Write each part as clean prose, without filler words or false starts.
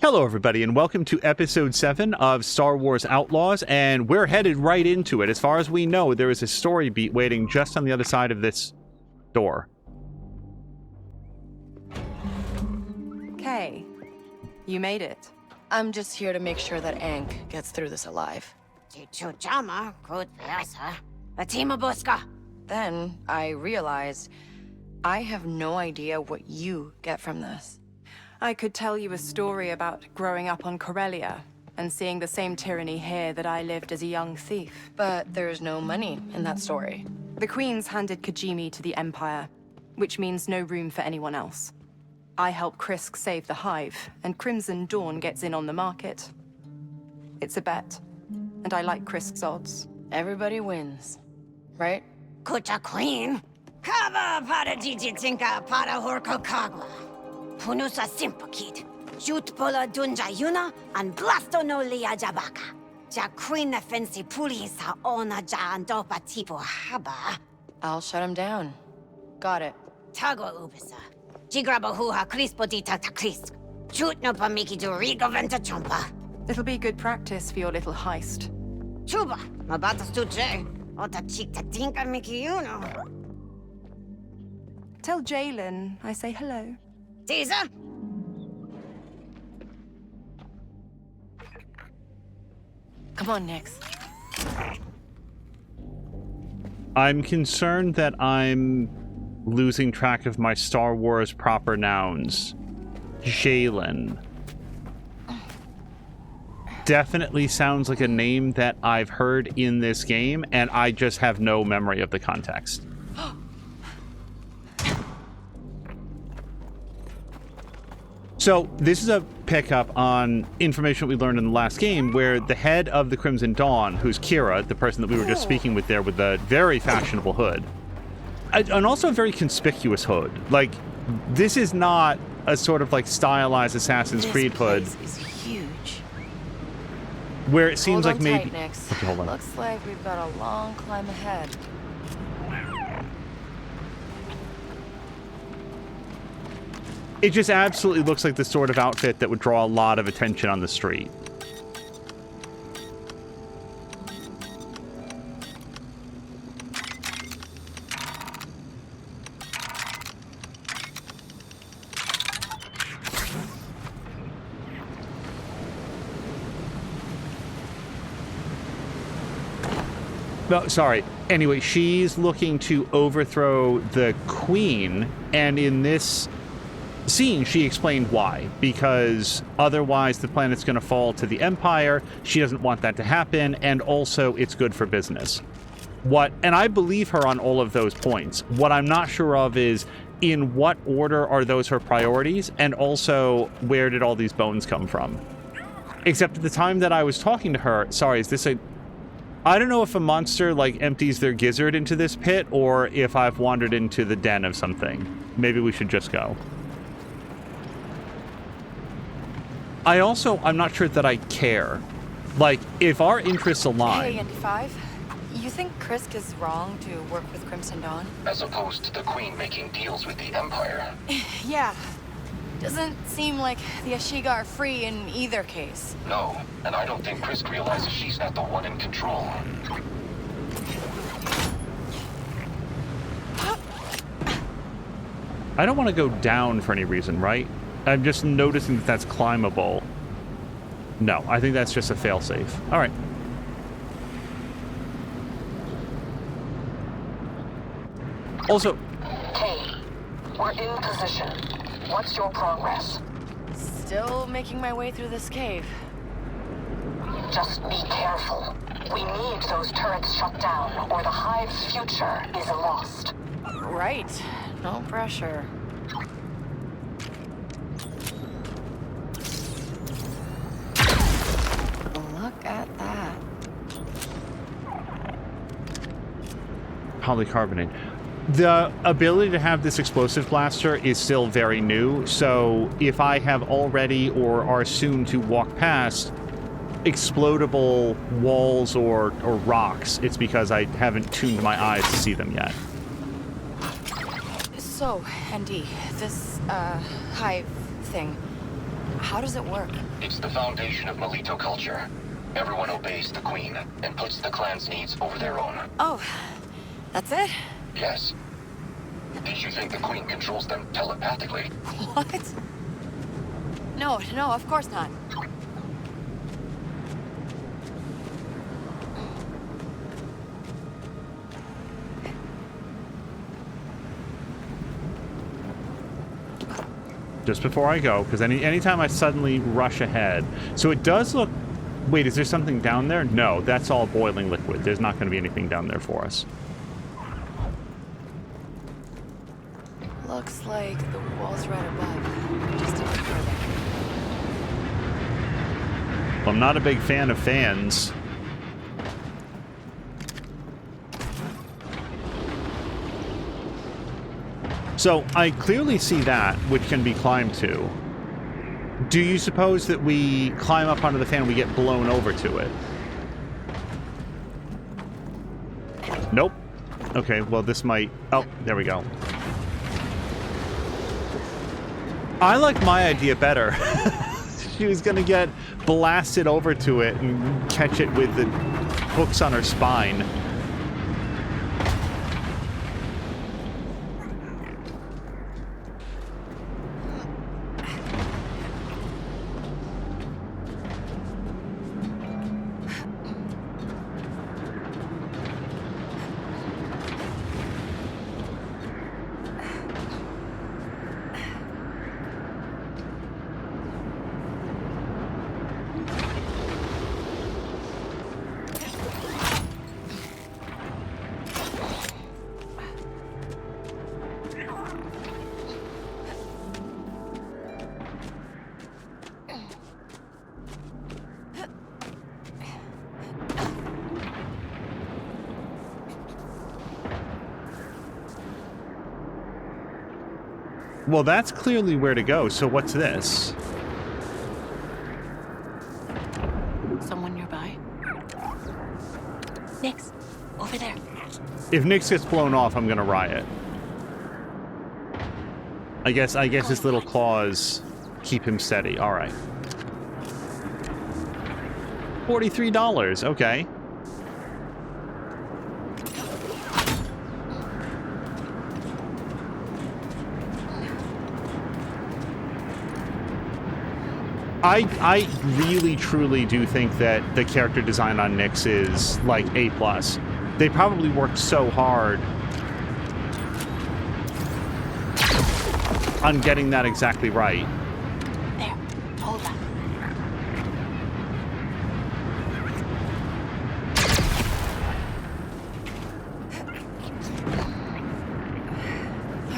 Hello, everybody, and welcome to Episode 7 of Star Wars Outlaws, and we're headed right into it. As far as we know, there is a story beat waiting just on the other side of this door. Okay, you made it. I'm just here to make sure that Ankh gets through this alive. Then I realized I have no idea what you get from this. I could tell you a story about growing up on Corellia and seeing the same tyranny here that I lived as a young thief. But there's no money in that story. The Queen's handed Kajimi to the Empire, which means no room for anyone else. I help Krisk save the Hive, and Crimson Dawn gets in on the market. It's a bet, and I like Krisk's odds. Everybody wins, right? Kucha Queen. Kava para jijitinka para horko kagwa. Punusa simpakit. Jut pola dunja yuna and blasto no lia jabaka. Ja Queen na fensi pulisa ona ja andopa tipo haba. I'll shut him down. Got it. Tago ubisa. Jigraba huha crispo di ta crisp. Jut no pamiki do rigo venta chompa. It'll be good practice for your little heist. Chuba, mabata stuje. Ota chikta tinka miki uno. Tell Jalen I say hello. Teaser? Come on, Nix. I'm concerned that I'm losing track of my Star Wars proper nouns. Jalen. Definitely sounds like a name that I've heard in this game, and I just have no memory of the context. So, this is a pickup on information we learned in the last game, where the head of the Crimson Dawn, who's Kira, the person that we were just speaking with there with the very fashionable hood, and also a very conspicuous hood. Like, this is not a sort of like stylized Assassin's Creed hood. This place is huge. Where it seems Hold like on maybe... tight, Nix. Okay, hold on. Looks like we've got a long climb ahead. It just absolutely looks like the sort of outfit that would draw a lot of attention on the street. No, sorry. Anyway, she's looking to overthrow the Queen, and in this scene, she explained why. Because otherwise the planet's going to fall to the Empire. She doesn't want that to happen, and also it's good for business. And I believe her on all of those points. What I'm not sure of is in what order are those her priorities, and also where did all these bones come from? Except at the time that I was talking to her, sorry, is this a... I don't know if a monster, like, empties their gizzard into this pit, or if I've wandered into the den of something. Maybe we should just go. I'm not sure that I care. Like, if our interests align... Hey, ND5. You think Krisk is wrong to work with Crimson Dawn? As opposed to the Queen making deals with the Empire. Yeah. Doesn't seem like the Ashiga are free in either case. No, and I don't think Krisk realizes she's not the one in control. I don't want to go down for any reason, right? I'm just noticing that that's climbable. No, I think that's just a failsafe. All right. Also... Hey, we're in position. What's your progress? Still making my way through this cave. Just be careful. We need those turrets shut down, or the Hive's future is lost. Right. No pressure. Look at that. Polycarbonate. The ability to have this explosive blaster is still very new, so if I have already or are soon to walk past explodable walls or rocks, it's because I haven't tuned my eyes to see them yet. So, ND, this, hive thing, How does it work? It's the foundation of Melito culture. Everyone obeys the Queen and puts the clan's needs over their own. Oh, that's it? Yes. Did you think the Queen controls them telepathically? What? No, of course not. Just before I go, because anytime I suddenly rush ahead. So it does look... Wait, is there something down there? No, that's all boiling liquid. There's not going to be anything down there for us. Looks like the wall's right above. Just a bit further. Well, I'm not a big fan of fans. So I clearly see that, which can be climbed to. Do you suppose that we climb up onto the fan and we get blown over to it? Nope. Okay, well this might... Oh, there we go. I like my idea better. She was going to get blasted over to it and catch it with the hooks on her spine. Well, that's clearly where to go, so what's this? Someone nearby? Nix, over there. If Nyx gets blown off, I'm gonna riot. I guess his little claws keep him steady. All right. $43, okay. I really, truly do think that the character design on Nyx is, like, A+. They probably worked so hard on getting that exactly right. There, hold on.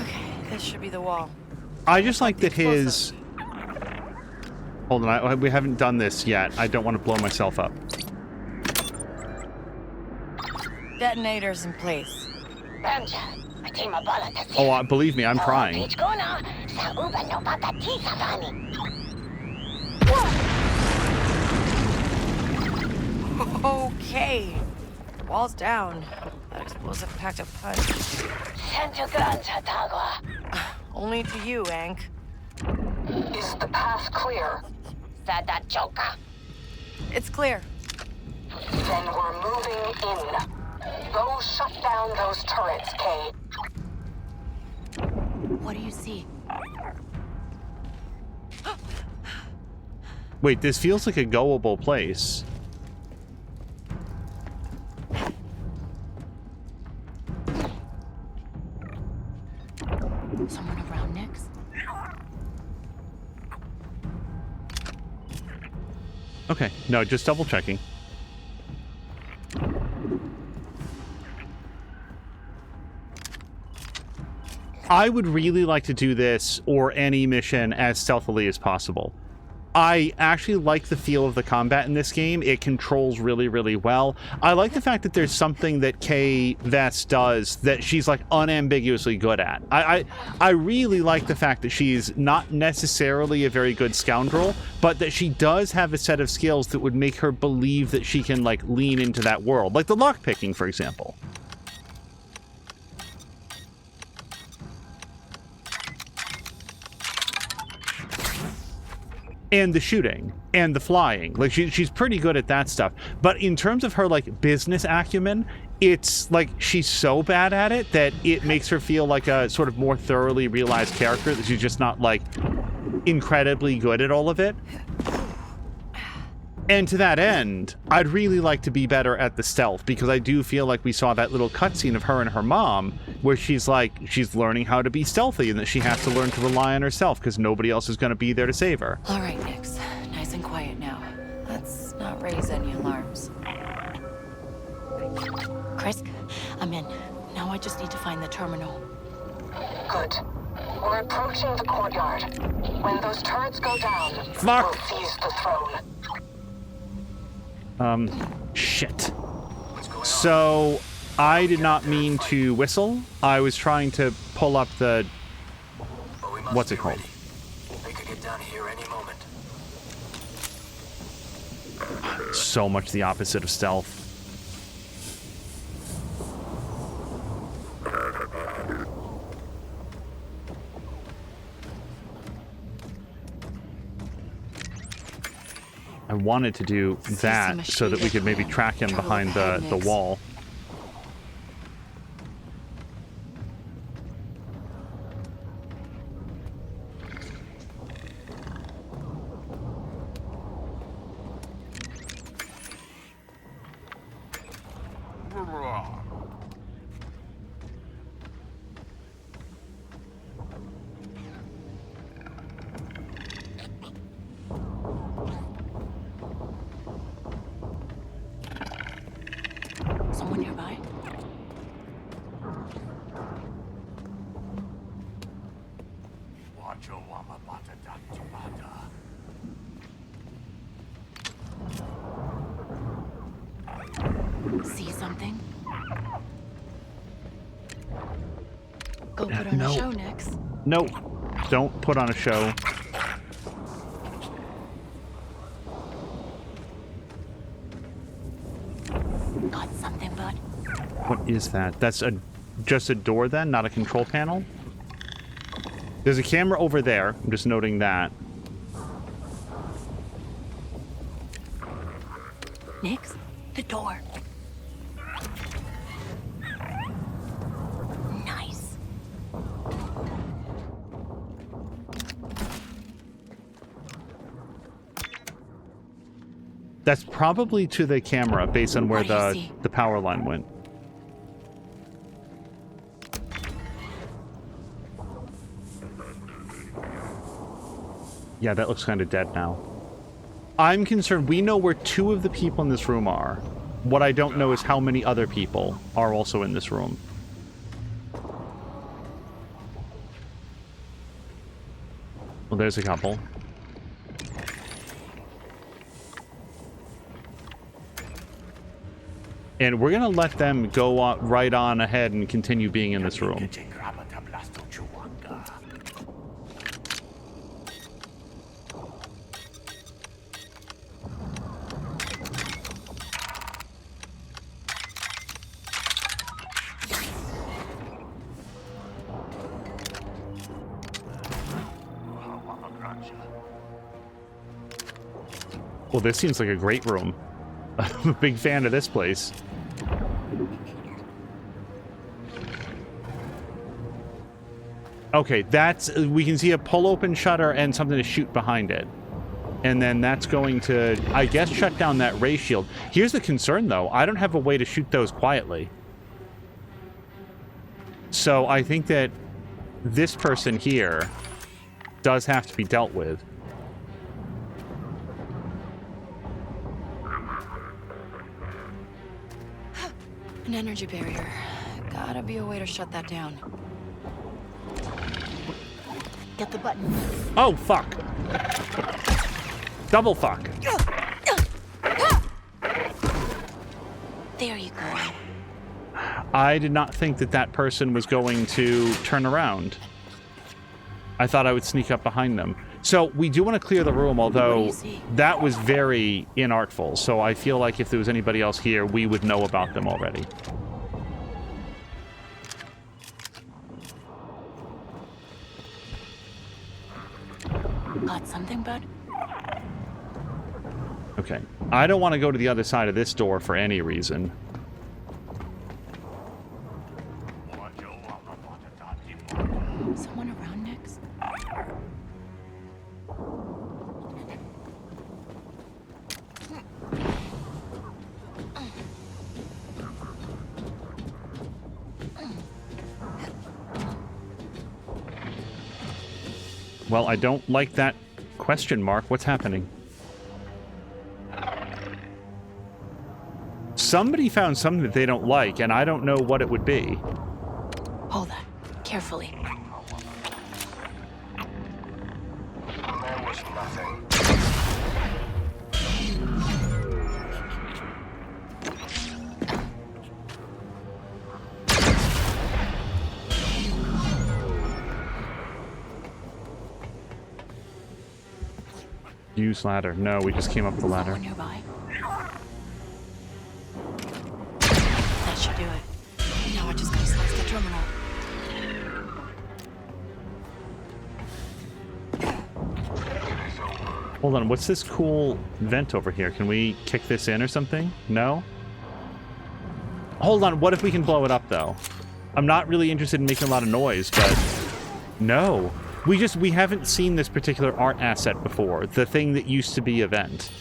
Okay, this should be the wall. I just like that his... Hold on, we haven't done this yet. I don't want to blow myself up. Detonator's in place. Oh, believe me, I'm trying. Okay. Wall's down. That explosive packed a punch. Only to you, Ank. Is the path clear? It's clear. Then we're moving in. Go shut down those turrets, Kay. What do you see? Wait, this feels like a goable place. Someone around Nyx? Okay, no, just double checking. I would really like to do this, or any mission, as stealthily as possible. I actually like the feel of the combat in this game. It controls really, really well. I like the fact that there's something that Kay Vest does that she's, like, unambiguously good at. I really like the fact that she's not necessarily a very good scoundrel, but that she does have a set of skills that would make her believe that she can, like, lean into that world. Like the lockpicking, for example. and the shooting and the flying. Like she's pretty good at that stuff. But in terms of her like business acumen, it's like she's so bad at it that it makes her feel like a sort of more thoroughly realized character, that she's just not like incredibly good at all of it. And to that end, I'd really like to be better at the stealth, because I do feel like we saw that little cutscene of her and her mom where she's like, she's learning how to be stealthy and that she has to learn to rely on herself because nobody else is going to be there to save her. All right, Nix. Nice and quiet now. Let's not raise any alarms. Krisk, I'm in. Now I just need to find the terminal. Good. We're approaching the courtyard. When those turrets go down, Fuck. we'll seize the throne. Shit. So, I did not mean to whistle. I was trying to pull up the... What's it called? They could get down here any moment. So much the opposite of stealth. I wanted to do that so that we could maybe track him behind the wall. Someone nearby? See something? Go put on No. a show, Nix. Nope. Don't put on a show. Got something, bud? What is that? That's just a door then, not a control panel? There's a camera over there. I'm just noting that. Nix, the door. Nice. That's probably to the camera based on where What do you see? the power line went. Yeah, that looks kind of dead now. I'm concerned. We know where two of the people in this room are. What I don't know is how many other people are also in this room. Well, there's a couple. And we're going to let them go on, right on ahead and continue being in this room. Well, this seems like a great room. I'm a big fan of this place. Okay, that's... we can see a pull-open shutter and something to shoot behind it. And then that's going to, I guess, shut down that ray shield. Here's the concern, though. I don't have a way to shoot those quietly. So I think that this person here does have to be dealt with. An energy barrier. Gotta be a way to shut that down. Get the button. Oh, fuck. Double fuck. There you go. I did not think that that person was going to turn around. I thought I would sneak up behind them. So we do want to clear the room, although that was very inartful. So I feel like if there was anybody else here, we would know about them already. Got something, bud? Okay. I don't want to go to the other side of this door for any reason. Someone around next? Well, I don't like that question mark. What's happening? Somebody found something that they don't like, and I don't know what it would be. Hold that. Carefully. There was nothing. Use ladder. No, we just came up the ladder. Someone nearby. That should do it. Now I just gotta slice the terminal. Hold on, what's this cool vent over here? Can we kick this in or something? No? Hold on, what if we can blow it up, though? I'm not really interested in making a lot of noise, but... No. We haven't seen this particular art asset before. The thing that used to be a vent.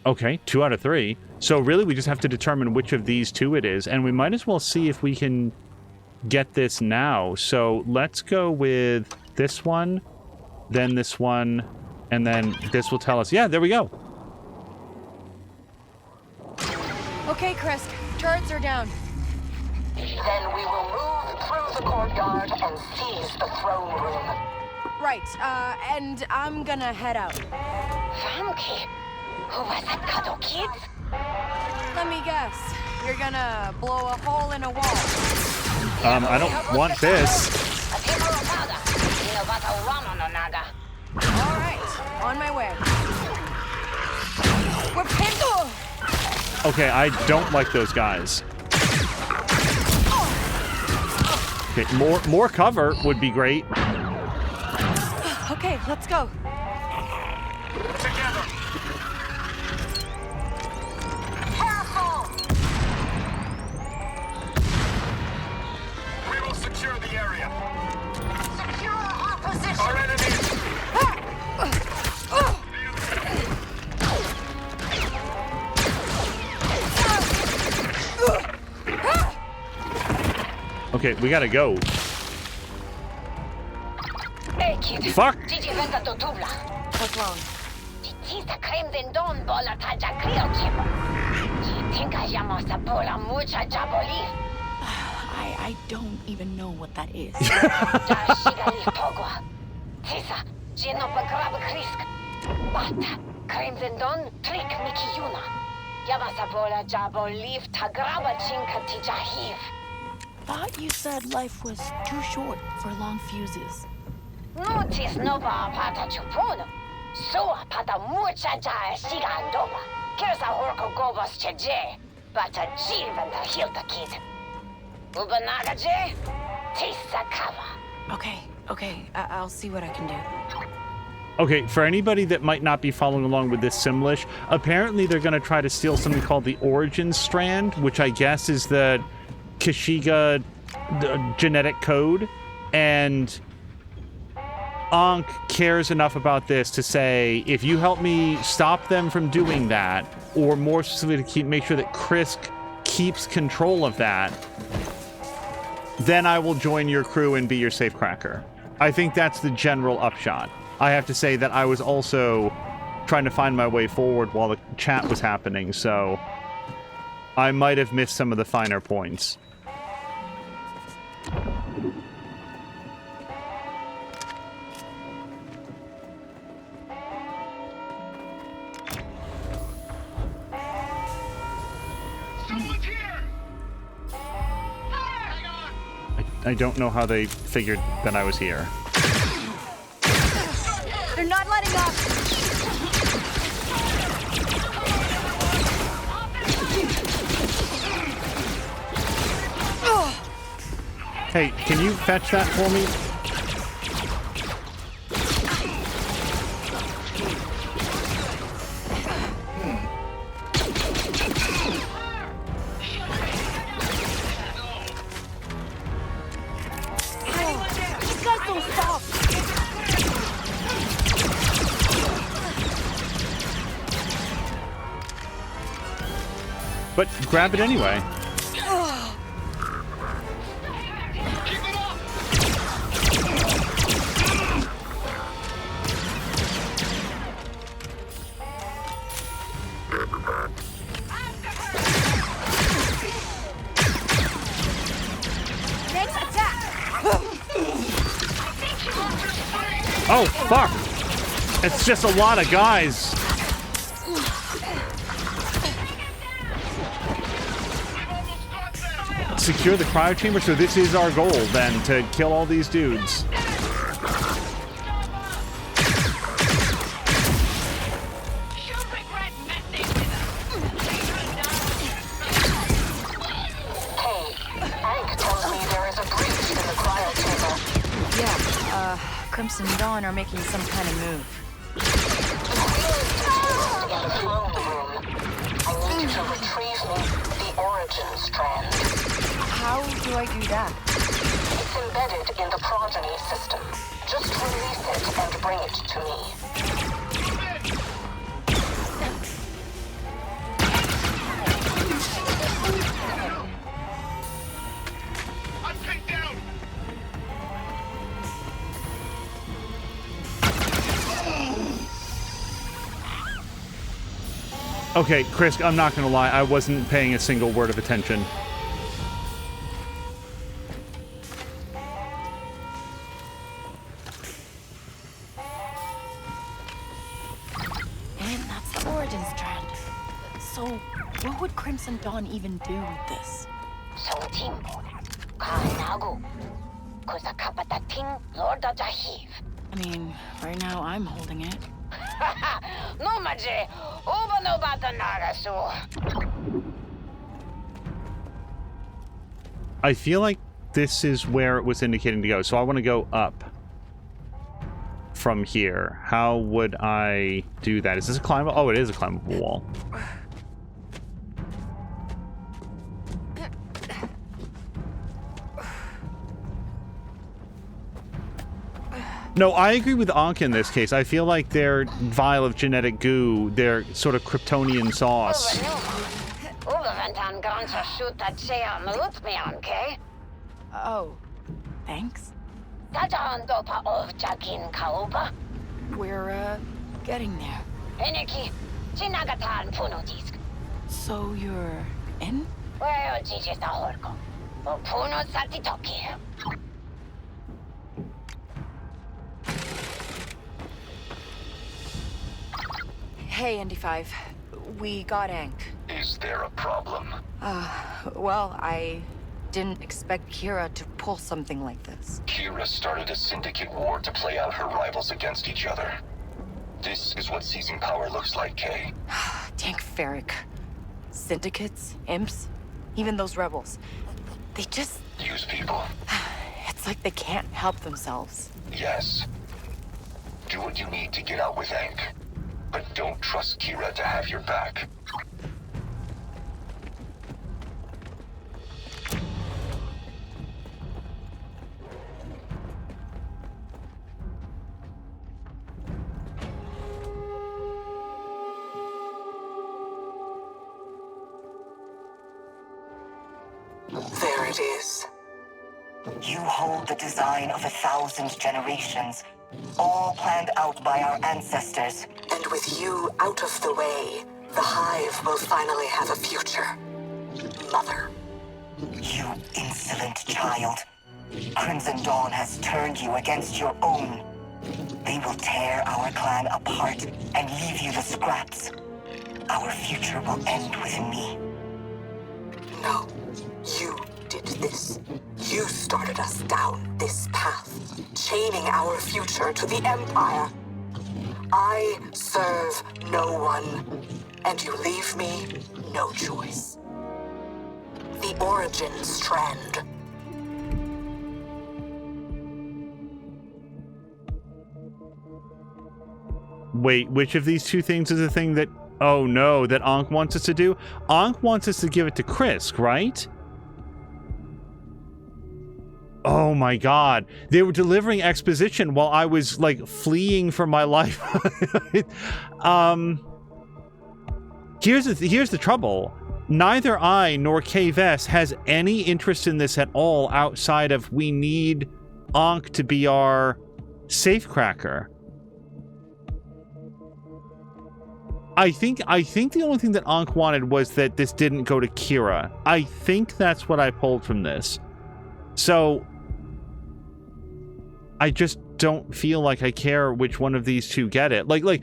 Okay, 2 out of 3. So really we just have to determine which of these two it is, and we might as well see if we can get this now. So let's go with this one, then this one, and then this will tell us. Yeah, there we go. Okay, Krisk. Turrets are down. Then we will move through the courtyard and seize the throne room. Right, and I'm gonna head out. Famke, who was that cuddle kid? Let me guess. You're gonna blow a hole in a wall. I don't want this. All right, on my way. We're pinned. Okay, I don't like those guys. Okay, more cover would be great. Okay, let's go. Together. We will secure the area. Secure our position. Our enemies. Okay, we gotta go. Hey, kid. Fuck! Did you vent to tubla? What's wrong? Tita creme den don bola taja crio chip. Tinka llamo sapola mucha jaboli. I don't even know what that is. Ashiga leaf pogwa. Tisa, gino pagrab krisk. Bata, creme den don trick Miki Yuna. Yama sapola jabo leaf tagraba chinka tijahiv. Thought you said life was too short for long fuses. Notice no ba pata chupuno. So pata mucha ja Ashiga andova. Kersa horko gobos cheje. Bata jilvan da hilta kid. Ubanaga je. Tisa kava. Okay, I'll see what I can do. Okay, for anybody that might not be following along with this Simlish, apparently they're going to try to steal something called the Origin Strand, which I guess is the Ashiga genetic code, and Ankh cares enough about this to say, if you help me stop them from doing that, or more specifically make sure that Krisk keeps control of that, then I will join your crew and be your safecracker. I think that's the general upshot. I have to say that I was also trying to find my way forward while the chat was happening, so I might have missed some of the finer points. I don't know how they figured that I was here. They're not letting up! Hey, can you fetch that for me? These guys don't stop! But grab it anyway. Next attack! Oh, fuck! It's just a lot of guys. Secure the cryo chamber, so this is our goal, then, to kill all these dudes. Crimson Dawn are making some kind of move. I need you to retrieve me the Origin Strand. How do I do that? It's embedded in the progeny system. Just release it and bring it to me. Okay, Chris, I'm not gonna lie, I wasn't paying a single word of attention. And that's the Origin Strand. So, what would Crimson Dawn even do with this? I mean, right now I'm holding it. I feel like this is where it was indicating to go, so I want to go up from here. How would I do that? Is this a climbable? Oh, it is a climbable wall. No, I agree with Ankh in this case. I feel like their vial of genetic goo, their sort of Kryptonian sauce. Oh, thanks. We're, getting there. So you're in? Hey, ND5. We got Ankh. Is there a problem? Well, I didn't expect Kira to pull something like this. Kira started a syndicate war to play out her rivals against each other. This is what seizing power looks like, Kay. Tank Ferric. Syndicates, imps, even those rebels. They just... Use people. It's like they can't help themselves. Yes. Do what you need to get out with Ankh. But don't trust Kira to have your back. There it is. You hold the design of 1,000 generations, all planned out by our ancestors. And with you out of the way, the Hive will finally have a future. Mother. You insolent child. Crimson Dawn has turned you against your own. They will tear our clan apart and leave you the scraps. Our future will end with me. No, you did this. You started us down this path, chaining our future to the Empire. I serve no one, and you leave me no choice. The Origin Strand. Wait, which of these two things is the thing that... Oh no, that Ankh wants us to do? Ankh wants us to give it to Krisk, right? Oh my god. They were delivering exposition while I was, like, fleeing for my life. Here's the trouble. Neither I nor K-Vess has any interest in this at all outside of we need Ankh to be our safecracker. I think the only thing that Ankh wanted was that this didn't go to Kira. I think that's what I pulled from this. So I just don't feel like I care which one of these two get it. Like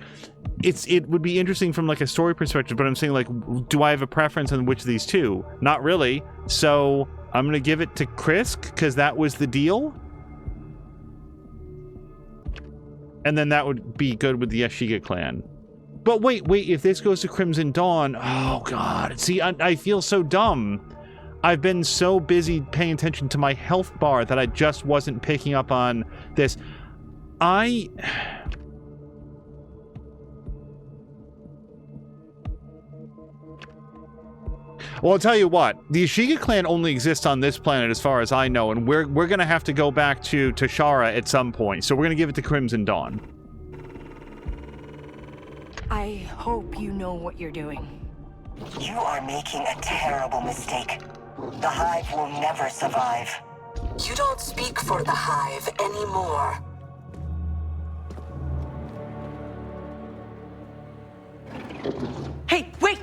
it would be interesting from like a story perspective, but I'm saying, like, do I have a preference on which of these two? Not really. So I'm gonna give it to Krisk because that was the deal. And then that would be good with the Ashiga clan. But wait, if this goes to Crimson Dawn, oh god, see, I feel so dumb. I've been so busy paying attention to my health bar that I just wasn't picking up on this. Well, I'll tell you what, the Ashiga clan only exists on this planet as far as I know, and we're gonna have to go back to Tashara at some point, so we're gonna give it to Crimson Dawn. I hope you know what you're doing. You are making a terrible mistake. The Hive will never survive. You don't speak for the Hive anymore. Hey, wait!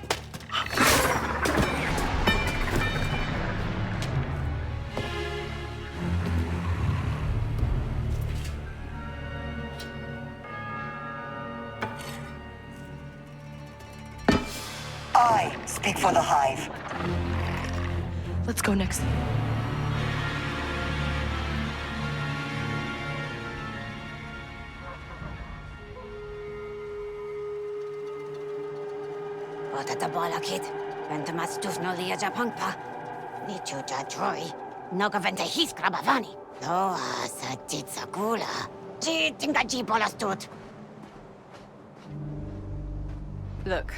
I speak for the Hive. Let's go next. What at the balakit? Ventamas tufno lia japangpa. Nichu jatroi. Nogavente his krabavani. Loa sa titsagula. Ji tinga ji bolastut. Look,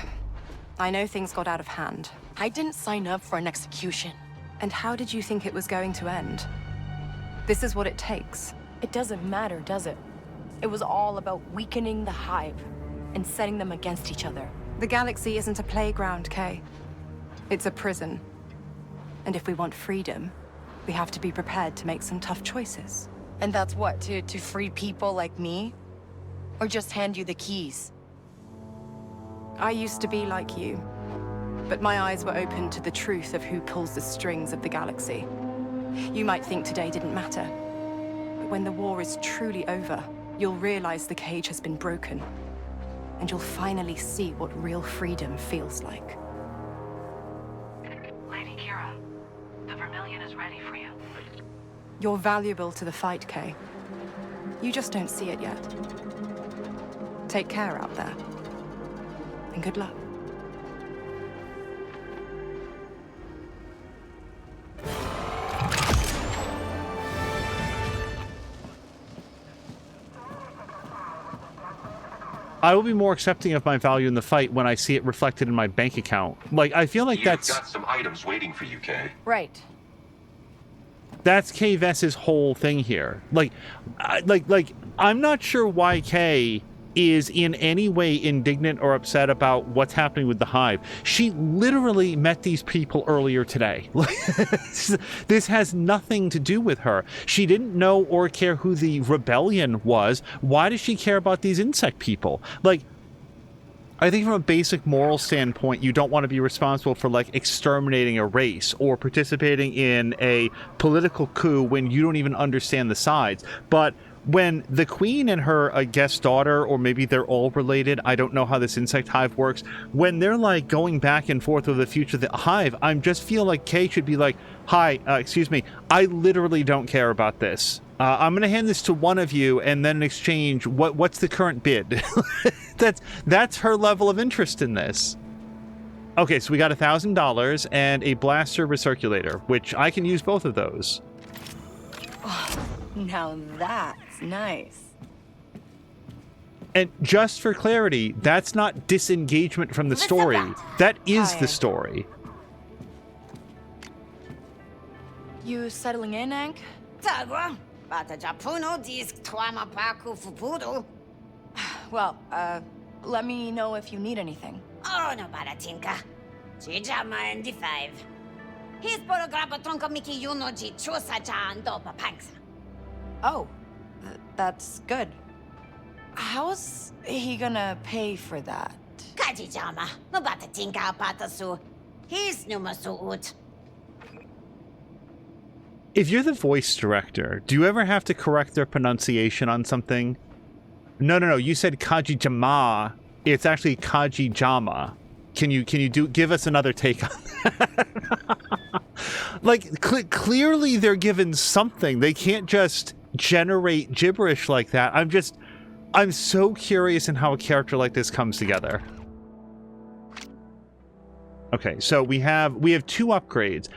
I know things got out of hand. I didn't sign up for an execution. And how did you think it was going to end? This is what it takes. It doesn't matter, does it? It was all about weakening the Hive and setting them against each other. The galaxy isn't a playground, Kay. It's a prison. And if we want freedom, we have to be prepared to make some tough choices. And that's what, to free people like me? Or just hand you the keys? I used to be like you. But my eyes were open to the truth of who pulls the strings of the galaxy. You might think today didn't matter. But when the war is truly over, you'll realize the cage has been broken. And you'll finally see what real freedom feels like. Lady Kira, the Vermilion is ready for you. You're valuable to the fight, Kay. You just don't see it yet. Take care out there. And good luck. I will be more accepting of my value in the fight when I see it reflected in my bank account. Like, I feel like You've that's... got some items waiting for you, Kay. Right. That's K-Vess's whole thing here. Like, I'm not sure why Kay is in any way indignant or upset about what's happening with the Hive. She literally met these people earlier today. This has nothing to do with her. She didn't know or care who the rebellion was. Why does she care about these insect people? Like, I think from a basic moral standpoint, you don't want to be responsible for, like, exterminating a race or participating in a political coup when you don't even understand the sides. But when the queen and her, I guess, daughter, or maybe they're all related, I don't know how this insect hive works, when they're like going back and forth with the future of the hive, I just feel like Kay should be like, hi, excuse me, I literally don't care about this. I'm going to hand this to one of you, and then in exchange, what's the current bid? That's her level of interest in this. Okay, so we got $1,000 and a blaster recirculator, which I can use both of those. Oh, now that's nice. And just for clarity, that's not disengagement from the story. That is the story. You settling in, Ank? Tagwa, bata Japuno disk twama paku fupuru. Well, let me know if you need anything. Oh, no bada tinka. Chijama and the 5. His porograppa tronka miki yuno ji chusa chan dopa pangsa. Oh, that's good. How's he gonna pay for that? Kajijama, no bata tinka pata su. He's numasu ut. If you're the voice director, do you ever have to correct their pronunciation on something? No. You said Kajijama. It's actually Kajijama. Can you give us another take on that? Like, clearly they're given something. They can't just generate gibberish like that. I'm so curious in how a character like this comes together. Okay, so we have 2 upgrades.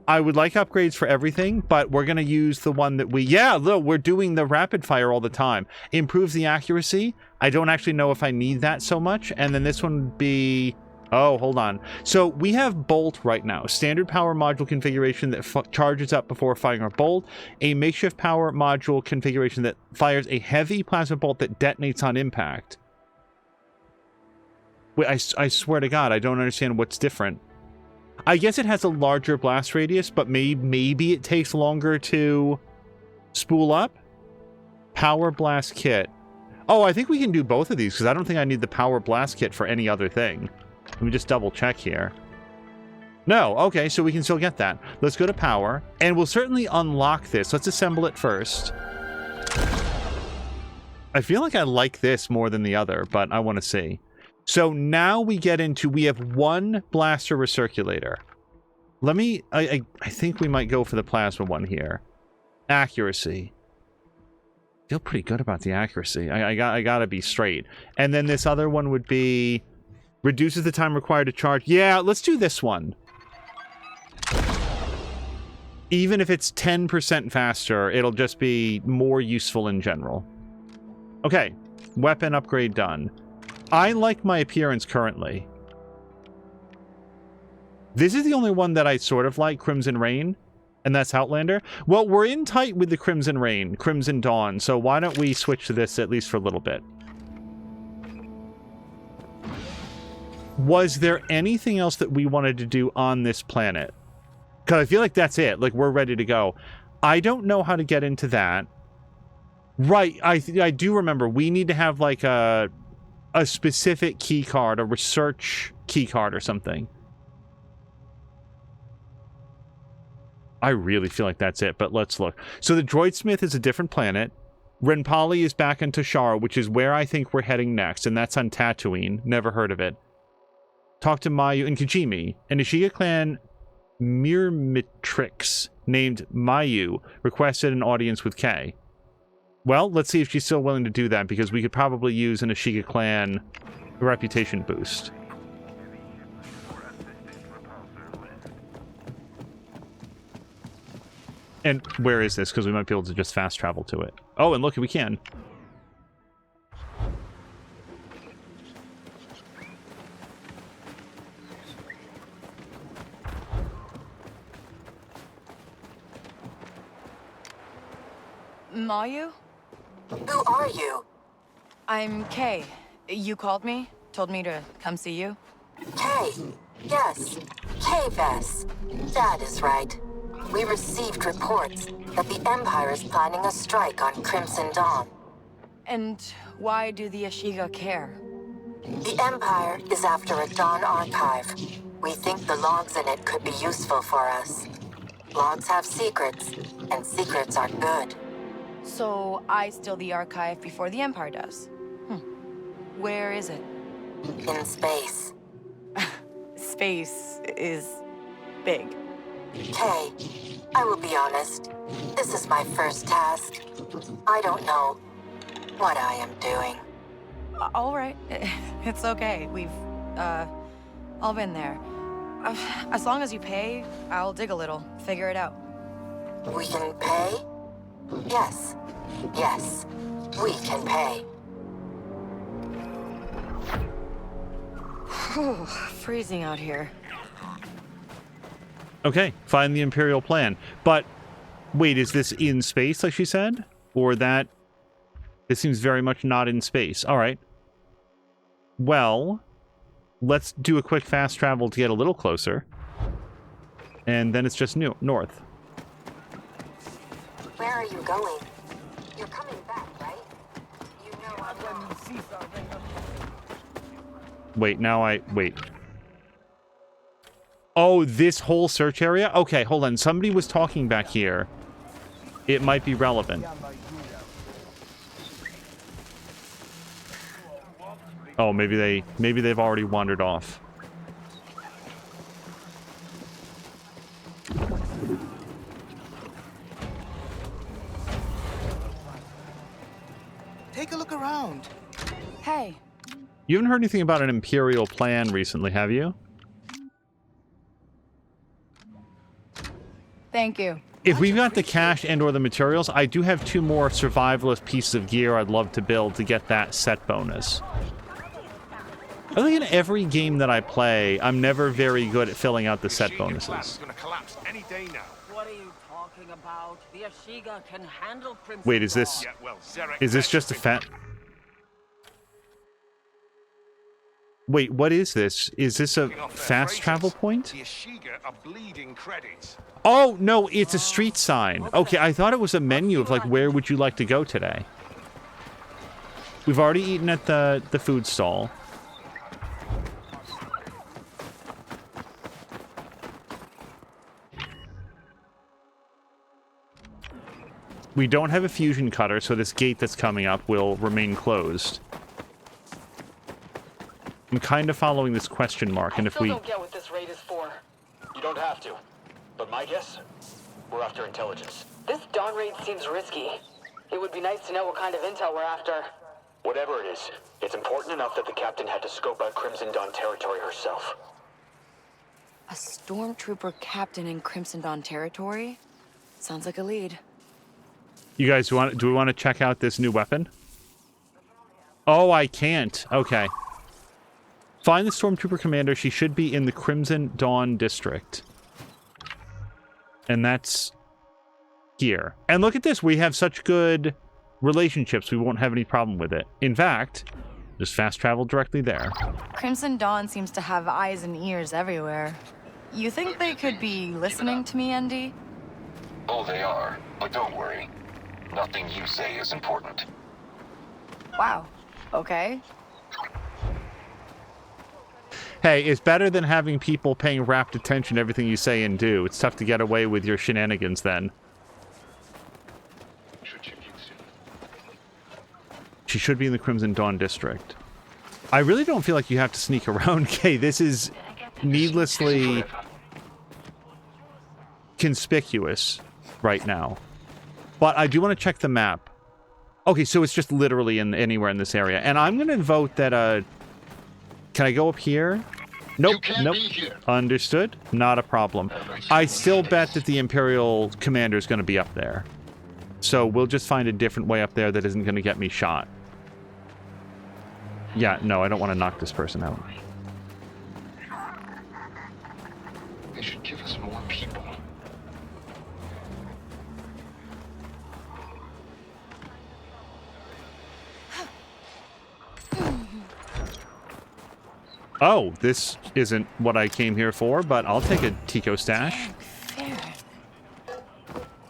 I would like upgrades for everything, but we're going to use the one that look, we're doing the rapid fire all the time. Improves the accuracy. I don't actually know if I need that so much. And then this one would be, oh, hold on. So we have bolt right now. Standard power module configuration that charges up before firing a bolt. A makeshift power module configuration that fires a heavy plasma bolt that detonates on impact. Wait, I swear to God, I don't understand what's different. I guess it has a larger blast radius, but maybe it takes longer to spool up. Power blast kit. Oh, I think we can do both of these, because I don't think I need the power blast kit for any other thing. Let me just double check here. No, okay, so we can still get that. Let's go to power, and we'll certainly unlock this. Let's assemble it first. I feel like I like this more than the other, but I want to see. So now we get into, we have 1 blaster recirculator. Let me, I think we might go for the plasma one here. Accuracy. Feel pretty good about the accuracy. I gotta be straight. And then this other one would be, reduces the time required to charge. Yeah, let's do this one. Even if it's 10% faster, it'll just be more useful in general. Okay, weapon upgrade done. I like my appearance currently. This is the only one that I sort of like, Crimson Rain, and that's Outlander. Well, we're in tight with the Crimson Rain, Crimson Dawn, so why don't we switch to this at least for a little bit. Was there anything else that we wanted to do on this planet? Because I feel like that's it. Like, we're ready to go. I don't know how to get into that. Right, I do remember. We need to have, like, a specific key card, a research key card or something. I really feel like that's it, but let's look. So the Droidsmith is a different planet. Renpali is back in Toshara, which is where I think we're heading next, and that's on Tatooine. Never heard of it. Talk to Maiyu and Kijimi. An Ashiga clan Mirmitrix named Maiyu requested an audience with Kay. Well, let's see if she's still willing to do that, because we could probably use an Ashiga clan reputation boost. And where is this? Because we might be able to just fast travel to it. Oh, and look, we can. Maiyu? Who are you? I'm Kay. You called me? Told me to come see you? Kay. Yes. Kay Vess. That is right. We received reports that the Empire is planning a strike on Crimson Dawn. And why do the Ashiga care? The Empire is after a Dawn archive. We think the logs in it could be useful for us. Logs have secrets, and secrets are good. So I steal the archive before the Empire does? Where is it? In space. Space is big. Kay, I will be honest. This is my first task. I don't know what I am doing. All right. It's okay. We've, all been there. As long as you pay, I'll dig a little. Figure it out. We can pay? Yes. Yes. We can pay. Whew, freezing out here. Okay, find the Imperial plan. But, wait, is this in space, like she said? Or that... This seems very much not in space. Alright. Well, let's do a quick fast travel to get a little closer. And then it's just north. Where are you going? You're coming back, right? You know I'm going. Wait, wait. Oh, this whole search area? Okay, hold on. Somebody was talking back here. It might be relevant. Oh, maybe they've already wandered off. Take a look around. Hey. You haven't heard anything about an Imperial plan recently, have you? Thank you. If we've got the cash and or the materials, I do have 2 more survivalist pieces of gear I'd love to build to get that set bonus. I think in every game that I play, I'm never very good at filling out the set bonuses. What are you talking about? The Ashiga can handle Crimson Wait, is this just a fat... Wait, what is this? Is this a fast travel point? The Ashiga are bleeding credits. Oh, no, it's a street sign. Okay, I thought it was a menu of, like, where would you like to go today? We've already eaten at the food stall. We don't have a fusion cutter, so this gate that's coming up will remain closed. I'm kind of following this question mark, and if we... I still don't get what this raid is for. You don't have to. But my guess? We're after intelligence. This Dawn raid seems risky. It would be nice to know what kind of intel we're after. Whatever it is, it's important enough that the captain had to scope out Crimson Dawn territory herself. A stormtrooper captain in Crimson Dawn territory? Sounds like a lead. You guys, do we want to check out this new weapon? Oh, I can't. Okay. Find the Stormtrooper commander. She should be in the Crimson Dawn district. And that's here. And look at this. We have such good relationships. We won't have any problem with it. In fact, just fast travel directly there. Crimson Dawn seems to have eyes and ears everywhere. You think they could be listening to me, Andy? Oh, they are. But don't worry. Nothing you say is important. Wow. Okay. Hey, it's better than having people paying rapt attention to everything you say and do. It's tough to get away with your shenanigans then. She should be in the Crimson Dawn district. I really don't feel like you have to sneak around, Kay. This is needlessly conspicuous right now. But I do want to check the map. Okay, so it's just literally anywhere in this area. And I'm going to vote that, can I go up here? Nope, nope. Understood. Not a problem. I still bet that the Imperial commander is going to be up there. So we'll just find a different way up there that isn't going to get me shot. Yeah, no, I don't want to knock this person out. They should give us more people. Oh, this isn't what I came here for, but I'll take a Tico stash.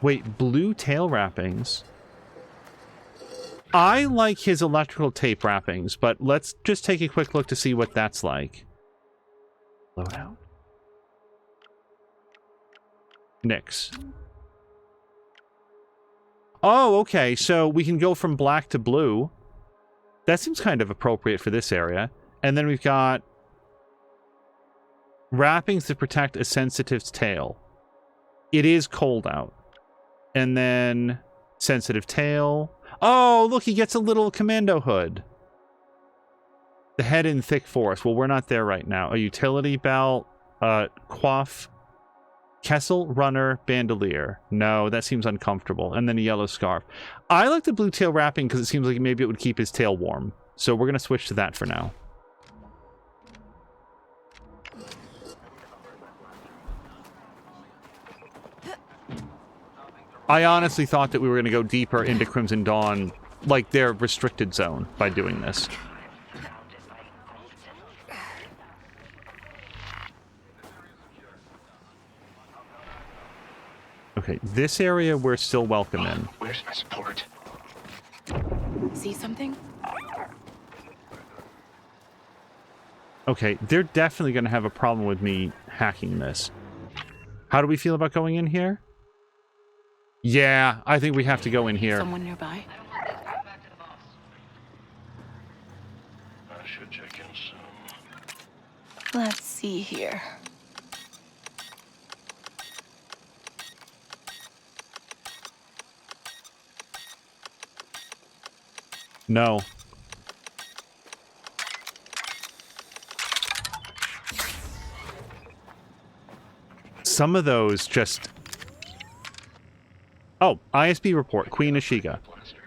Wait, blue tail wrappings. I like his electrical tape wrappings, but let's just take a quick look to see what that's like. Loadout. Nix. Oh, okay, so we can go from black to blue. That seems kind of appropriate for this area. And then we've got wrappings to protect a sensitive's tail. It is cold out. And then sensitive tail. Oh, look, he gets a little commando hood. The head in thick forest. Well, we're not there right now. A utility belt, coif, Kessel, runner, bandolier. No, that seems uncomfortable. And then a yellow scarf. I like the blue tail wrapping because it seems like maybe it would keep his tail warm. So we're going to switch to that for now. I honestly thought that we were going to go deeper into Crimson Dawn, like their restricted zone, by doing this. Okay, this area we're still welcome in. Where's my support? See something? Okay, they're definitely going to have a problem with me hacking this. How do we feel about going in here? Yeah, I think we have to go in here. Someone nearby? I should check in soon. Let's see here. No. Some of those just... Oh, ISB report. Queen Ashiga.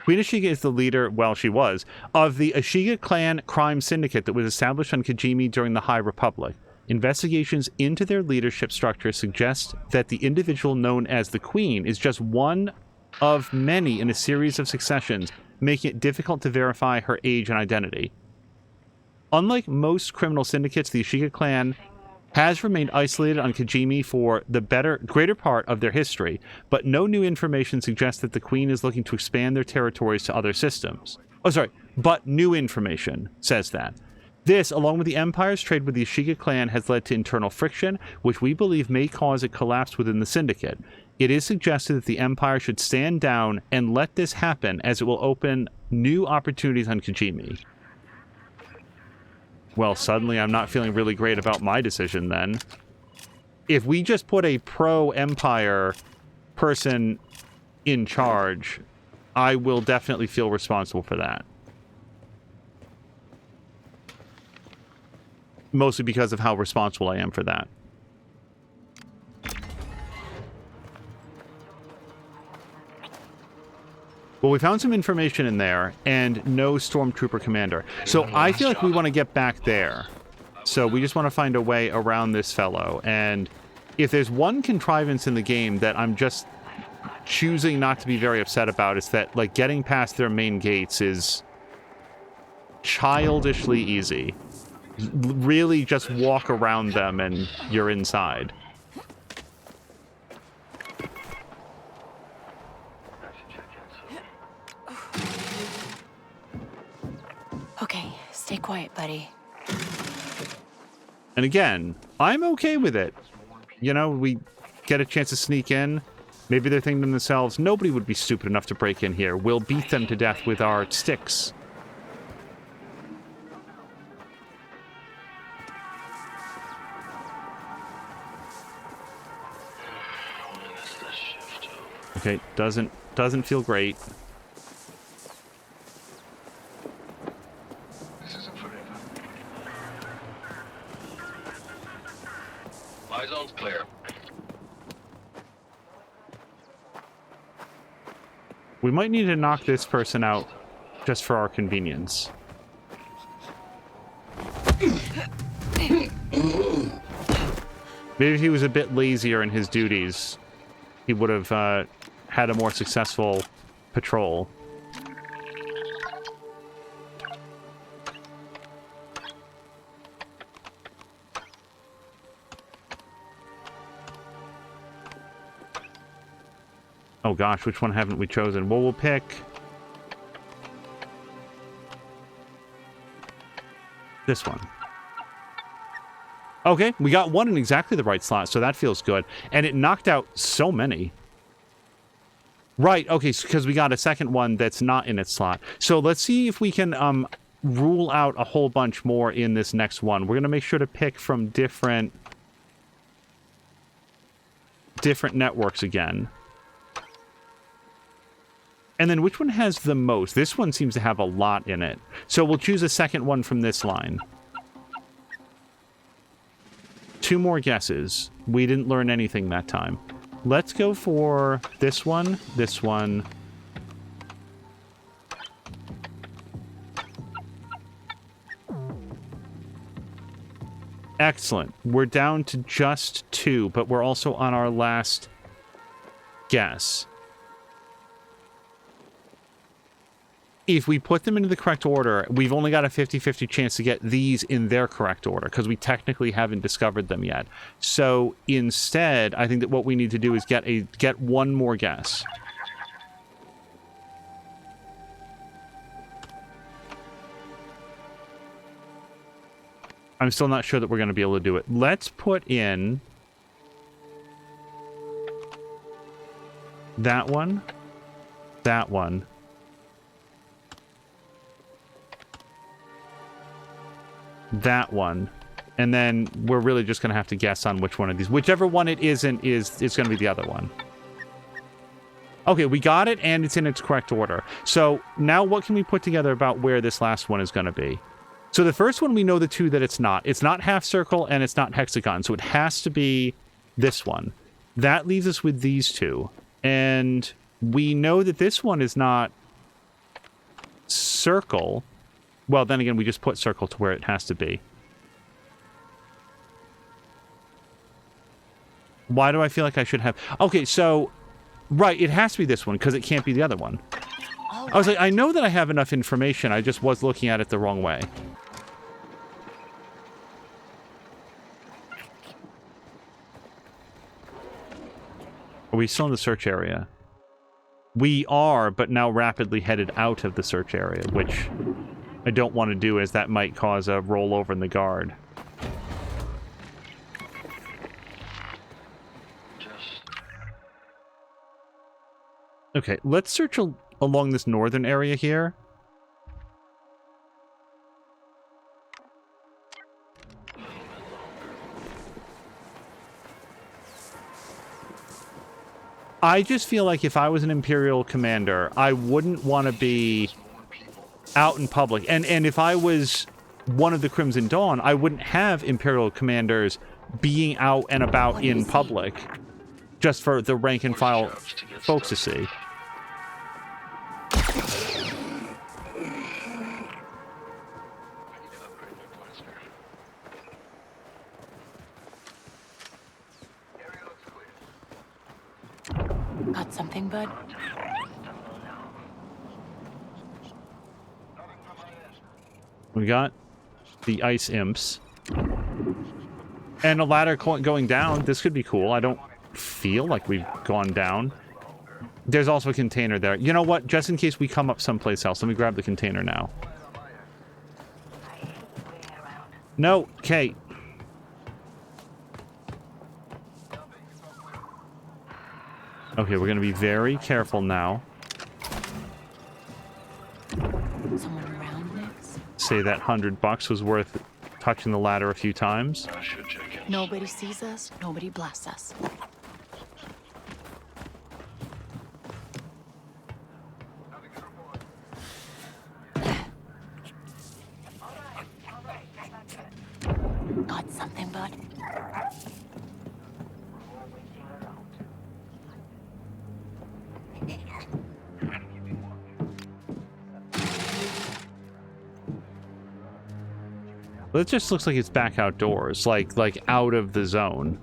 Queen Ashiga is the leader, well, she was, of the Ashiga clan crime syndicate that was established on Kijimi during the High Republic. Investigations into their leadership structure suggest that the individual known as the Queen is just one of many in a series of successions, making it difficult to verify her age and identity. Unlike most criminal syndicates, the Ashiga clan has remained isolated on Kijimi for the greater part of their history, but no new information suggests that the Queen is looking to expand their territories to other systems. Oh, sorry, but new information says that. This, along with the Empire's trade with the Ashiga clan, has led to internal friction, which we believe may cause a collapse within the syndicate. It is suggested that the Empire should stand down and let this happen, as it will open new opportunities on Kijimi. Well, suddenly I'm not feeling really great about my decision then. If we just put a pro-Empire person in charge, I will definitely feel responsible for that. Mostly because of how responsible I am for that. Well, we found some information in there, and no Stormtrooper commander. So I feel like we want to get back there. So we just want to find a way around this fellow. And if there's one contrivance in the game that I'm just choosing not to be very upset about, it's that, like, getting past their main gates is childishly easy. Really just walk around them and you're inside. Okay, stay quiet, buddy. And again, I'm okay with it. You know, we get a chance to sneak in. Maybe they're thinking to themselves, nobody would be stupid enough to break in here. We'll beat them to death with our sticks. Okay, doesn't feel great. This isn't forever. My zone's clear. We might need to knock this person out just for our convenience. Maybe if he was a bit lazier in his duties, he would have had a more successful patrol. Oh gosh, which one haven't we chosen? Well, we'll pick this one. Okay, we got one in exactly the right slot, so that feels good. And it knocked out so many. Right, okay, because we got a second one that's not in its slot. So let's see if we can rule out a whole bunch more in this next one. We're going to make sure to pick from different different networks again. And then which one has the most? This one seems to have a lot in it. So we'll choose a second one from this line. 2 more guesses. We didn't learn anything that time. Let's go for this one, this one. Excellent. We're down to just 2, but we're also on our last guess. If we put them into the correct order, we've only got a 50-50 chance to get these in their correct order, because we technically haven't discovered them yet. So instead, I think that what we need to do is get one more guess. I'm still not sure that we're going to be able to do it. Let's put in that one, that one. That one, and then we're really just going to have to guess on which one of these. Whichever one it isn't it's going to be the other one. Okay, we got it, and it's in its correct order. So now what can we put together about where this last one is going to be? So the first one, we know the 2 that it's not. It's not half circle, and it's not hexagon, so it has to be this one. That leaves us with these 2. And we know that this one is not circle. Well, then again, we just put circle to where it has to be. Why do I feel like I should have... Okay, so... Right, it has to be this one, because it can't be the other one. I was like, I know that I have enough information, I just was looking at it the wrong way. Are we still in the search area? We are, but now rapidly headed out of the search area, which... I don't want to do, as that might cause a rollover in the guard. Okay, let's search along this northern area here. I just feel like if I was an Imperial commander, I wouldn't want to be out in public. And if I was one of the Crimson Dawn, I wouldn't have Imperial commanders being out and about in public just for the rank and file folks to see. Got something, bud? We got the ice imps. And a ladder going down. This could be cool. I don't feel like we've gone down. There's also a container there. You know what? Just in case we come up someplace else, let me grab the container now. No, Kate. Okay, we're going to be very careful now. Someone around next? Say that $100 was worth touching the ladder a few times. Nobody sees us, nobody blasts us. Got something, bud? Well, it just looks like it's back outdoors, like out of the zone.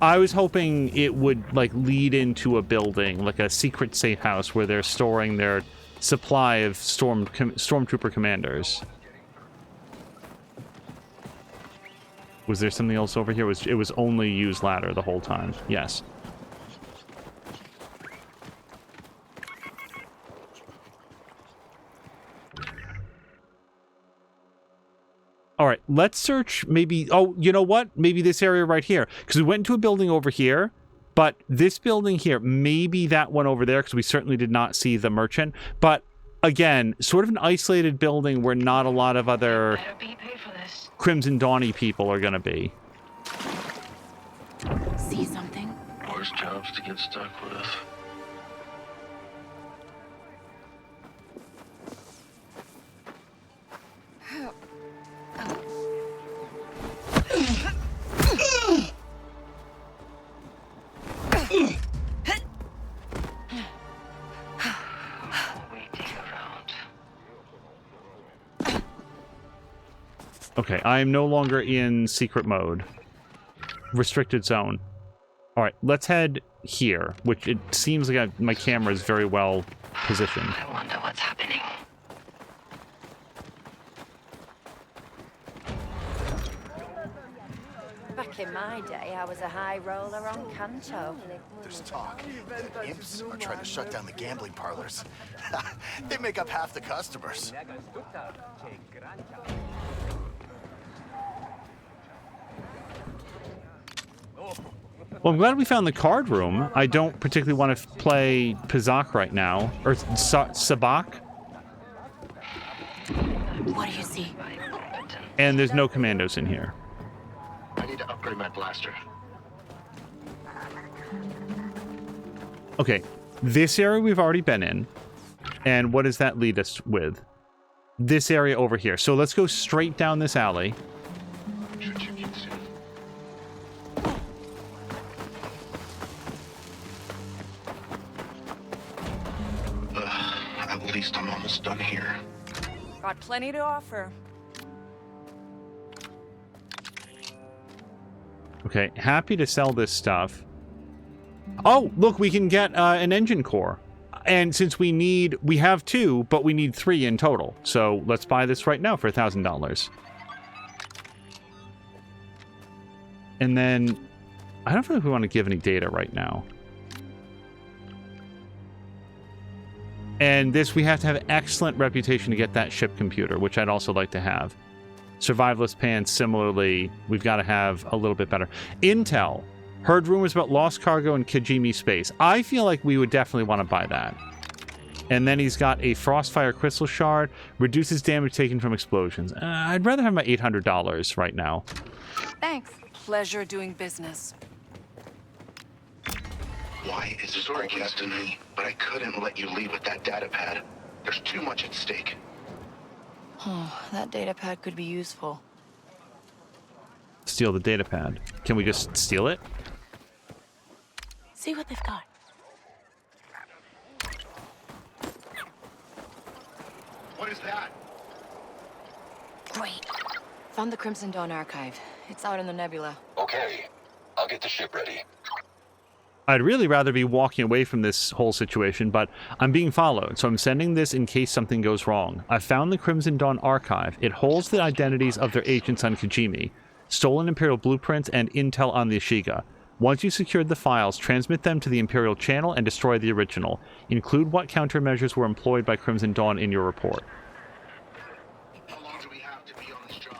I was hoping it would like lead into a building, like a secret safe house where they're storing their supply of stormtrooper commanders. Was there something else over here? It was only use ladder the whole time. Yes. All right, let's search maybe... Oh, you know what? Maybe this area right here. Because we went into a building over here, but this building here, maybe that one over there, because we certainly did not see the merchant. But again, sort of an isolated building where not a lot of other Crimson Dawn-y people are going to be. see something? Worst jobs to get stuck with. Okay, I am no longer in secret mode. Restricted zone. All right, let's head here, which it seems like my camera is very well positioned. I wonder what's happening. Back in my day, I was a high roller on Kanto. There's talk. The imps are trying to shut down the gambling parlors. They make up half the customers. Well, I'm glad we found the card room. I don't particularly want to play Pizak right now. Or Sabak. What do you see? And there's no commandos in here. I need to upgrade my blaster. Okay, this area we've already been in. And what does that lead us with? This area over here. So let's go straight down this alley. Should you get soon? At least I'm almost done here. Got plenty to offer. Okay, happy to sell this stuff. Oh, look, we can get an engine core. And since we have 2, but we need 3 in total. So let's buy this right now for $1,000. And then, I don't know if we want to give any data right now. And this, we have to have excellent reputation to get that ship computer, which I'd also like to have. Survivalist pants, similarly, we've got to have a little bit better. Intel. Heard rumors about lost cargo in Kijimi space. I feel like we would definitely want to buy that. And then he's got a Frostfire Crystal Shard. Reduces damage taken from explosions. I'd rather have my $800 right now. Thanks. Pleasure doing business. Why is this all up to me? But I couldn't let you leave with that data pad. There's too much at stake. Oh, that data pad could be useful. Steal the data pad. Can we just steal it? See what they've got. What is that? Great. Found the Crimson Dawn archive. It's out in the nebula. Okay, I'll get the ship ready. I'd really rather be walking away from this whole situation, but I'm being followed, so I'm sending this in case something goes wrong. I found the Crimson Dawn archive. It holds the identities of their agents on Kijimi, stolen Imperial blueprints, and intel on the Ashiga. Once you secured the files, transmit them to the Imperial channel and destroy the original. Include what countermeasures were employed by Crimson Dawn in your report. How long do we have to be on this job?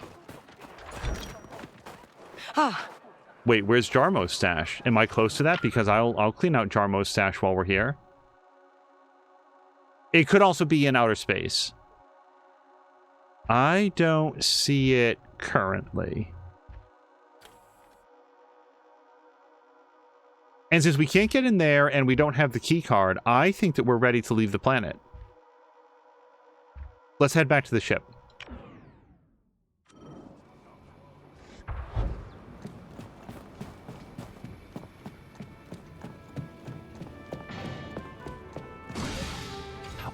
Ah. Wait, where's Jarmo's stash? Am I close to that? Because I'll clean out Jarmo's stash while we're here. It could also be in outer space. I don't see it currently. And since we can't get in there and we don't have the key card, I think that we're ready to leave the planet. Let's head back to the ship.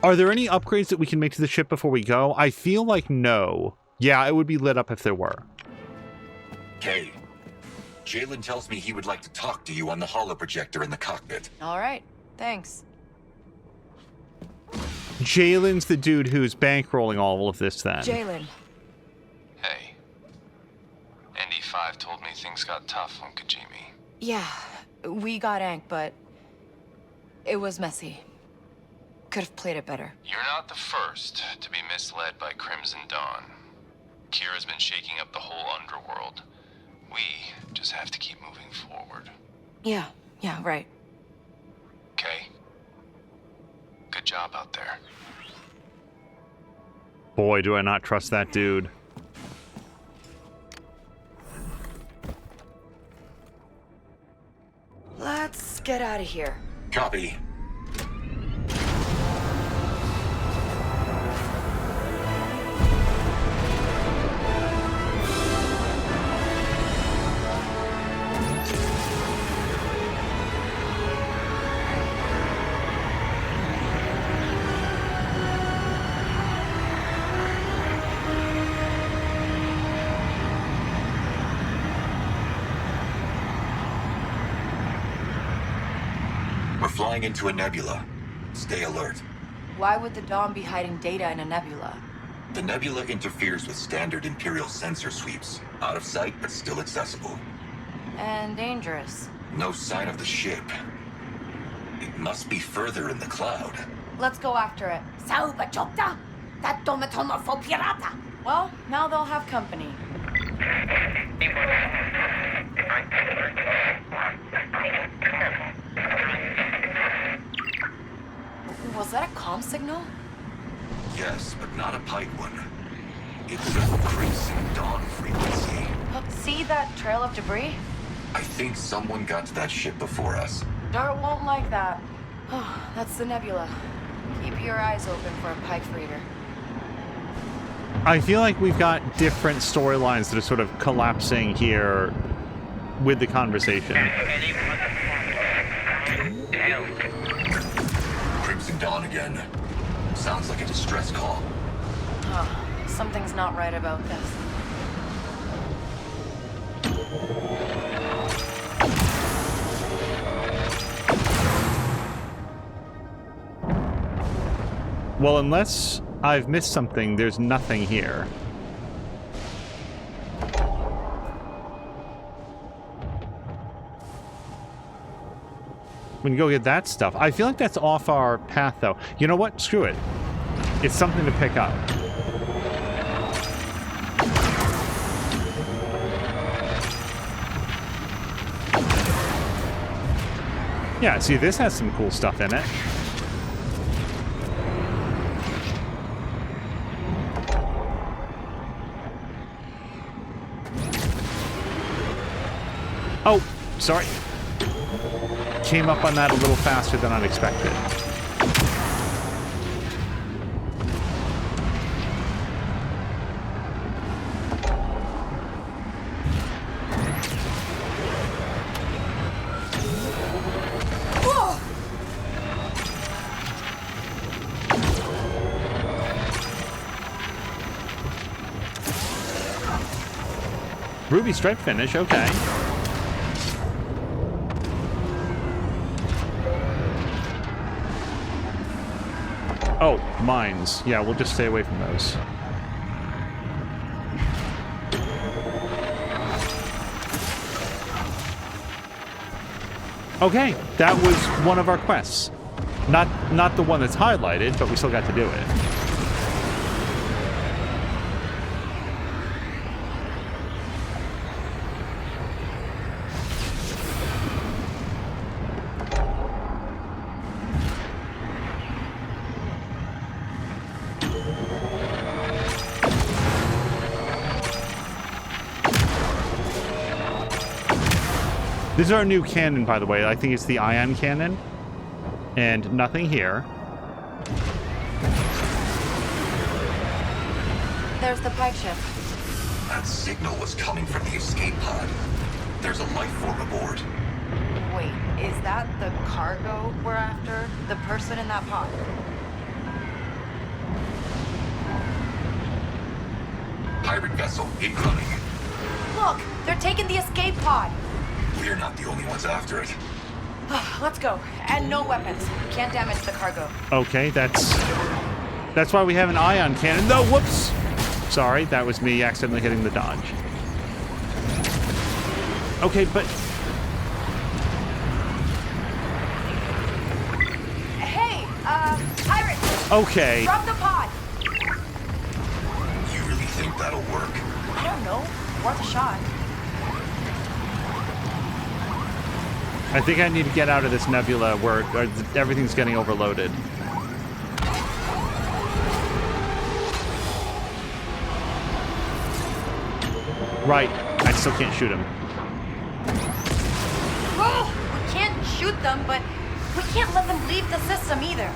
Are there any upgrades that we can make to the ship before we go? I feel like no. Yeah, it would be lit up if there were. Kay, Jalen tells me he would like to talk to you on the holoprojector in the cockpit. All right. Thanks. Jalen's the dude who's bankrolling all of this then. Jalen. Hey. ND5 told me things got tough on Kijimi. Yeah, we got Ankh, but it was messy. Could have played it better. You're not the first to be misled by Crimson Dawn. Kira's been shaking up the whole underworld. We just have to keep moving forward. Yeah, right. Okay? Good job out there. Boy, do I not trust that dude. out of here. Copy. Flying into a nebula. Stay alert. Why would the Dawn be hiding data in a nebula? The nebula interferes with standard Imperial sensor sweeps. Out of sight, but still accessible. And dangerous. No sign of the ship. It must be further in the cloud. Let's go after it. Sauba chokta? That tomatomo fo pirata. Well, now they'll have company. Was that a comm signal? Yes, but not a pipe one. It's a Crimson Dawn frequency. See that trail of debris? I think someone got to that ship before us. Dart won't like that. Oh, that's the nebula. Keep your eyes open for a pike freighter. I feel like we've got different storylines that are sort of collapsing here with the conversation. Crimson Dawn again. Sounds like a distress call. Oh, something's not right about this. Well, unless I've missed something, there's nothing here. We can go get that stuff. I feel like that's off our path, though. You know what? Screw it. It's something to pick up. Yeah, see, this has some cool stuff in it. Oh, sorry. Came up on that a little faster than I'd expected. Whoa! Ruby stripe finish, okay. Oh, mines. Yeah, we'll just stay away from those. Okay, that was one of our quests. Not the one that's highlighted, but we still got to do it. This is our new cannon, by the way. I think it's the ion cannon. And nothing here. There's the pike ship. That signal was coming from the escape pod. There's a life form aboard. Wait, is that the cargo we're after? The person in that pod? Pirate vessel incoming. Look, they're taking the escape pod. We're not the only ones after it. Let's go. And no weapons. Can't damage the cargo. Okay, that's why we have an ion cannon. No, whoops! Sorry, that was me accidentally hitting the dodge. Okay, but... Hey, pirate! Okay. Drop the pod! You really think that'll work? I don't know. Worth a shot. I think I need to get out of this nebula where everything's getting overloaded. Right. I still can't shoot him. Oh, we can't shoot shoot them, but we can't let them leave the system either.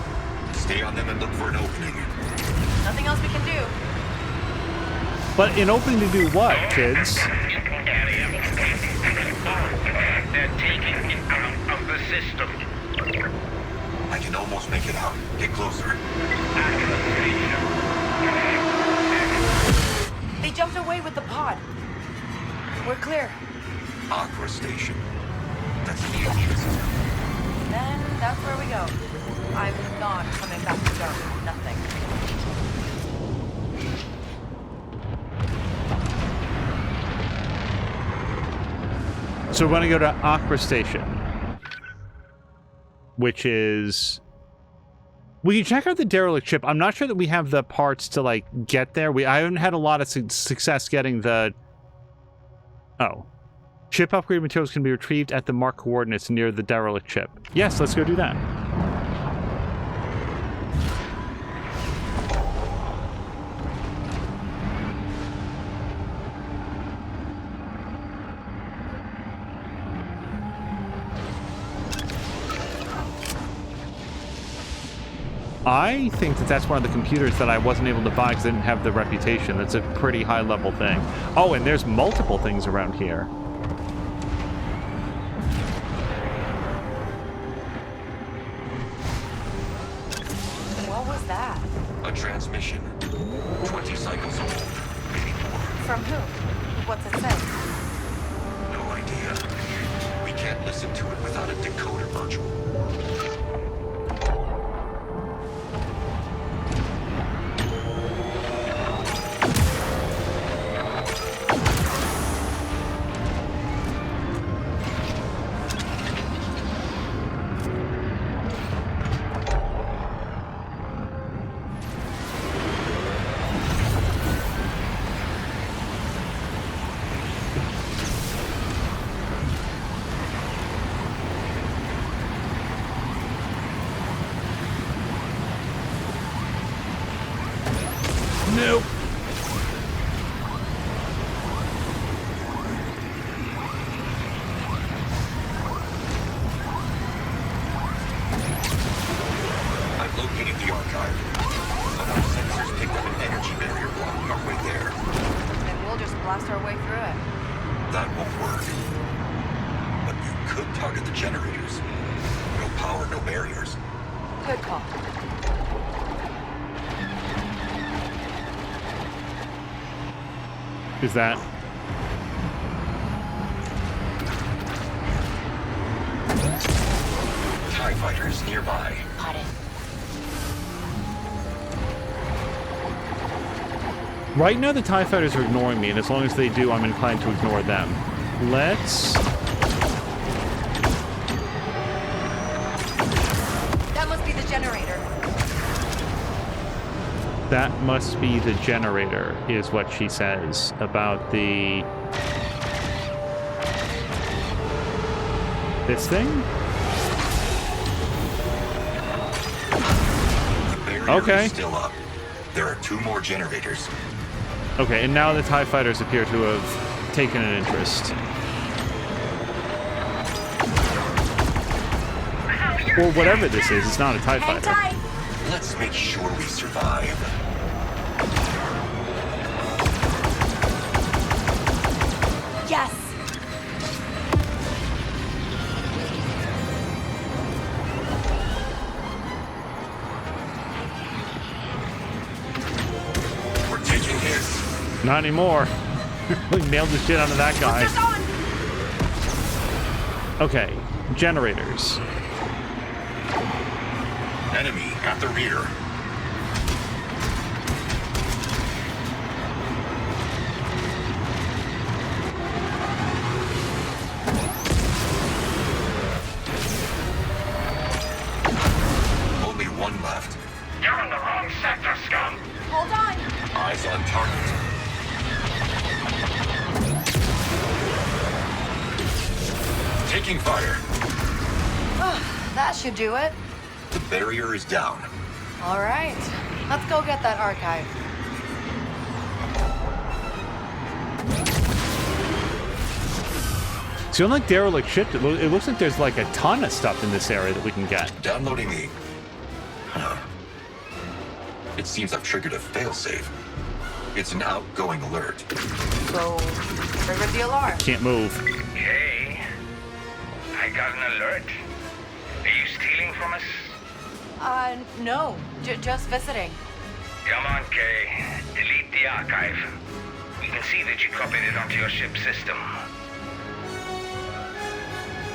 Stay on them and look for an opening. Nothing else we can do. But an opening to do what, kids? They're taking it out of the system. I can almost make it out. Get closer. They jumped away with the pod. We're clear. Aqua Station. That's the entrance. Then that's where we go. I'm not coming back to dark. Nothing. So we're going to go to Aqua Station, which is... We can check out the derelict ship. I'm not sure that we have the parts to, like, get there. I haven't had a lot of success getting the... Oh. Ship upgrade materials can be retrieved at the marked coordinates near the derelict ship. Yes, let's go do that. I think that that's one of the computers that I wasn't able to buy because I didn't have the reputation. That's a pretty high-level thing. Oh, and there's multiple things around here. What was that? A transmission. 20 cycles old. Maybe more. From who? What's it say? No idea. We can't listen to it without a decoder module. Nope. I've located the archive. But our sensors picked up an energy barrier blocking our way there. And we'll just blast our way through it. That won't work. But you could target the generators. No power, no barriers. Good call. Is that... TIE fighters nearby. Got it. Right now the TIE fighters are ignoring me, and as long as they do, I'm inclined to ignore them. Let's... That must be the generator. That must be the generator, is what she says about the... This thing? The barrier Okay. is still up. There are 2 more generators. Okay, and now the TIE fighters appear to have taken an interest. Or whatever this is, it's not a TIE fighter. Let's make sure we survive. Yes. We're taking hits. Not anymore. We nailed the shit out of that guy. Okay, generators. Enemy at the rear. Only 1 left. You're in the wrong sector, scum. Hold on. Eyes on target. Taking fire. That should do it. The barrier is down. All right. Let's go get that archive. So unlike derelict ship, it looks like there's like a ton of stuff in this area that we can get. Downloading the... Huh. It seems I've triggered a failsafe. It's an outgoing alert. So, trigger the alarm. Can't move. Hey, I got an alert. Are you stealing from us? No. Just visiting. Come on, Kay. Delete the archive. We can see that you copied it onto your ship system.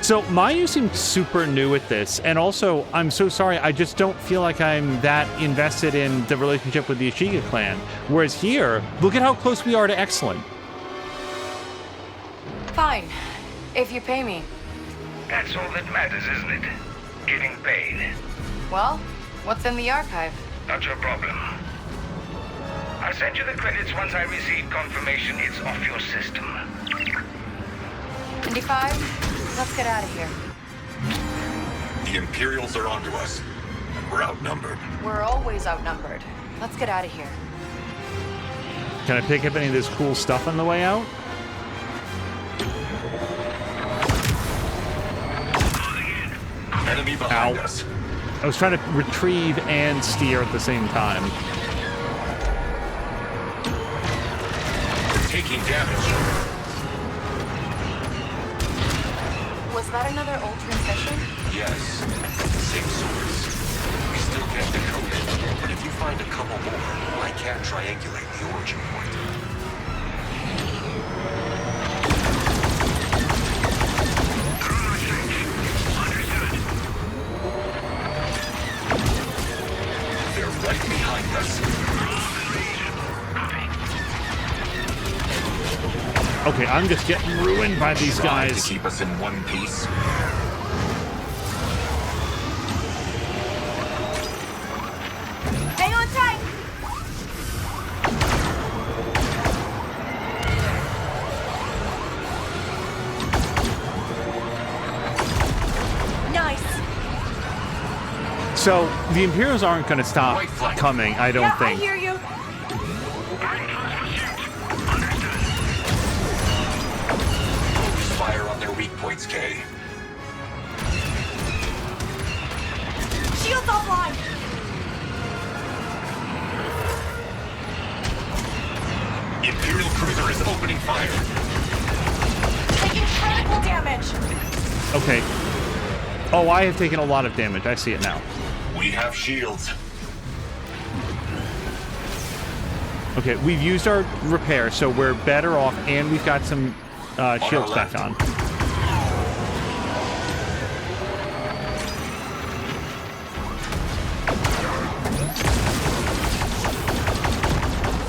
So Maiyu seems super new at this, and also, I'm so sorry, I just don't feel like I'm that invested in the relationship with the Ashiga clan. Whereas here, look at how close we are to excellent. Fine. If you pay me. That's all that matters, isn't it? Getting paid. Well, what's in the archive? Not your problem. I'll send you the credits once I receive confirmation it's off your system. 25? Let's get out of here. The Imperials are onto us, and we're outnumbered. We're always outnumbered. Let's get out of here. Can I pick up any of this cool stuff on the way out? Enemy behind us. I was trying to retrieve and steer at the same time. We're taking damage. Was that another old transmission? Yes. Same source. We still can't decode it, but if you find a couple more, I can triangulate the origin point. They're right behind us. Okay, I'm just getting ruined by these guys. To keep us in one piece. Hang on tight! Nice! So, the Imperials aren't going to stop coming, I don't think. I hear you. Fire on their weak points, Kay. Shields offline! Imperial cruiser is opening fire. Taking critical damage! Okay. Oh, I have taken a lot of damage. I see it now. We have shields. Okay, we've used our repair, so we're better off, and we've got some shields back on.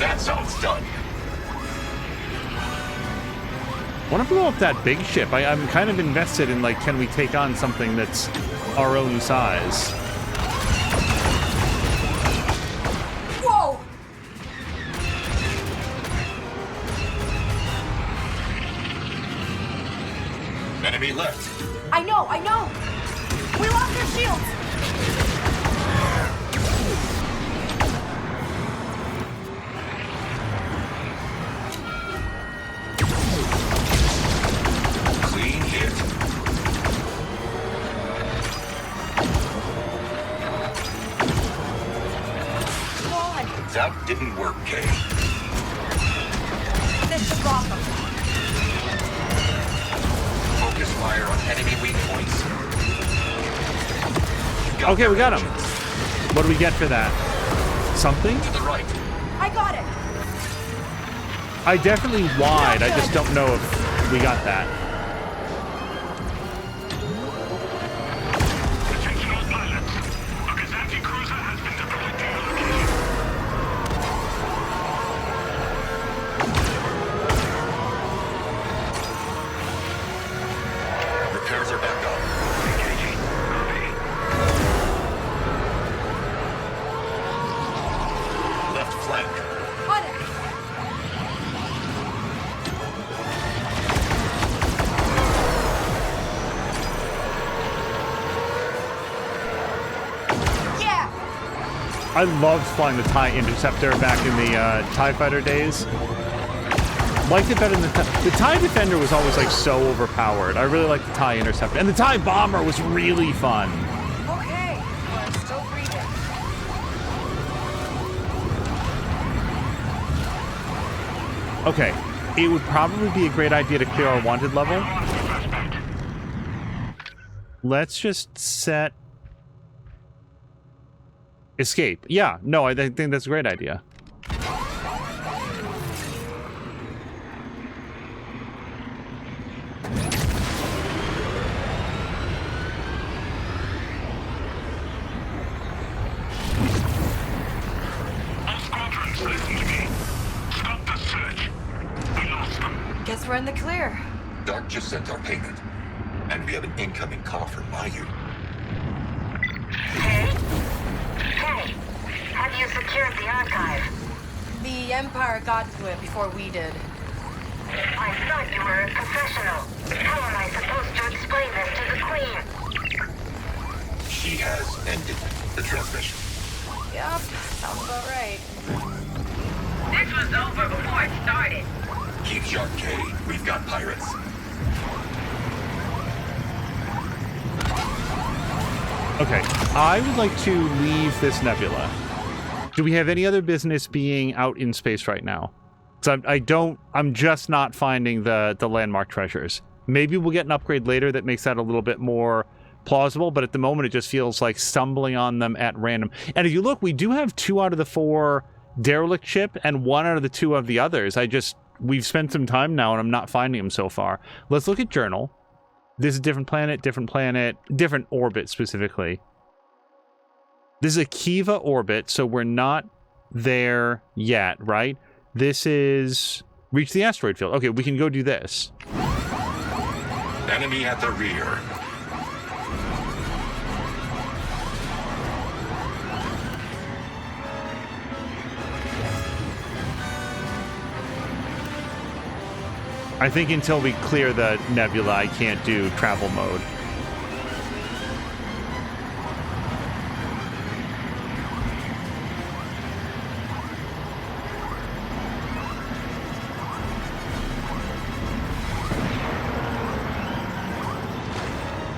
That sounds done. I want to blow up that big ship. I'm kind of invested in, like, can we take on something that's our own size? Whoa! Enemy left. I know! We lost their shields! Clean hit. Come on! That didn't work, Kay. This should rock them. Focus fire on enemy weak points. Okay, we got him. What do we get for that? Something? To the right. I got it! I definitely wide. I just don't know if we got that. Attention all pilots. A Kazanti cruiser has been deployed to your location. Repairs are back up. Engaging. Copy. Left flank. On it! Yeah! I loved flying the TIE Interceptor back in the TIE Fighter days. Liked it better than the TIE Defender was always like so overpowered. I really liked the TIE Interceptor. And the TIE Bomber was really fun. Okay, we're still breathing. Okay, it would probably be a great idea to clear our wanted level. Let's just set... Escape. Yeah, no, I think that's a great idea. Guess we're in the clear. Doc just sent our payment, and we have an incoming call from Maiyu. Hey? Hey, have you secured the archive? The Empire got to it before we did. I thought you were a professional. How am I supposed to explain this to the Queen? She has ended the transmission. Yep, sounds about right. This was over before it started. Keep sharp, Kay. We've got pirates. Okay, I would like to leave this nebula. Do we have any other business being out in space right now? Because I'm just not finding the landmark treasures. Maybe we'll get an upgrade later that makes that a little bit more plausible, but at the moment it just feels like stumbling on them at random. And if you look, we do have 2 out of the 4 derelict ship and 1 out of the 2 of the others. We've spent some time now and I'm not finding them so far. Let's look at journal. This is a different planet, different orbit specifically. This is a Kiva orbit, so we're not there yet, right? This is reach the asteroid field. Okay, we can go do this. Enemy at the rear. I think until we clear the nebula, I can't do travel mode.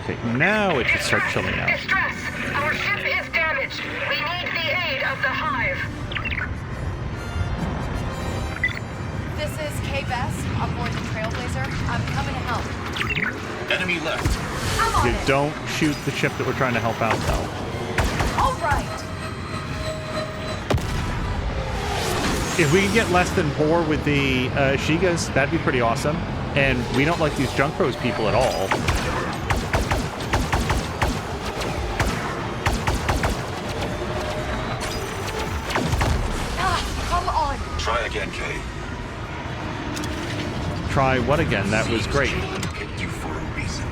Okay, now it should start chilling out. Distress! Our ship is damaged. We need the aid of the Hive. This is Kay Bess, aboard the Trailblazer. I'm coming to help. Enemy left. I'm on it. Don't shoot the ship that we're trying to help out, though. All right. If we can get less than 4 with the Ashigas, that'd be pretty awesome. And we don't like these Junk Rose people at all. Come on. Try again, Kay. Try what again? That was great. Picked you for a reason.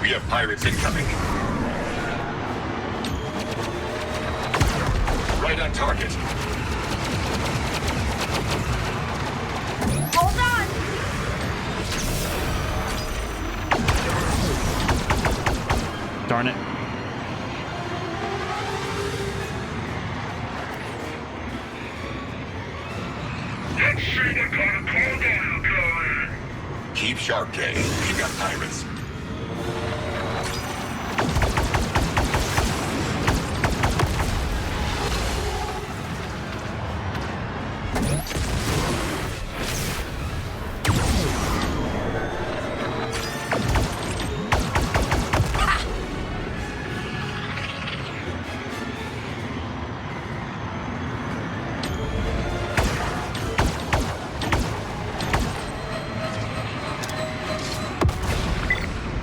We have pirates incoming. Right on target. Hold on. Darn it. Keep sharp, Kay. We got pirates.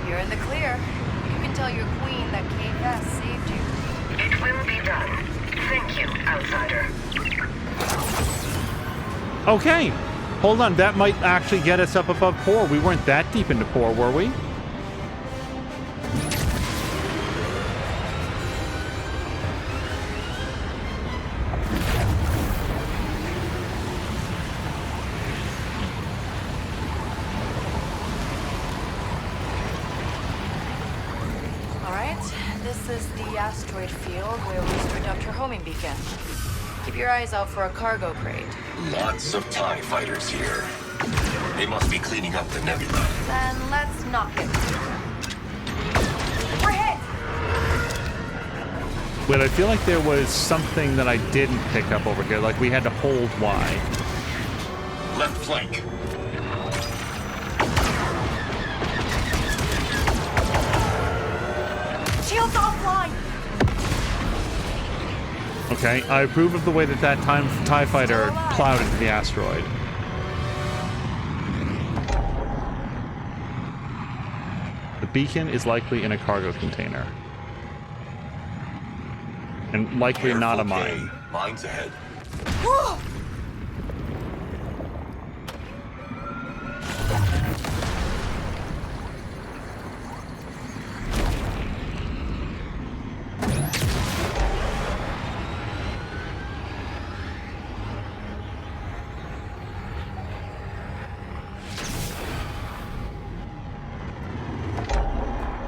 You're in the clear. You can tell your queen that Kay Bess saved you. It will be done. Thank you, outsider. Okay. Hold on. That might actually get us up above Poor. We weren't that deep into Poor, were we? asteroid field where Rooster dumped her homing beacon. Keep your eyes out for a cargo crate. Lots of TIE fighters here. They must be cleaning up the nebula. Then let's knock it. We're hit! But I feel like there was something that I didn't pick up over here, like we had to hold Y. Left flank. Shields offline! Okay, I approve of the way that TIE fighter plowed into the asteroid. The beacon is likely in a cargo container. And likely not a mine. Mines ahead.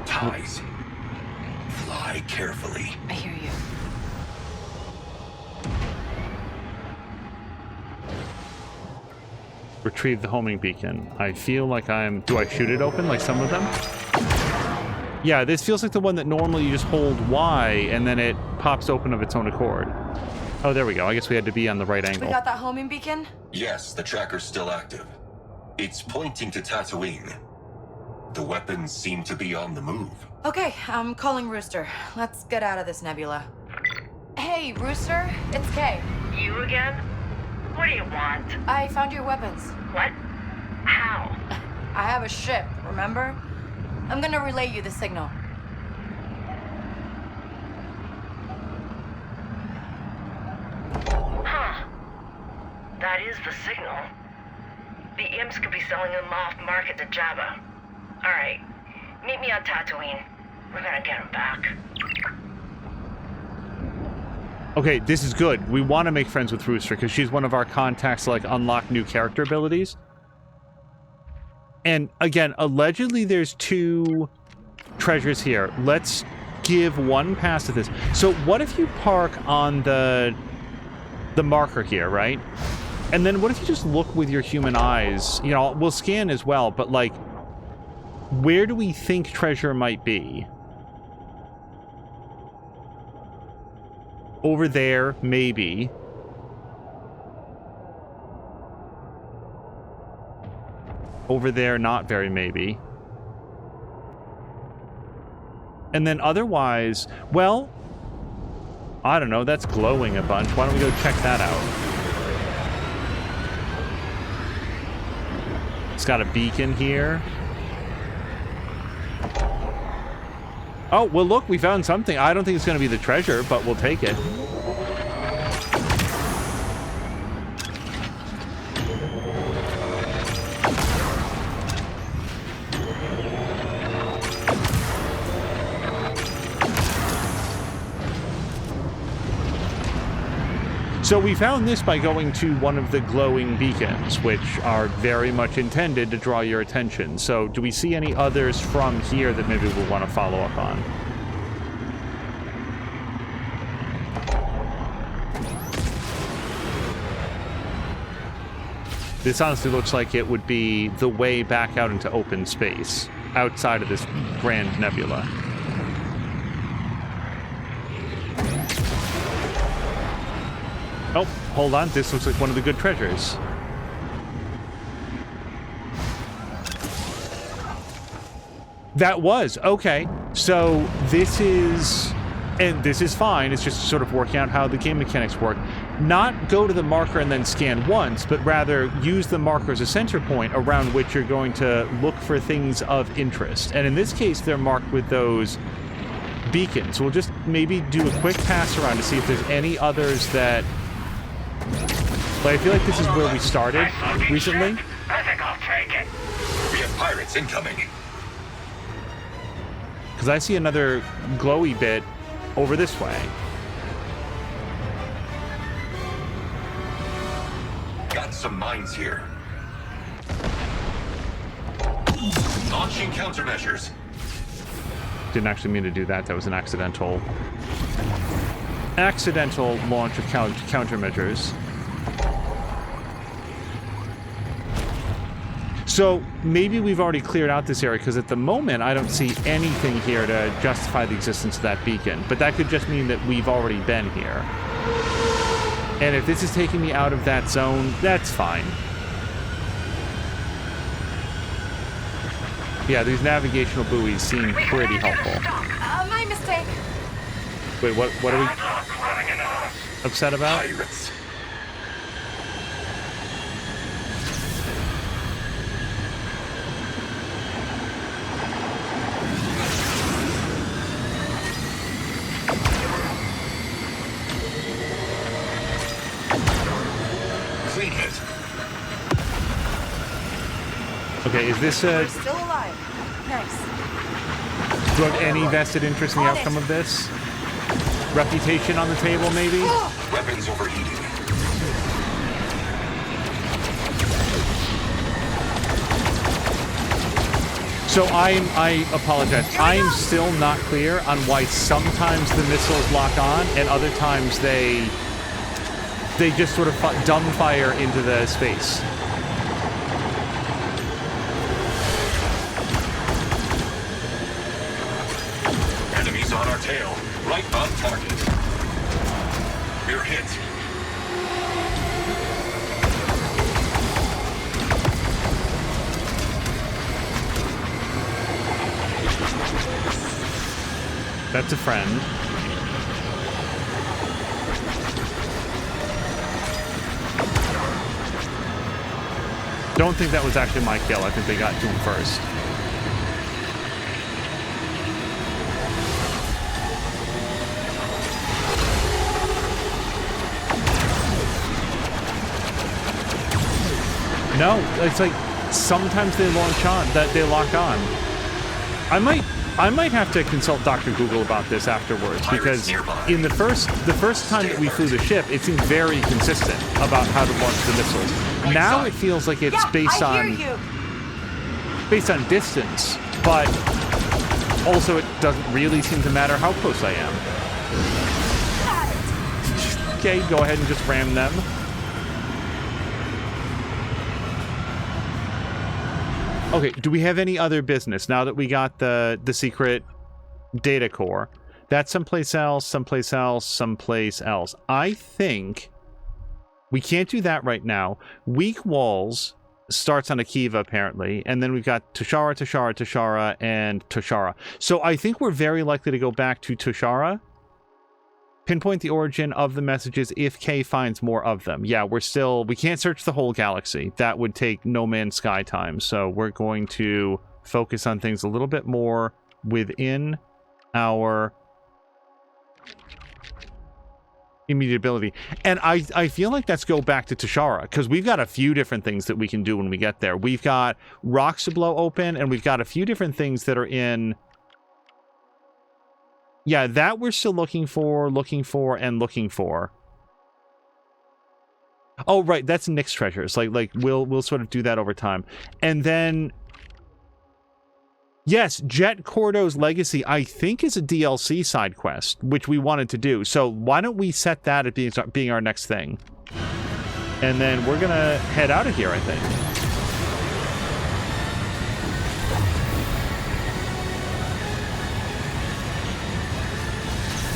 Ties. Fly carefully. I hear you. Retrieve the homing beacon. I feel like do I shoot it open like some of them? Yeah, this feels like the one that normally you just hold Y and then it pops open of its own accord. Oh, there we go. I guess we had to be on the right angle. We got that homing beacon? Yes, the tracker's still active. It's pointing to Tatooine. The weapons seem to be on the move. Okay, I'm calling Rooster. Let's get out of this nebula. Hey, Rooster, it's Kay. You again? What do you want? I found your weapons. What? How? I have a ship, remember? I'm gonna relay you the signal. Huh. That is the signal. The imps could be selling them off market to Jabba. Alright, meet me on Tatooine. We're gonna get him back. Okay, this is good. We want to make friends with Rooster because she's one of our contacts to like unlock new character abilities. And again, allegedly there's 2 treasures here. Let's give one pass at this. So what if you park on the marker here, right? And then what if you just look with your human eyes? You know, we'll scan as well, but like, where do we think treasure might be? Over there, maybe. Over there, not very maybe. And then otherwise, well, I don't know, that's glowing a bunch. Why don't we go check that out? It's got a beacon here. Oh, well, look, we found something. I don't think it's going to be the treasure, but we'll take it. So we found this by going to one of the glowing beacons, which are very much intended to draw your attention. So do we see any others from here that maybe we'll want to follow up on? This honestly looks like it would be the way back out into open space, outside of this grand nebula. Oh, hold on. This looks like one of the good treasures. That was. Okay. So this is... And this is fine. It's just sort of working out how the game mechanics work. Not go to the marker and then scan once, but rather use the marker as a center point around which you're going to look for things of interest. And in this case, they're marked with those beacons. We'll just maybe do a quick pass around to see if there's any others that... But I feel like this is where we started recently. I think I'll take it. We have pirates incoming. Because I see another glowy bit over this way. Got some mines here. Launching countermeasures. Didn't actually mean to do that. That was an accidental accidental launch of countermeasures. So maybe we've already cleared out this area, because at the moment I don't see anything here to justify the existence of that beacon. But that could just mean that we've already been here. And if this is taking me out of that zone, that's fine. Yeah, these navigational buoys seem pretty helpful. My mistake. Wait, what are we upset about? Pirates. Clean it. Okay, is this We're still alive. Nice. do you have any vested interest in the outcome of this? Reputation on the table, maybe? Weapons overheating. So I apologize. I am still not clear on why sometimes the missiles lock on and other times they just sort of dumbfire into the space. Enemies on our tail. Right on target. We're hit. That's a friend. Don't think that was actually my kill. I think they got to him first. No, it's like sometimes they launch on, that they lock on. I might have to consult Dr. Google about this afterwards, because in the first time that we flew the ship, it seemed very consistent about how to launch the missiles. Now it feels like it's based on distance, but also it doesn't really seem to matter how close I am. Okay, go ahead and just ram them. Okay, do we have any other business now that we got the secret data core? That's someplace else, someplace else, someplace else. I think we can't do that right now. Weak Walls starts on Akiva, apparently, and then we've got Toshara, and Toshara. So I think we're very likely to go back to Toshara. Pinpoint the origin of the messages if Kay finds more of them. Yeah, we can't search the whole galaxy. That would take No Man's Sky time. So we're going to focus on things a little bit more within our immediate ability. And I feel like let's go back to Toshara, because we've got a few different things that we can do when we get there. We've got rocks to blow open, and we've got a few different things that are in... Yeah, that we're still looking for. Oh, right, that's Nick's treasures. Like we'll sort of do that over time. And then, yes, Jet Cordo's Legacy, I think, is a DLC side quest, which we wanted to do. So why don't we set that at being our next thing? And then we're gonna head out of here, I think.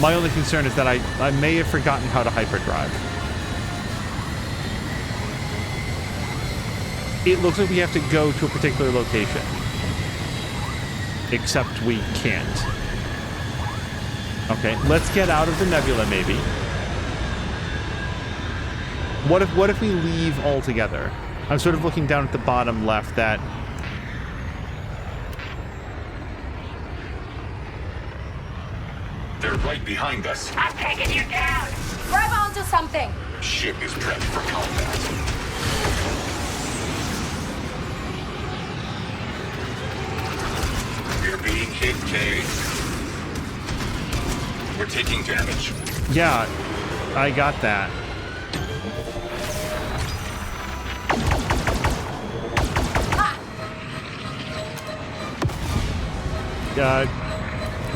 My only concern is that I may have forgotten how to hyperdrive. It looks like we have to go to a particular location. Except we can't. Okay, let's get out of the nebula, maybe. What if we leave altogether? I'm sort of looking down at the bottom left that... They're right behind us. I'm taking you down! Grab onto something! Ship is prepped for combat. We're being hit, Kay. We're taking damage. Yeah, I got that.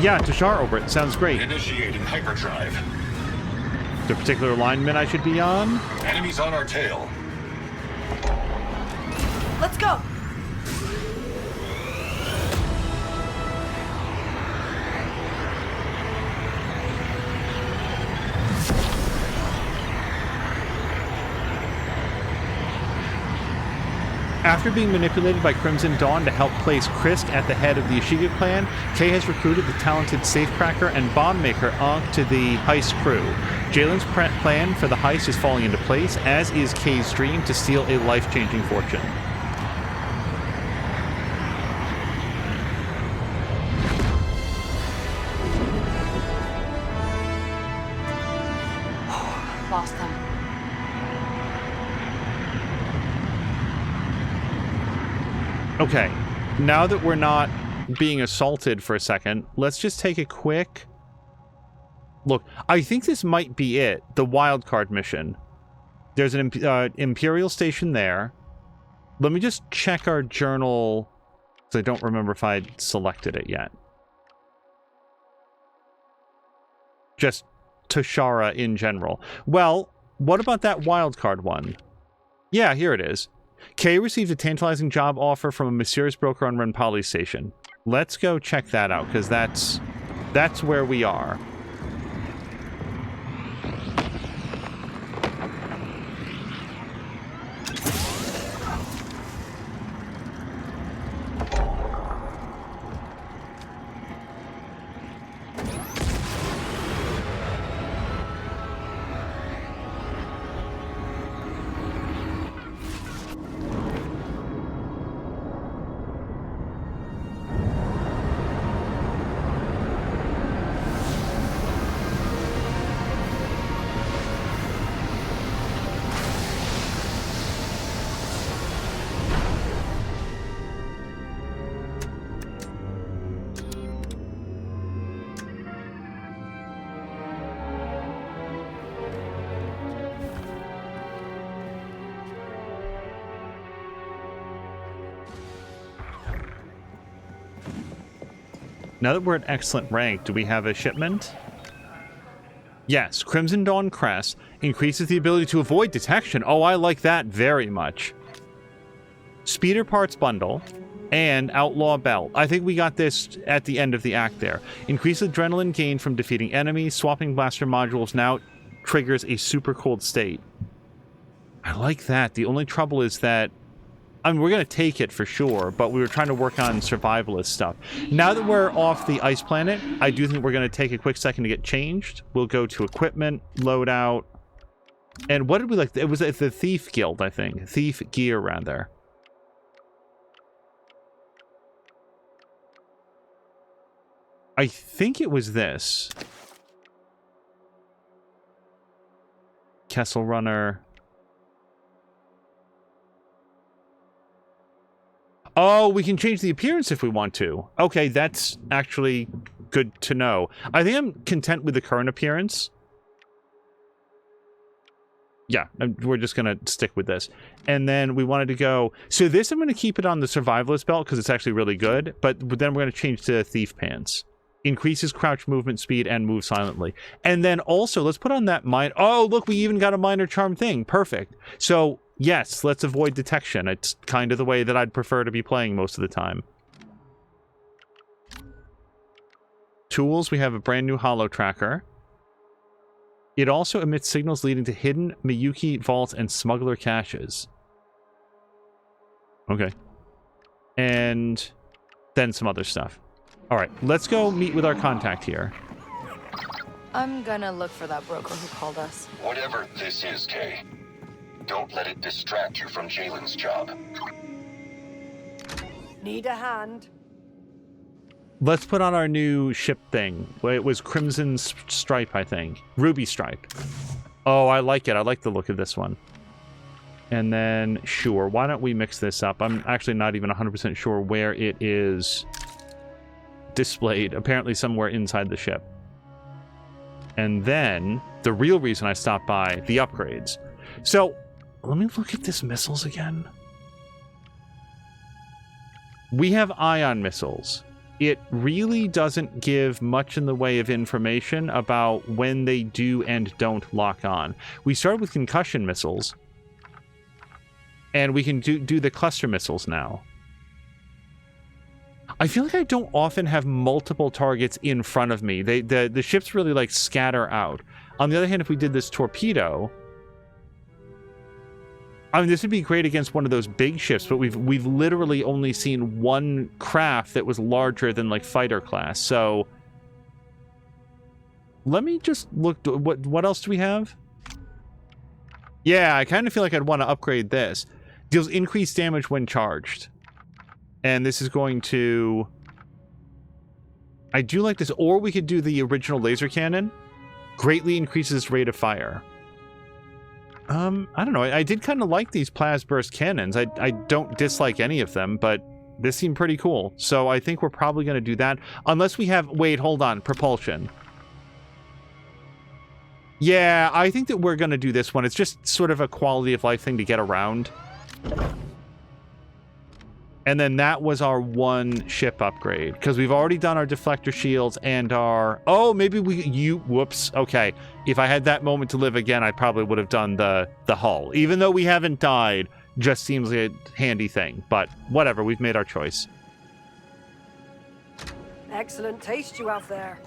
Yeah, Tashar over it. Sounds great. Initiating hyperdrive. The particular alignment I should be on? Enemies on our tail. Let's go! After being manipulated by Crimson Dawn to help place Krisk at the head of the Ashiga clan, Kay has recruited the talented safecracker and bomb maker onto the heist crew. Jalen's plan for the heist is falling into place, as is Kay's dream to steal a life-changing fortune. Lost them. Okay, now that we're not being assaulted for a second, let's just take a quick look. I think this might be it, the wildcard mission. There's an Imperial station there. Let me just check our journal, because I don't remember if I'd selected it yet. Just Tashara in general. Well, what about that wildcard one? Yeah, here it is. Kay received a tantalizing job offer from a mysterious broker on Renpali Station. Let's go check that out, because that's where we are. Now that we're at excellent rank, do we have a shipment? Yes, Crimson Dawn Crest increases the ability to avoid detection. Oh, I like that very much. Speeder Parts Bundle and Outlaw Belt. I think we got this at the end of the act there. Increased adrenaline gain from defeating enemies. Swapping blaster modules now triggers a super cold state. I like that. The only trouble is that, I mean, we're going to take it for sure, but we were trying to work on survivalist stuff. Now that we're off the ice planet, I do think we're going to take a quick second to get changed. We'll go to equipment, loadout, and what did we like? It was at the Thief Guild, I think. Thief Gear, rather. I think it was this. Kessel Runner. Oh, we can change the appearance if we want to. Okay, that's actually good to know. I think I'm content with the current appearance. Yeah, we're just going to stick with this. And then we wanted to go... So this, I'm going to keep it on the Survivalist belt because it's actually really good. But then we're going to change to Thief Pants. Increases crouch movement speed and move silently. And then also, let's put on that minor... Oh, look, we even got a minor charm thing. Perfect. So... Yes, let's avoid detection. It's kind of the way that I'd prefer to be playing most of the time. Tools, we have a brand new holo tracker. It also emits signals leading to hidden Miyuki vaults and smuggler caches. Okay. And then some other stuff. All right, let's go meet with our contact here. I'm gonna look for that broker who called us. Whatever this is, Kay. Don't let it distract you from Jalen's job. Need a hand? Let's put on our new ship thing. It was Crimson Stripe, I think. Ruby Stripe. Oh, I like it. I like the look of this one. And then, sure, why don't we mix this up? I'm actually not even 100% sure where it is displayed. Apparently somewhere inside the ship. And then, the real reason I stopped by, the upgrades. So... Let me look at this missiles again. We have ion missiles. it really doesn't give much in the way of information about when they do and don't lock on. We started with concussion missiles, and we can do the cluster missiles now. I feel like I don't often have multiple targets in front of me. The ships really like scatter out. On the other hand, if we did this torpedo, I mean, this would be great against one of those big ships, but we've literally only seen one craft that was larger than like fighter class. So let me just look. What else do we have? Yeah, I kind of feel like I'd want to upgrade this. Deals increased damage when charged. And this is going to... I do like this. Or we could do the original laser cannon. Greatly increases rate of fire. I don't know. I did kind of like these plasma burst cannons. I don't dislike any of them, but this seemed pretty cool. So I think we're probably going to do that. Unless we have... Wait, hold on. Propulsion. Yeah, I think that we're going to do this one. It's just sort of a quality of life thing to get around. And then that was our one ship upgrade. Because we've already done our deflector shields and our... Oh, maybe we... Whoops. Okay. If I had that moment to live again, I probably would have done the hull. Even though we haven't died, just seems like a handy thing. But whatever, we've made our choice. Excellent taste you have there.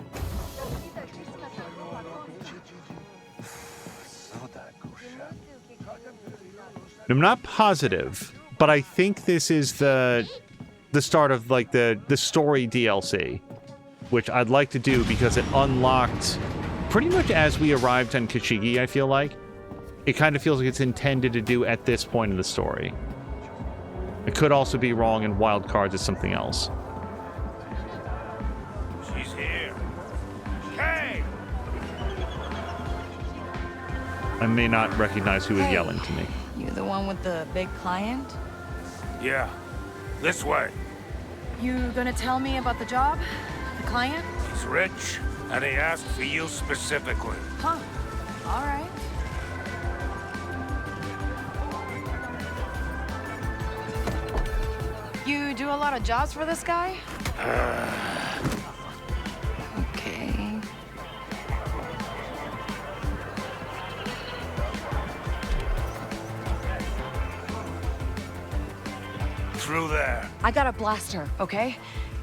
I'm not positive, but I think this is the start of like the story DLC, which I'd like to do because it unlocked pretty much as we arrived on Kashigi. I feel like it kind of feels like it's intended to do at this point in the story. It could also be wrong, and wild cards is something else. She's here. Hey! I may not recognize who is yelling to me. You the one with the big client? Yeah. This way. You gonna tell me about the job? The client? He's rich, and he asked for you specifically. Huh. All right. You do a lot of jobs for this guy? Okay. Through there. I got a blaster, okay?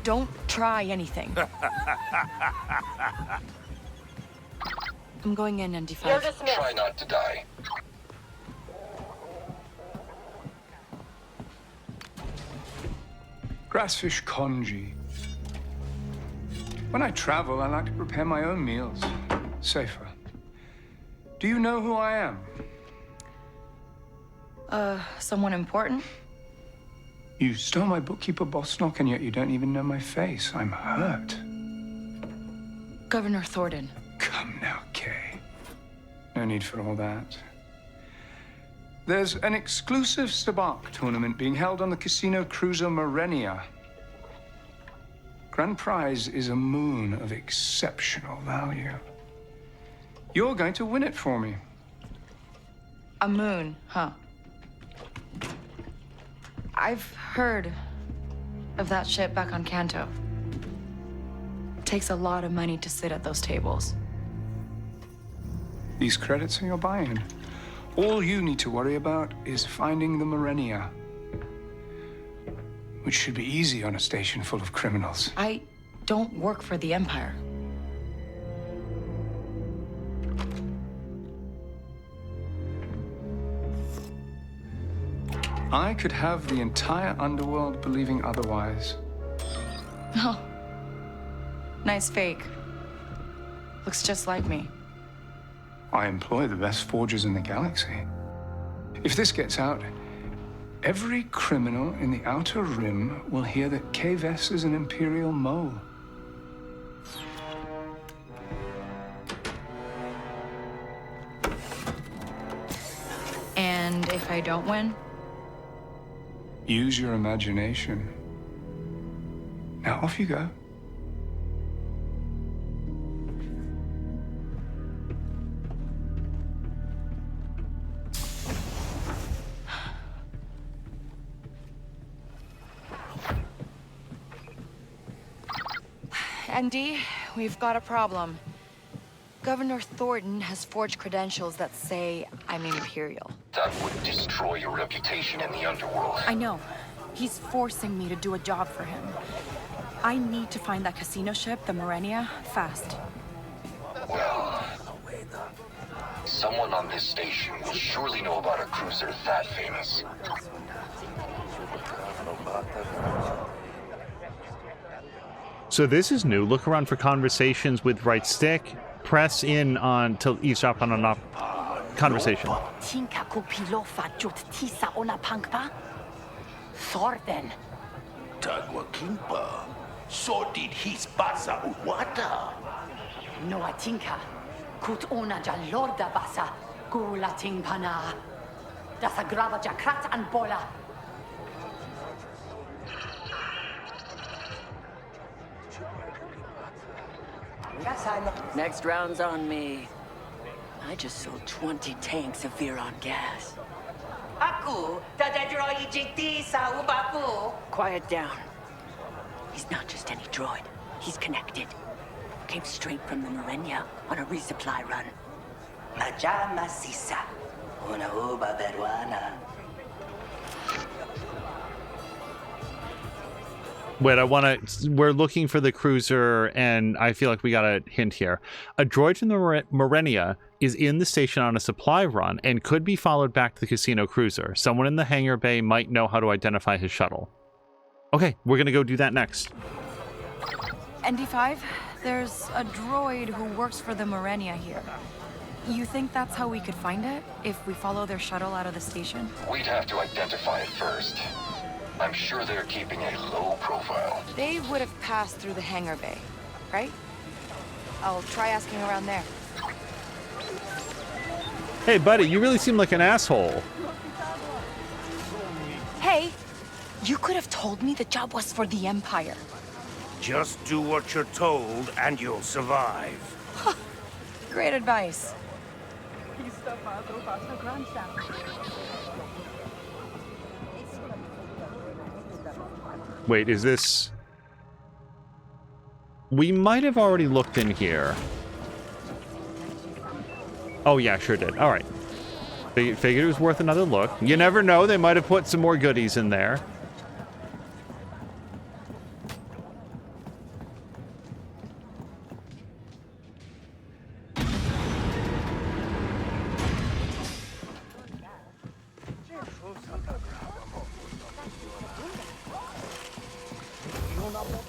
Don't try anything. I'm going in, ND5. You're dismissed. Try not to die. Grassfish congee. When I travel, I like to prepare my own meals. Safer. Do you know who I am? Someone important? You stole my bookkeeper Bosnock, and yet you don't even know my face. I'm hurt. Governor Thornton. Come now, Kay. No need for all that. There's an exclusive Stabak tournament being held on the casino cruiser Marenia. Grand prize is a moon of exceptional value. You're going to win it for me. A moon, huh? I've heard of that ship back on Kanto. It takes a lot of money to sit at those tables. These credits are your buy-in. All you need to worry about is finding the Marenia, which should be easy on a station full of criminals. I don't work for the Empire. I could have the entire underworld believing otherwise. Oh. Nice fake. Looks just like me. I employ the best forgers in the galaxy. If this gets out, every criminal in the Outer Rim will hear that Kves is an Imperial mole. And if I don't win? Use your imagination. Now off you go. ND, we've got a problem. Governor Thornton has forged credentials that say I'm Imperial. That would destroy your reputation in the underworld. I know. He's forcing me to do a job for him. I need to find that casino ship, the Morenia, fast. Well, someone on this station will surely know about a cruiser that famous. So this is new. Look around for conversations with right stick. Press in on to eavesdrop on a conversation. Tinka kupilofa jut tisa ona pankpa. Thornton. Tagwa kimpa. So did his basa uwata. Noa tinka. Kut ona ja lorda basa. Gula tingpana. Dasa grava ja krat an bola. Next round's on me. I just sold 20 tanks of Viron gas. Aku dadadroi jiti sa ubaku. Quiet down. He's not just any droid. He's connected. Came straight from the Morenia on a resupply run. Majama sisa. Una uba peruana. Wait, we're looking for the cruiser, and I feel like we got a hint here. A droid from the Morenia is in the station on a supply run and could be followed back to the casino cruiser. Someone in the hangar bay might know how to identify his shuttle. Okay, we're gonna go do that next. ND5, there's a droid who works for the Morenia here. You think that's how we could find it, if we follow their shuttle out of the station? We'd have to identify it first. I'm sure they're keeping a low profile. They would have passed through the hangar bay, right? I'll try asking around there. Hey, buddy, you really seem like an asshole. Hey, you could have told me the job was for the Empire. Just do what you're told and you'll survive. Great advice. Wait, is this... We might have already looked in here. Oh, yeah, sure did. All right. Figured it was worth another look. You never know. They might have put some more goodies in there.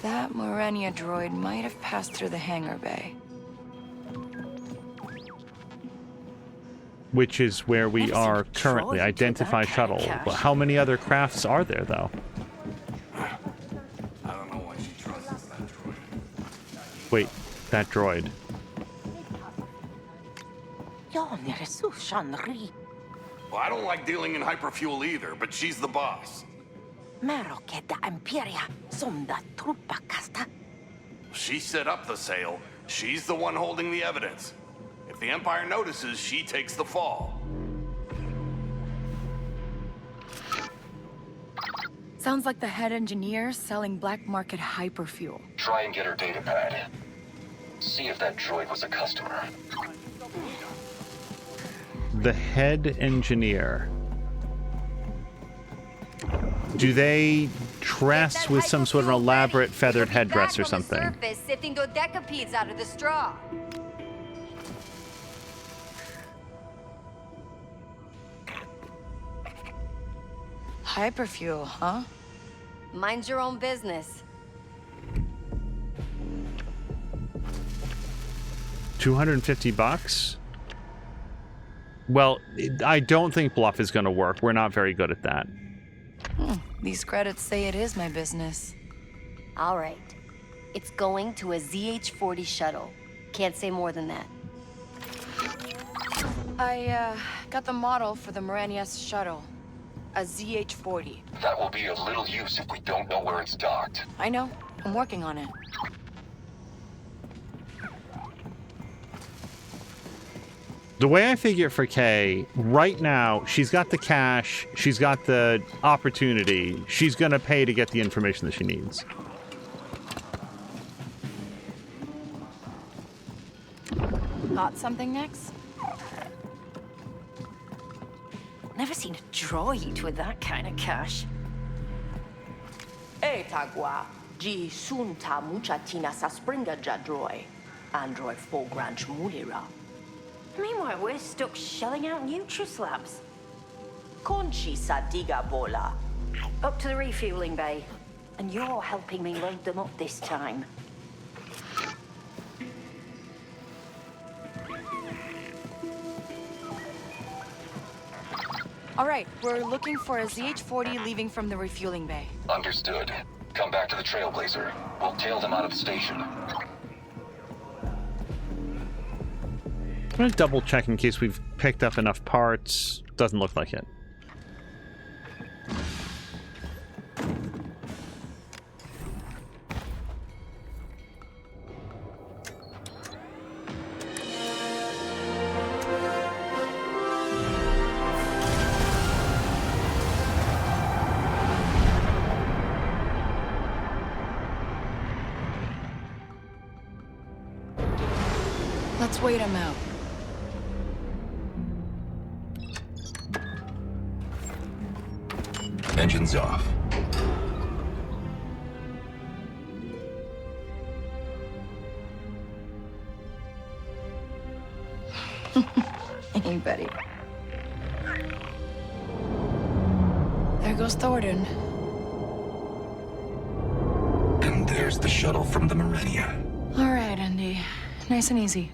That Morenia droid might have passed through the hangar bay. Which is where we are currently. Identify shuttle. But how many other crafts are there, though? I don't know why she trusts that droid. Wait, that droid. Well, I don't like dealing in hyperfuel either, but she's the boss. She set up the sale. She's the one holding the evidence. If the Empire notices, she takes the fall. Sounds like the head engineer selling black market hyperfuel. Try and get her data pad. See if that droid was a customer. The head engineer. Do they dress with some sort of elaborate feathered headdress or something? Surface, sifting dodecapeds out of the straw. Hyperfuel, huh? Mind your own business. 250 bucks? Well, I don't think bluff is going to work. We're not very good at that. These credits say it is my business. All right. It's going to a ZH-40 shuttle. Can't say more than that. I, got the model for the Morenia's shuttle. A ZH-40. That will be of little use if we don't know where it's docked. I know. I'm working on it. The way I figure it for Kay, right now, she's got the cash, she's got the opportunity, she's going to pay to get the information that she needs. Got something, Nix? Never seen a droid with that kind of cash. Etagua, G sunta muchatina saspringa jadroy. Android 4 Granch Mulira. Meanwhile, we're stuck shelling out Nutrislabs. Conchi sadiga bola. Up to the refueling bay. And you're helping me load them up this time. All right, we're looking for a ZH-40 leaving from the refueling bay. Understood. Come back to the Trailblazer. We'll tail them out of the station. I'm gonna double check in case we've picked up enough parts. Doesn't look like it. Let's wait him out. Engines off. Anybody. There goes Thornton. And there's the shuttle from the Meridia. All right, Andy. Nice and easy.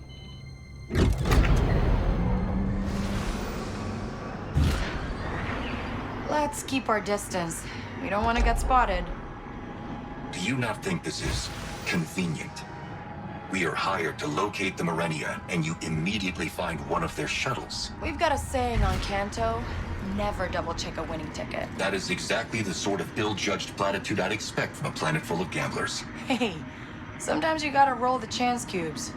Let's keep our distance. We don't want to get spotted. Do you not think this is convenient? We are hired to locate the Meridia, and you immediately find one of their shuttles. We've got a saying on Kanto, never double-check a winning ticket. That is exactly the sort of ill-judged platitude I'd expect from a planet full of gamblers. Hey, sometimes you gotta roll the chance cubes.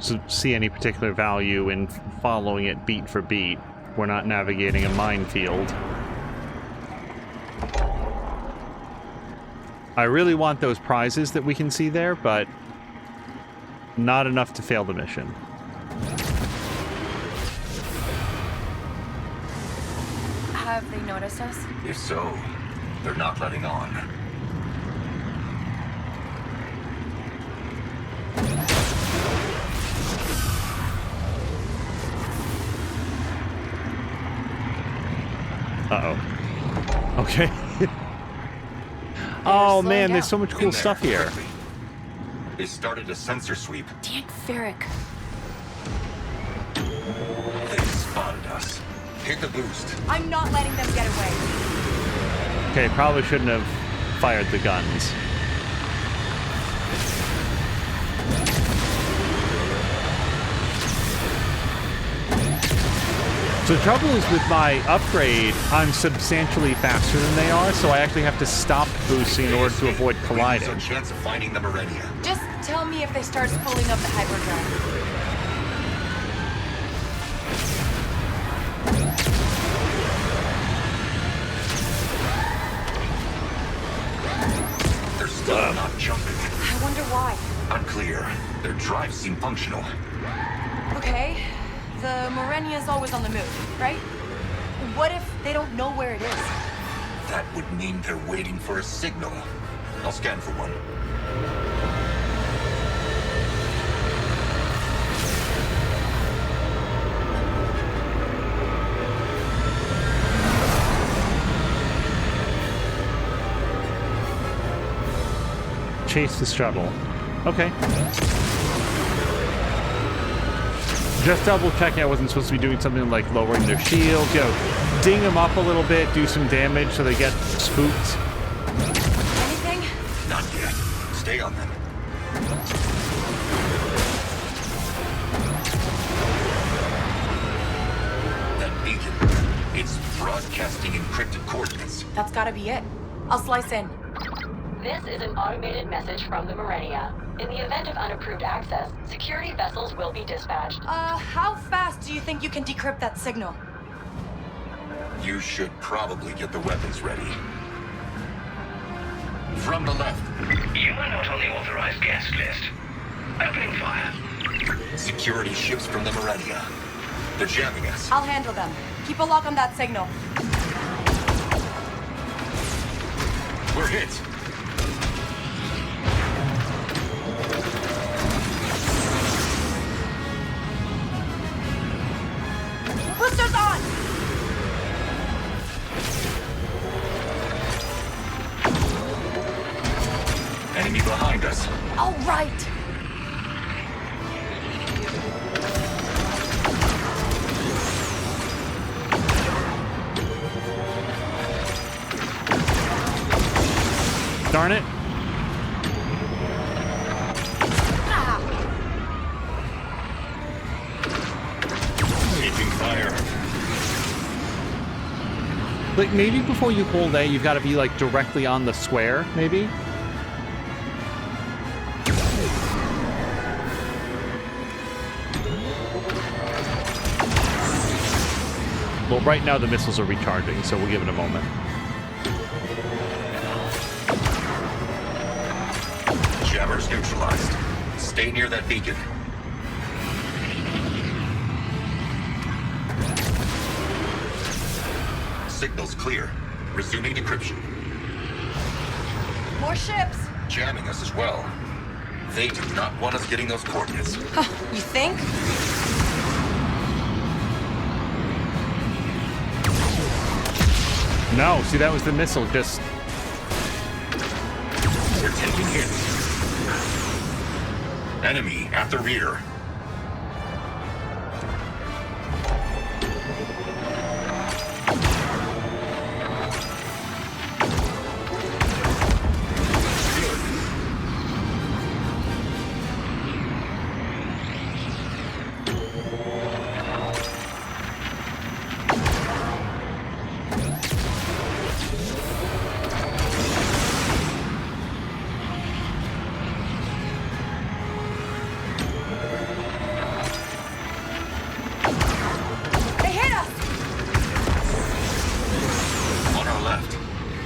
To see any particular value in following it beat for beat. We're not navigating a minefield. I really want those prizes that we can see there, but not enough to fail the mission. Have they noticed us? If so, they're not letting on. Uh-oh. Okay. Oh man, there's so much cool stuff here. They started a sensor sweep. Dank Ferric. They spotted us. Hit the boost. I'm not letting them get away. Okay, probably shouldn't have fired the guns. So the trouble is with my upgrade, I'm substantially faster than they are, so I actually have to stop boosting in order to avoid colliding. Our chance of finding the Meridia. Just tell me if they start pulling up the hyperdrive. They're still not jumping. I wonder why. Unclear. Their drives seem functional. Okay. The Morenia's always on the move, right? What if they don't know where it is? That would mean they're waiting for a signal. I'll scan for one. Chase the shuttle. Okay. Just double checking I wasn't supposed to be doing something like lowering their shields, you know, ding them up a little bit, do some damage so they get spooked. Anything? Not yet. Stay on them. That beacon, it's broadcasting encrypted coordinates. That's gotta be it. I'll slice in. This is an automated message from the Meridia. In the event of unapproved access, security vessels will be dispatched. How fast do you think you can decrypt that signal? You should probably get the weapons ready. From the left. You are not on the authorized guest list. Opening fire. Security ships from the Meridia. They're jamming us. I'll handle them. Keep a lock on that signal. We're hit. Boosters on! Enemy behind us. All right. Darn it. Taking fire. Like, maybe before you hold A, you've got to be, like, directly on the square, maybe? Well, right now the missiles are recharging, so we'll give it a moment. Jammers neutralized. Stay near that beacon. Signal's clear. Resuming decryption. More ships. Jamming us as well. They do not want us getting those coordinates. You think? No, see, that was the missile just... We're taking hits. Enemy at the rear.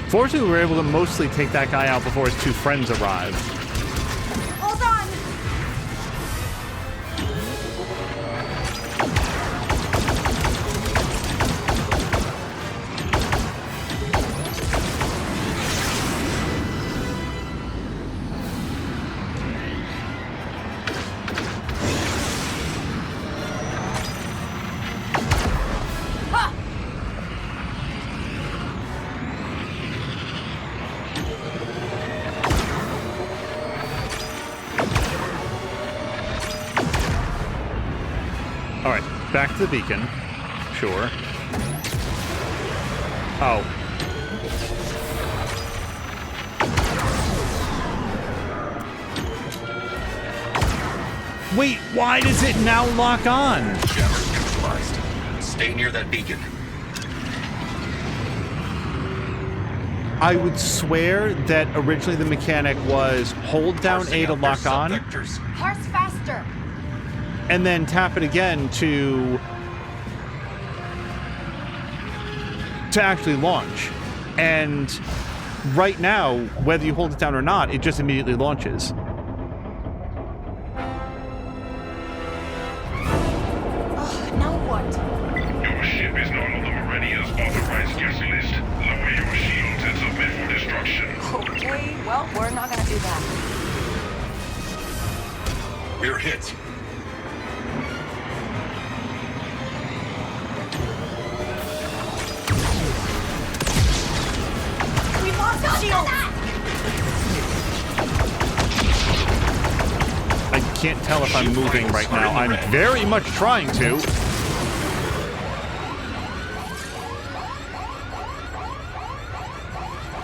Fortunately, we were able to mostly take that guy out before his two friends arrived. Hold on! Back to the beacon. Sure. Oh. Wait, why does it now lock on? Jammers neutralized. Stay near that beacon. I would swear that originally the mechanic was hold down A to lock on. Parse faster! And then tap it again to actually launch. And right now, whether you hold it down or not, it just immediately launches. Now what? Your ship is not on the Meridia's authorized guest list. Lower your shields and submit for destruction. Okay, well, we're not gonna do that. We're hit. I can't tell if I'm moving right now. I'm very much trying to.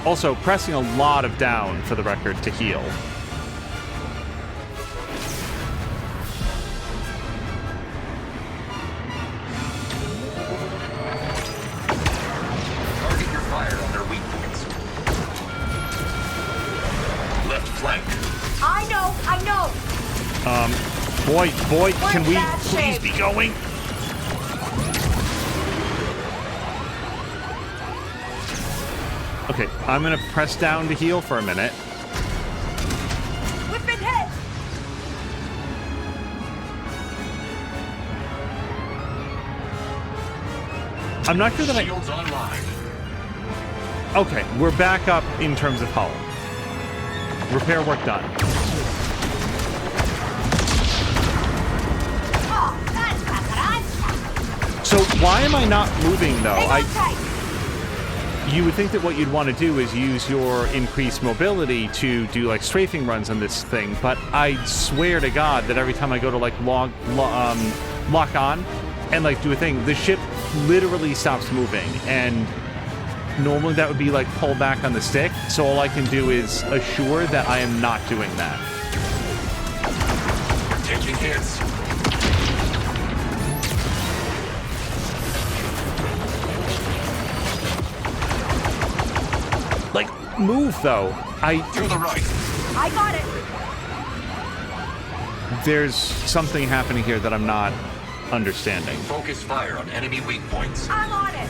Also, pressing a lot of down, for the record, to heal. Target your fire on their weak points. Left flank. I know! Boy, can we please be going? Okay, I'm gonna press down to heal for a minute. We've been hit! I'm not sure that Shields online. Okay, we're back up in terms of hull. Repair work done. Oh, that's crocodile. So why am I not moving, though? You would think that what you'd want to do is use your increased mobility to do, like, strafing runs on this thing, but I swear to God that every time I go to, like, lock on and, like, do a thing, the ship literally stops moving, and normally that would be, like, pull back on the stick, so all I can do is assure that I am not doing that. Taking hits. Like, move, though. To the right. I got it. There's something happening here that I'm not understanding. Focus fire on enemy weak points. I'm on it.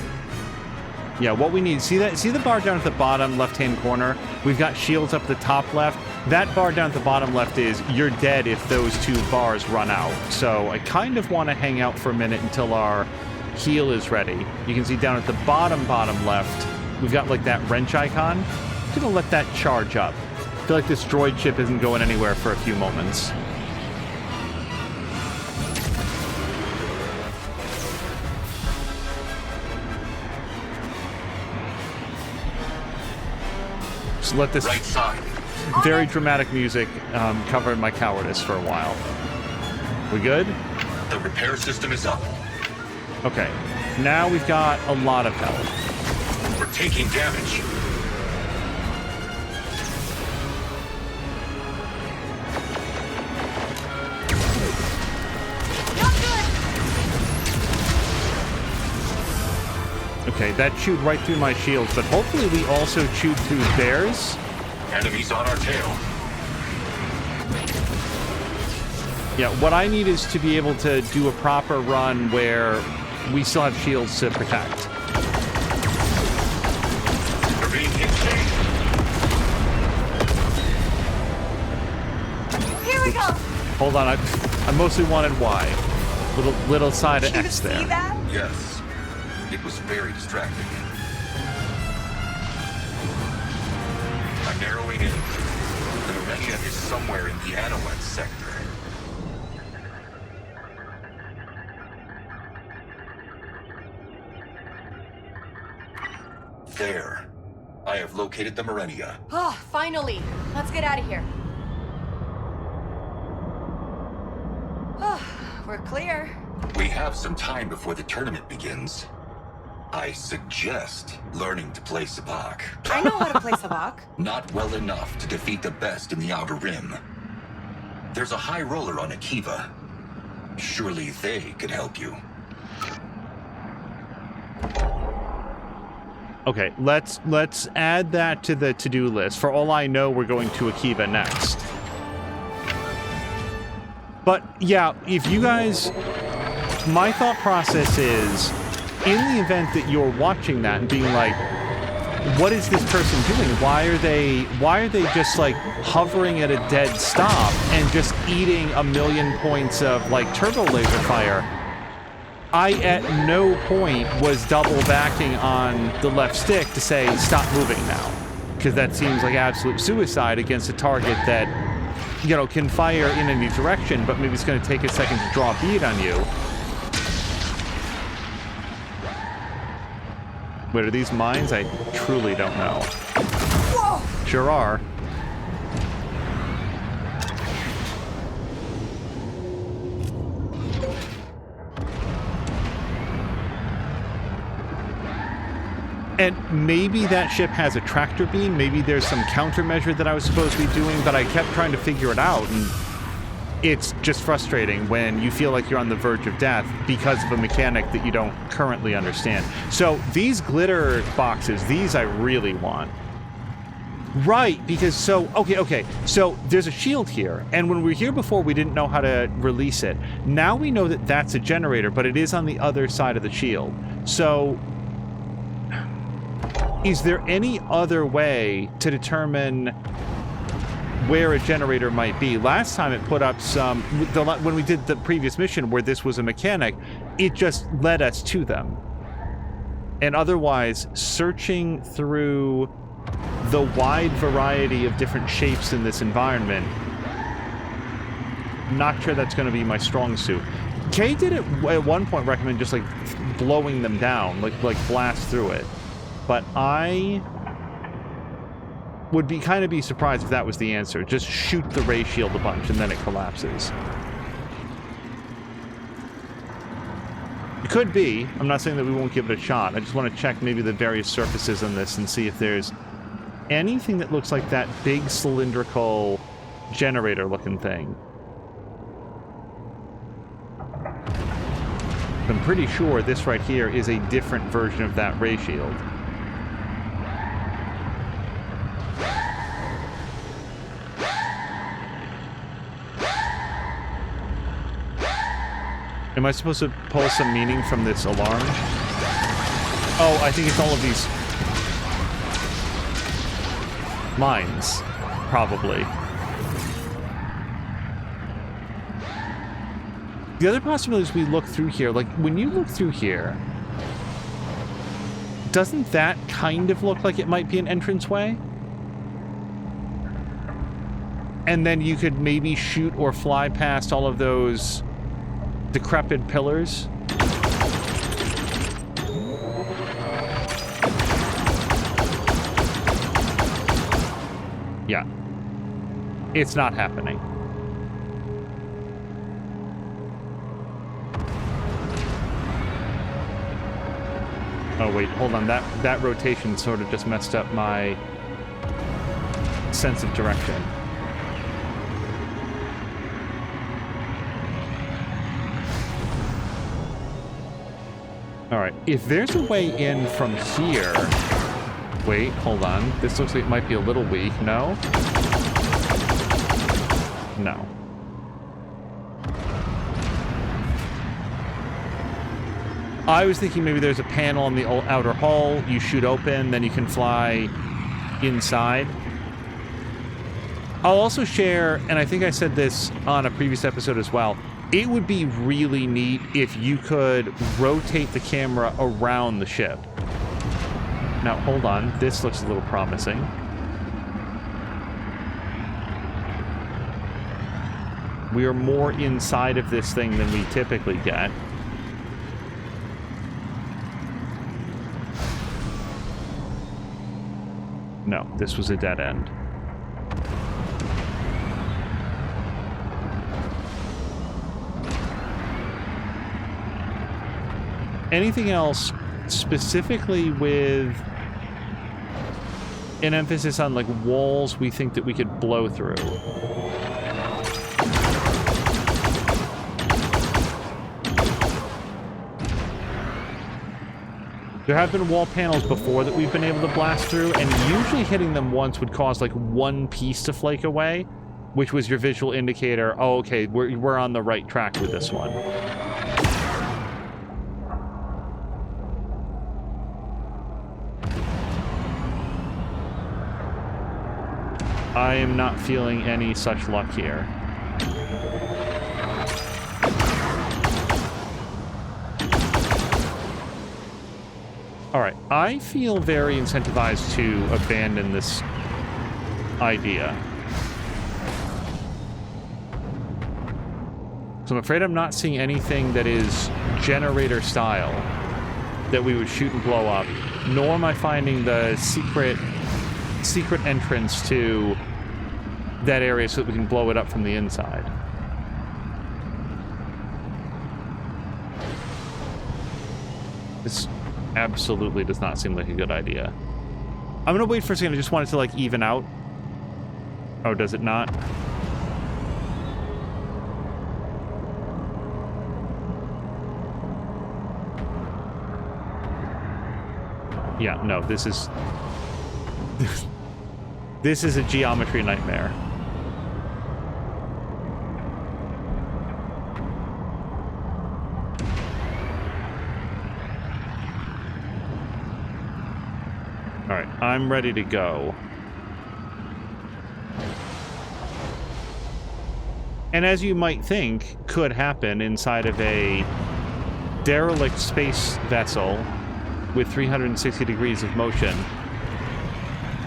Yeah, what we need, see the bar down at the bottom left-hand corner? We've got shields up the top left. That bar down at the bottom left is you're dead if those two bars run out. So I kind of want to hang out for a minute until our heal is ready. You can see down at the bottom left, we've got like that wrench icon. I'm gonna let that charge up. I feel like this droid ship isn't going anywhere for a few moments. Just let this right side. Very dramatic music cover my cowardice for a while. We good? The repair system is up. Okay. Now we've got a lot of health. We're taking damage. Okay, that chewed right through my shields, but hopefully we also chewed through theirs. Enemies on our tail. Yeah, what I need is to be able to do a proper run where we still have shields to protect. We're being hit. Here we go. Hold on, I mostly wanted Y. Little side of X there. See that? Yes. It was very distracting. I'm narrowing in. The Murenia is somewhere in the Anowet sector. There. I have located the Murenia. Oh, finally. Let's get out of here. Oh, we're clear. We have some time before the tournament begins. I suggest learning to play sabacc. I know how to play sabacc. Not well enough to defeat the best in the Outer Rim. There's a high roller on Akiva. Surely they could help you. Okay, let's add that to the to-do list. For all I know, we're going to Akiva next. But yeah, if you guys, my thought process is, in the event that you're watching that and being like, what is this person doing? Why are they just like hovering at a dead stop and just eating 1,000,000 points of like turbo laser fire? I at no point was double backing on the left stick to say stop moving now, because that seems like absolute suicide against a target that, you know, can fire in any direction, but maybe it's going to take a second to draw a bead on you. Wait, are these mines? I truly don't know. Whoa! Sure are. And maybe that ship has a tractor beam. Maybe there's some countermeasure that I was supposed to be doing, but I kept trying to figure it out, and it's just frustrating when you feel like you're on the verge of death because of a mechanic that you don't currently understand. So these glitter boxes, these I really want. Right, because okay, so there's a shield here, and when we were here before, we didn't know how to release it. Now we know that that's a generator, but it is on the other side of the shield. So is there any other way to determine where a generator might be? Last time it put up some... when we did the previous mission where this was a mechanic, it just led us to them. And otherwise, searching through the wide variety of different shapes in this environment, not sure that's going to be my strong suit. Kay did at one point recommend just like blowing them down, like blast through it. But I would kind of be surprised if that was the answer. Just shoot the ray shield a bunch and then it collapses. It could be. I'm not saying that we won't give it a shot. I just want to check maybe the various surfaces on this and see if there's anything that looks like that big cylindrical generator looking thing. I'm pretty sure this right here is a different version of that ray shield. Am I supposed to pull some meaning from this alarm? Oh, I think it's all of these mines, probably. The other possibility is we look through here. Like, when you look through here, doesn't that kind of look like it might be an entranceway? And then you could maybe shoot or fly past all of those decrepit pillars. Yeah. It's not happening. Oh, wait, hold on. That rotation sort of just messed up my sense of direction. All right, if there's a way in from here... Wait, hold on. This looks like it might be a little weak. No? No. I was thinking maybe there's a panel in the outer hull, you shoot open, then you can fly inside. I'll also share, and I think I said this on a previous episode as well, it would be really neat if you could rotate the camera around the ship. Now, hold on. This looks a little promising. We are more inside of this thing than we typically get. No, this was a dead end. Anything else specifically with an emphasis on like walls we think that we could blow through? There have been wall panels before that we've been able to blast through, and usually hitting them once would cause like one piece to flake away, which was your visual indicator, oh, okay, we're on the right track with this one. I am not feeling any such luck here. All right, I feel very incentivized to abandon this idea. So I'm afraid I'm not seeing anything that is generator style that we would shoot and blow up, nor am I finding the secret entrance to that area so that we can blow it up from the inside. This absolutely does not seem like a good idea. I'm gonna wait for a second. I just want it to like even out. Oh, does it not? Yeah, no, this is this is a geometry nightmare. All I'm ready to go. And as you might think, could happen inside of a derelict space vessel with 360 degrees of motion.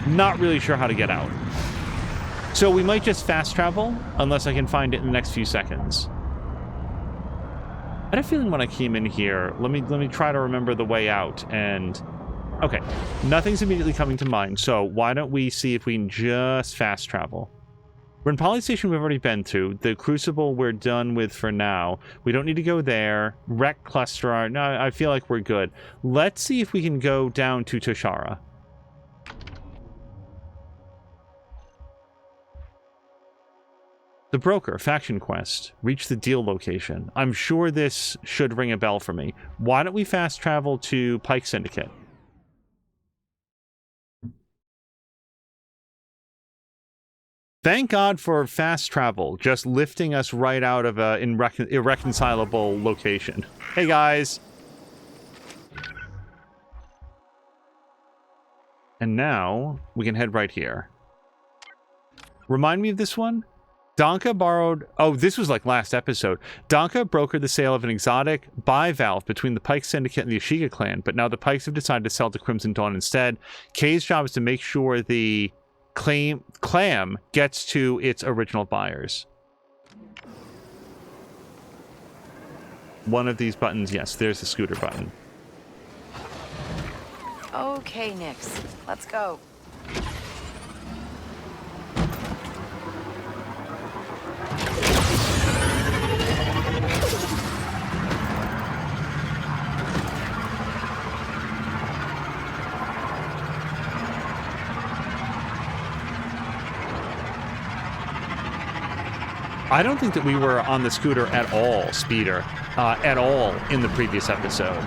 Not really sure how to get out. So we might just fast travel, unless I can find it in the next few seconds. I had a feeling when I came in here, let me try to remember the way out, and... Okay, nothing's immediately coming to mind, so why don't we see if we can just fast travel. We're in Poly Station we've already been to. The Crucible we're done with for now. We don't need to go there. Wreck Cluster, no, I feel like we're good. Let's see if we can go down to Toshara. The Broker, Faction Quest. Reach the deal location. I'm sure this should ring a bell for me. Why don't we fast travel to Pike Syndicate? Thank God for fast travel, just lifting us right out of a irreconcilable location. Hey guys! And now, we can head right here. Remind me of this one? Donka borrowed... Oh, this was like last episode. Donka brokered the sale of an exotic Bivalve between the Pike Syndicate and the Ashiga clan, but now the Pikes have decided to sell to Crimson Dawn instead. Kay's job is to make sure the clam gets to its original buyers. One of these buttons, yes, there's the scooter button. Okay, Nix, let's go. I don't think that we were on the scooter at all, Speeder, at all in the previous episode.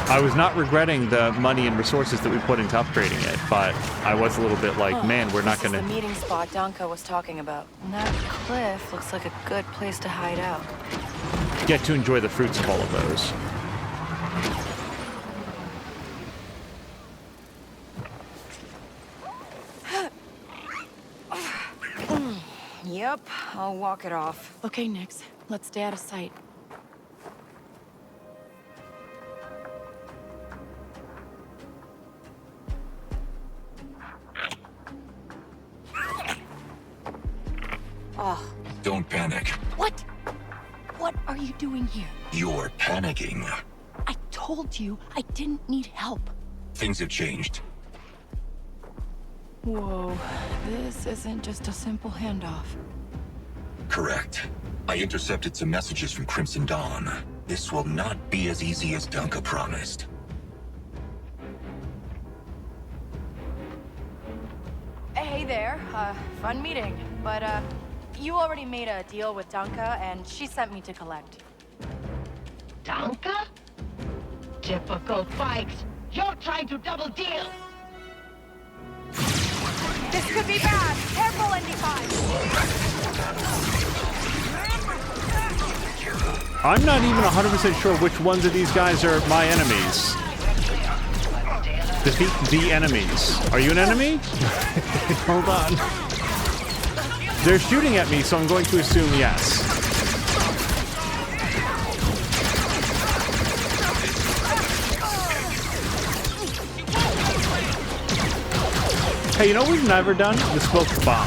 I was not regretting the money and resources that we put into upgrading it, but I was a little bit like, man, we're not going to... This is the meeting spot Donka was talking about. And that cliff looks like a good place to hide out. Get to enjoy the fruits of all of those. Yep, I'll walk it off. Okay, Nix, let's stay out of sight. Oh. Don't panic. What? What are you doing here? You're panicking. I told you I didn't need help. Things have changed. Whoa, this isn't just a simple handoff. Correct. I intercepted some messages from Crimson Dawn. This will not be as easy as Donka promised. Hey there, fun meeting. But, you already made a deal with Donka, and she sent me to collect. Donka? Typical Pikes. You're trying to double deal. This could be bad. Careful, ND5. I'm not even 100% sure which ones of these guys are my enemies. Defeat the enemies. Are you an enemy? Hold on. They're shooting at me, so I'm going to assume yes. Hey, you know what we've never done? The smoke bomb.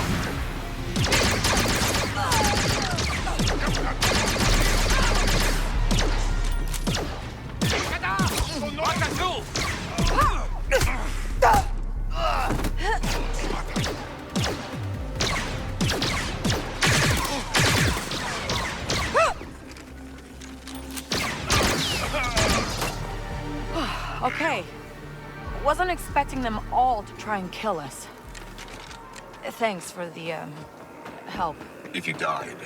Okay. Wasn't expecting them all to try and kill us. Thanks for the, help. If you died,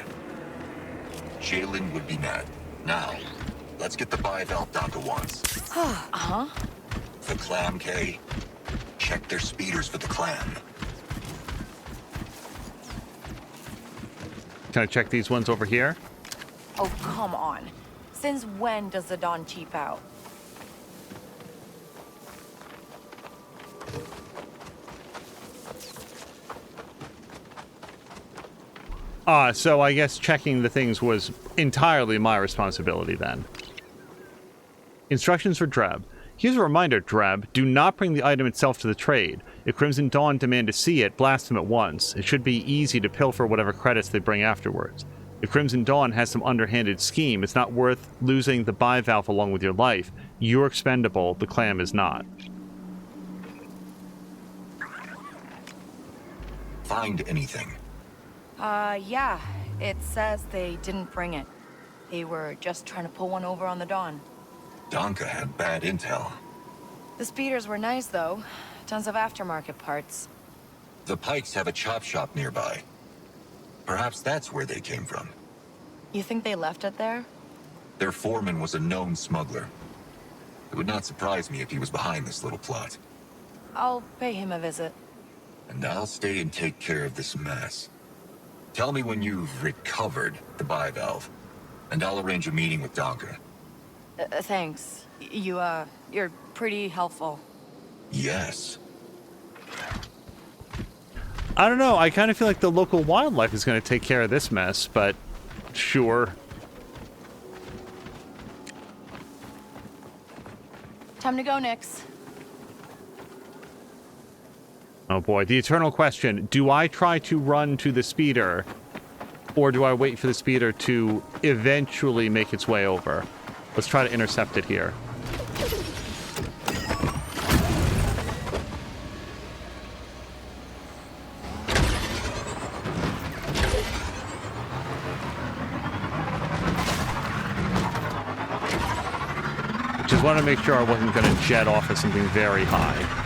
Jalen would be mad. Now, let's get the Bivalve Donka wants. Uh-huh. The clan, Kay. Check their speeders for the clan. Can I check these ones over here? Oh, come on. Since when does the Dawn cheap out? So I guess checking the things was entirely my responsibility then. Instructions for Dreb. Here's a reminder, Dreb. Do not bring the item itself to the trade. If Crimson Dawn demand to see it, blast them at once. It should be easy to pilfer whatever credits they bring afterwards. If Crimson Dawn has some underhanded scheme, it's not worth losing the Bivalve along with your life. You're expendable, the clam is not. Find anything? Yeah. It says they didn't bring it. They were just trying to pull one over on the Dawn. Donka had bad intel. The speeders were nice, though. Tons of aftermarket parts. The Pikes have a chop shop nearby. Perhaps that's where they came from. You think they left it there? Their foreman was a known smuggler. It would not surprise me if he was behind this little plot. I'll pay him a visit. And I'll stay and take care of this mess. Tell me when you've recovered the Bivalve, and I'll arrange a meeting with Donka. Thanks. You're pretty helpful. Yes. I don't know, I kind of feel like the local wildlife is going to take care of this mess, but sure. Time to go, Nix. Oh boy, the eternal question. Do I try to run to the speeder, or do I wait for the speeder to eventually make its way over? Let's try to intercept it here. Just want to make sure I wasn't going to jet off of something very high.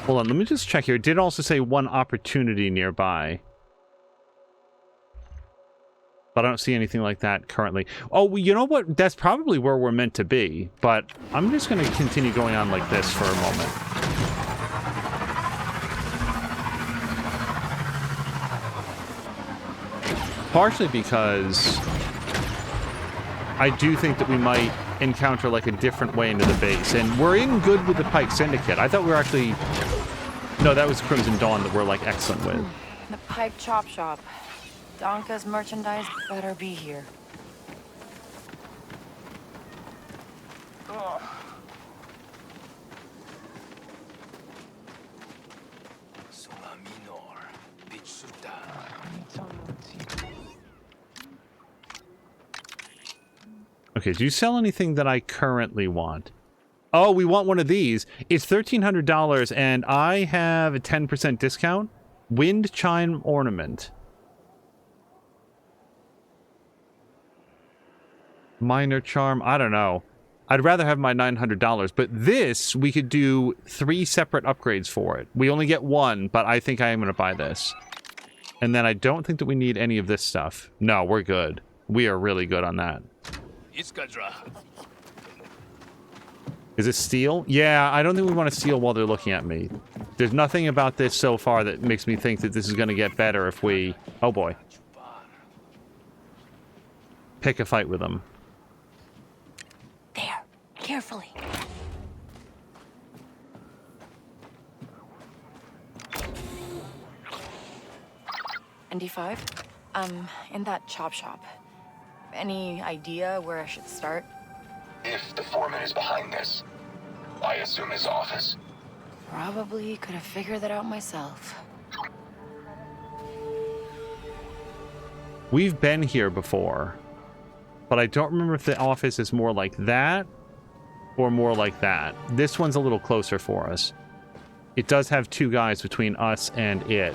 Hold on, let me just check here. It did also say one opportunity nearby. But I don't see anything like that currently. Oh, you know what? That's probably where we're meant to be. But I'm just going to continue going on like this for a moment. Partially because I do think that we might encounter like a different way into the base. And we're in good with the Pike Syndicate. I thought we were actually... No, that was Crimson Dawn that we're like excellent with. The Pipe Chop Shop. Donka's merchandise better be here. Ugh. Okay, do you sell anything that I currently want? Oh, we want one of these. It's $1,300 and I have a 10% discount. Wind Chime Ornament. Minor Charm, I don't know. I'd rather have my $900, but this, we could do 3 separate upgrades for it. We only get one, but I think I am going to buy this. And then I don't think that we need any of this stuff. No, we're good. We are really good on that. Is it steal? Yeah, I don't think we want to steal while they're looking at me. There's nothing about this so far that makes me think that this is going to get better if we... Oh boy. Pick a fight with them. There, carefully. ND5? In that chop shop. Any idea where I should start? If the foreman is behind this, I assume his office. Probably could have figured that out myself. We've been here before, but I don't remember if the office is more like that or more like that. This one's a little closer for us. It does have 2 guys between us and it.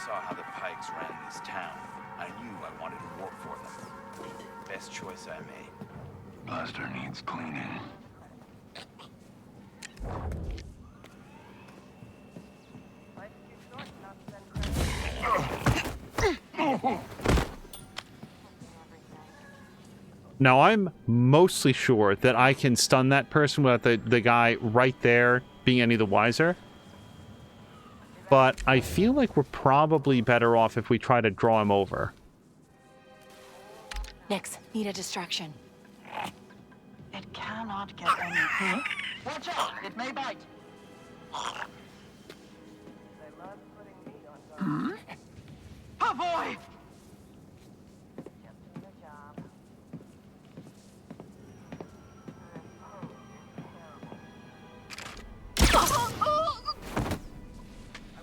saw how the Pikes ran this town, I knew I wanted to work for them. Best choice I made. Blaster needs cleaning. Now, I'm mostly sure that I can stun that person without the guy right there being any the wiser. But I feel like we're probably better off if we try to draw him over. Nix, need a distraction. It cannot get any... Watch out! It may bite! Hmm? Oh boy!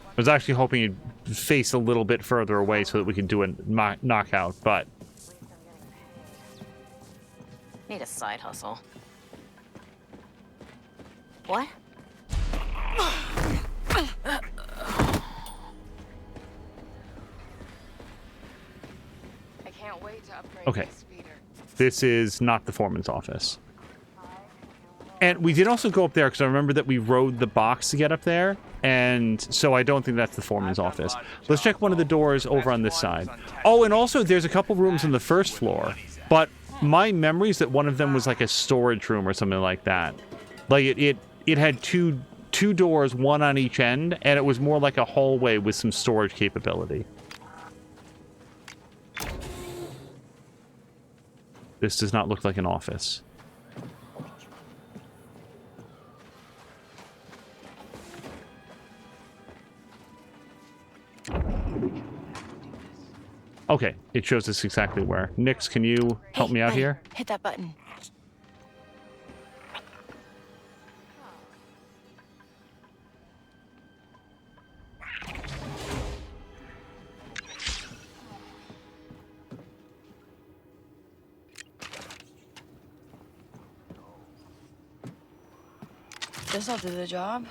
I was actually hoping he'd face a little bit further away so that we could do a knockout, but... Need a side hustle. What? I can't wait to upgrade Okay. this speeder. This is not the foreman's office. And we did also go up there because I remember that we rode the box to get up there. And so I don't think that's the foreman's office. Let's check one of the doors over on this side. Oh, and also there's a couple rooms on the first floor. But my memory is that one of them was like a storage room or something like that. Like it had two doors, one on each end, and it was more like a hallway with some storage capability. This does not look like an office. Okay, it shows us exactly where. Nix, can you help me out buddy, here? Hit that button. This'll do the job.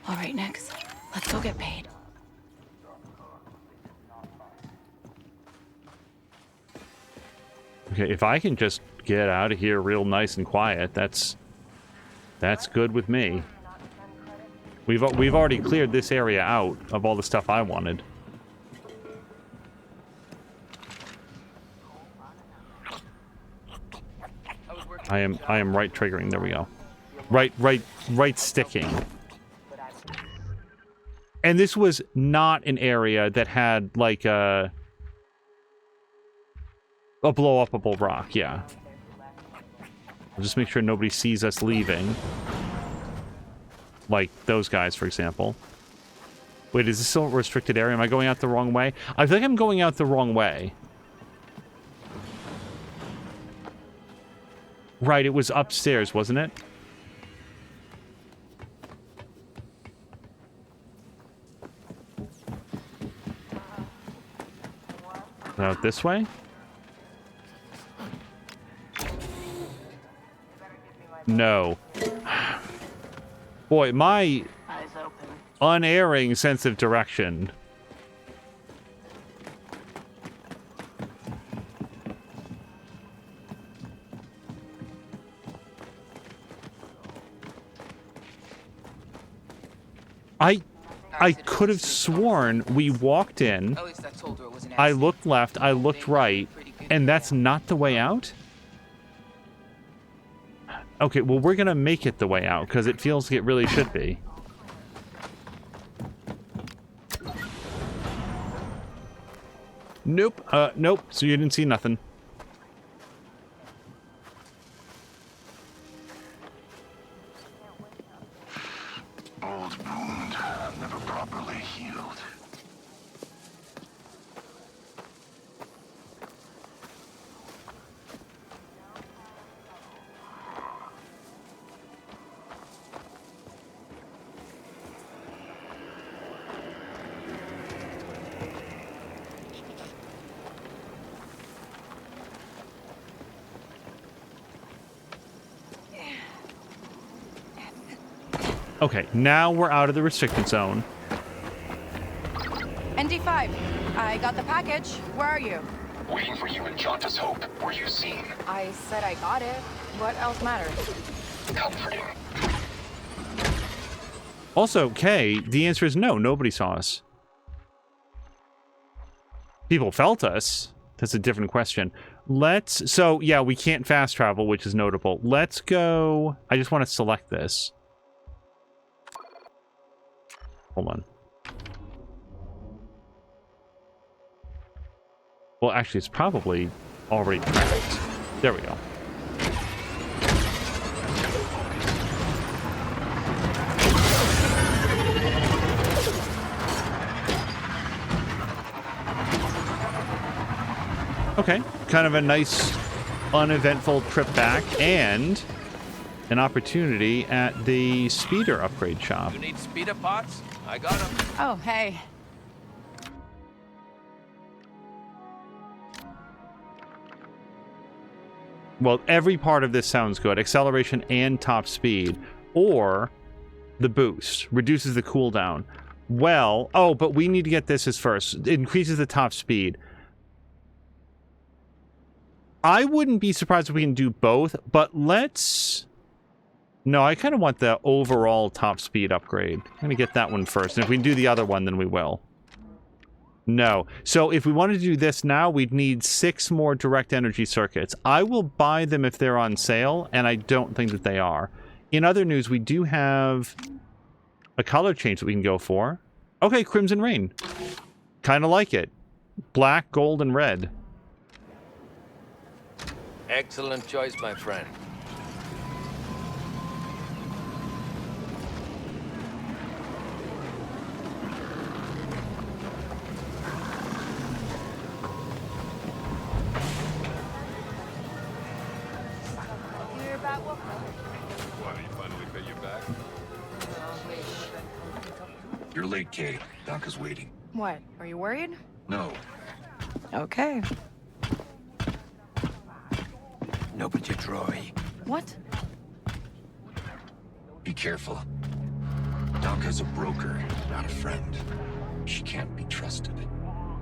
All right, Nix. Let's go get paid. Okay, if I can just get out of here real nice and quiet, that's good with me. We've already cleared this area out of all the stuff I wanted. I am right triggering. There we go. Right sticking. And this was not an area that had like a blow-upable rock, yeah. I'll just make sure nobody sees us leaving. Like those guys, for example. Wait, is this still a restricted area? Am I going out the wrong way? I think I'm going out the wrong way. Right, it was upstairs, wasn't it? Out this way? No. Boy, my unerring sense of direction. I could have sworn we walked in, I looked left, I looked right, and that's not the way out? Okay, well, we're gonna make it the way out, because it feels like it really should be. Nope, nope, so you didn't see nothing. Old wound, never properly healed. Okay, now we're out of the restricted zone. ND5, I got the package. Where are you? Waiting for you in Jaunta's Hope. Were you seen? I said I got it. What else matters? Comforting. Also, Kay, the answer is no, nobody saw us. People felt us. That's a different question. So yeah, we can't fast travel, which is notable. Let's go. I just want to select this. Hold on. Well, actually, it's probably already tracked. There we go. Okay, kind of a nice, uneventful trip back, and an opportunity at the speeder upgrade shop. You need speeder parts? I got them. Oh, hey. Well, every part of this sounds good. Acceleration and top speed. Or the boost. Reduces the cooldown. Well, oh, but we need to get this as first. It increases the top speed. I wouldn't be surprised if we can do both, but let's... No, I kind of want the overall top speed upgrade. I'm going to get that one first. And if we can do the other one, then we will. No. So if we wanted to do this now, we'd need 6 more direct energy circuits. I will buy them if they're on sale, and I don't think that they are. In other news, we do have a color change that we can go for. Okay, Crimson Rain. Kind of like it. Black, gold, and red. Excellent choice, my friend. You're late, Kay. Doc is waiting. What? Are you worried? No. Okay. No, but you're Troy. What? Be careful. Doc is a broker, not a friend. She can't be trusted.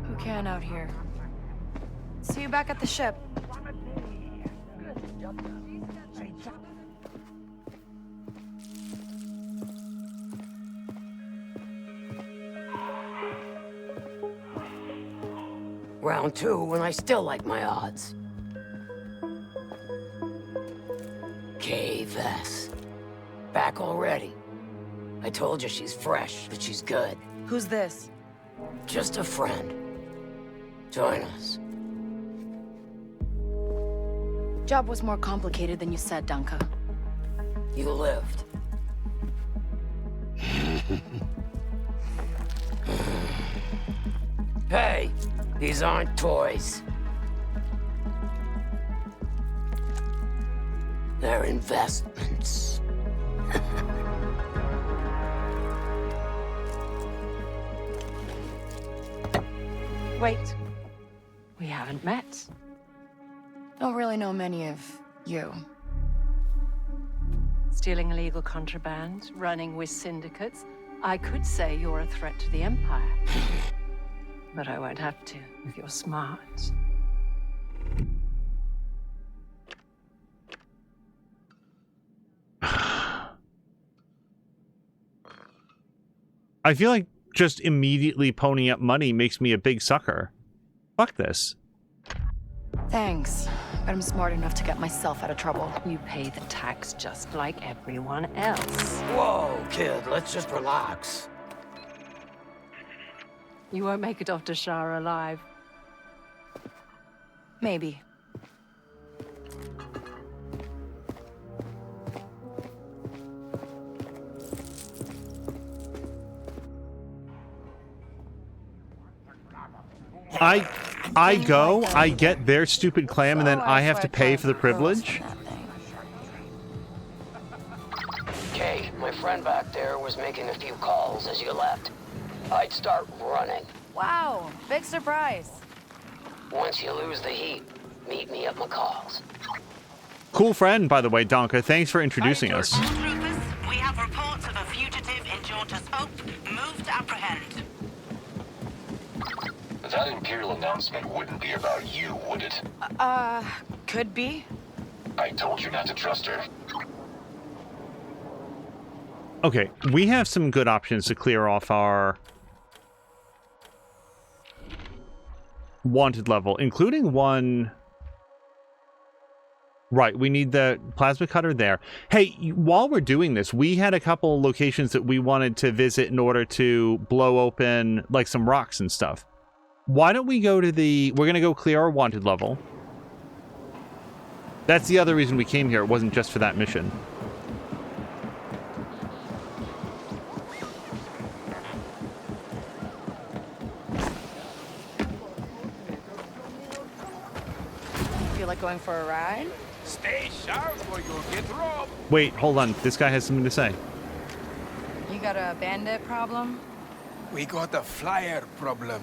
Who can out here? See you back at the ship. Round 2, and I still like my odds. K-Vess. Back already. I told you she's fresh, but she's good. Who's this? Just a friend. Join us. Job was more complicated than you said, Danka. You lived. Hey, these aren't toys. They're investments. Wait. We haven't met. Don't really know many of you. Stealing illegal contraband, running with syndicates. I could say you're a threat to the Empire. But I won't have to, if you're smart. I feel like just immediately ponying up money makes me a big sucker. Fuck this. Thanks, but I'm smart enough to get myself out of trouble. You pay the tax just like everyone else. Whoa, kid, let's just relax. You won't make it off to Shara alive. Maybe. I get their stupid clam, and then I have to pay for the privilege? Kay, my friend back there was making a few calls as you left. I'd start running. Wow, big surprise. Once you lose the heat, meet me at McCall's. Cool friend, by the way, Donka. Thanks for introducing us. We have reports of a fugitive daunters hope. Move to apprehend. That Imperial announcement wouldn't be about you, would it? Could be. I told you not to trust her. Okay, we have some good options to clear off our wanted level, including one... Right, we need the plasma cutter there. Hey, while we're doing this, we had a couple locations that we wanted to visit in order to blow open, like, some rocks and stuff. Why don't we go to the... We're going to go clear our wanted level. That's the other reason we came here. It wasn't just for that mission. Feel like going for a ride? Stay sharp or you'll get robbed. Wait, hold on. This guy has something to say. You got a bandit problem? We got a flyer problem.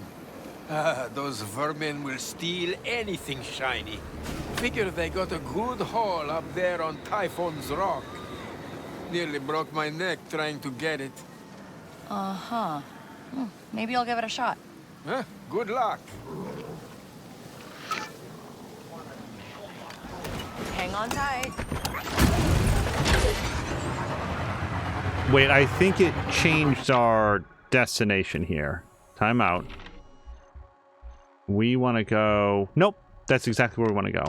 Those vermin will steal anything shiny. Figure they got a good haul up there on Typhoon's Rock. Nearly broke my neck trying to get it. Uh-huh. Maybe I'll give it a shot. Huh? Good luck. Hang on tight. Wait, I think it changed our destination here. Time out. We want to go... Nope, that's exactly where we want to go.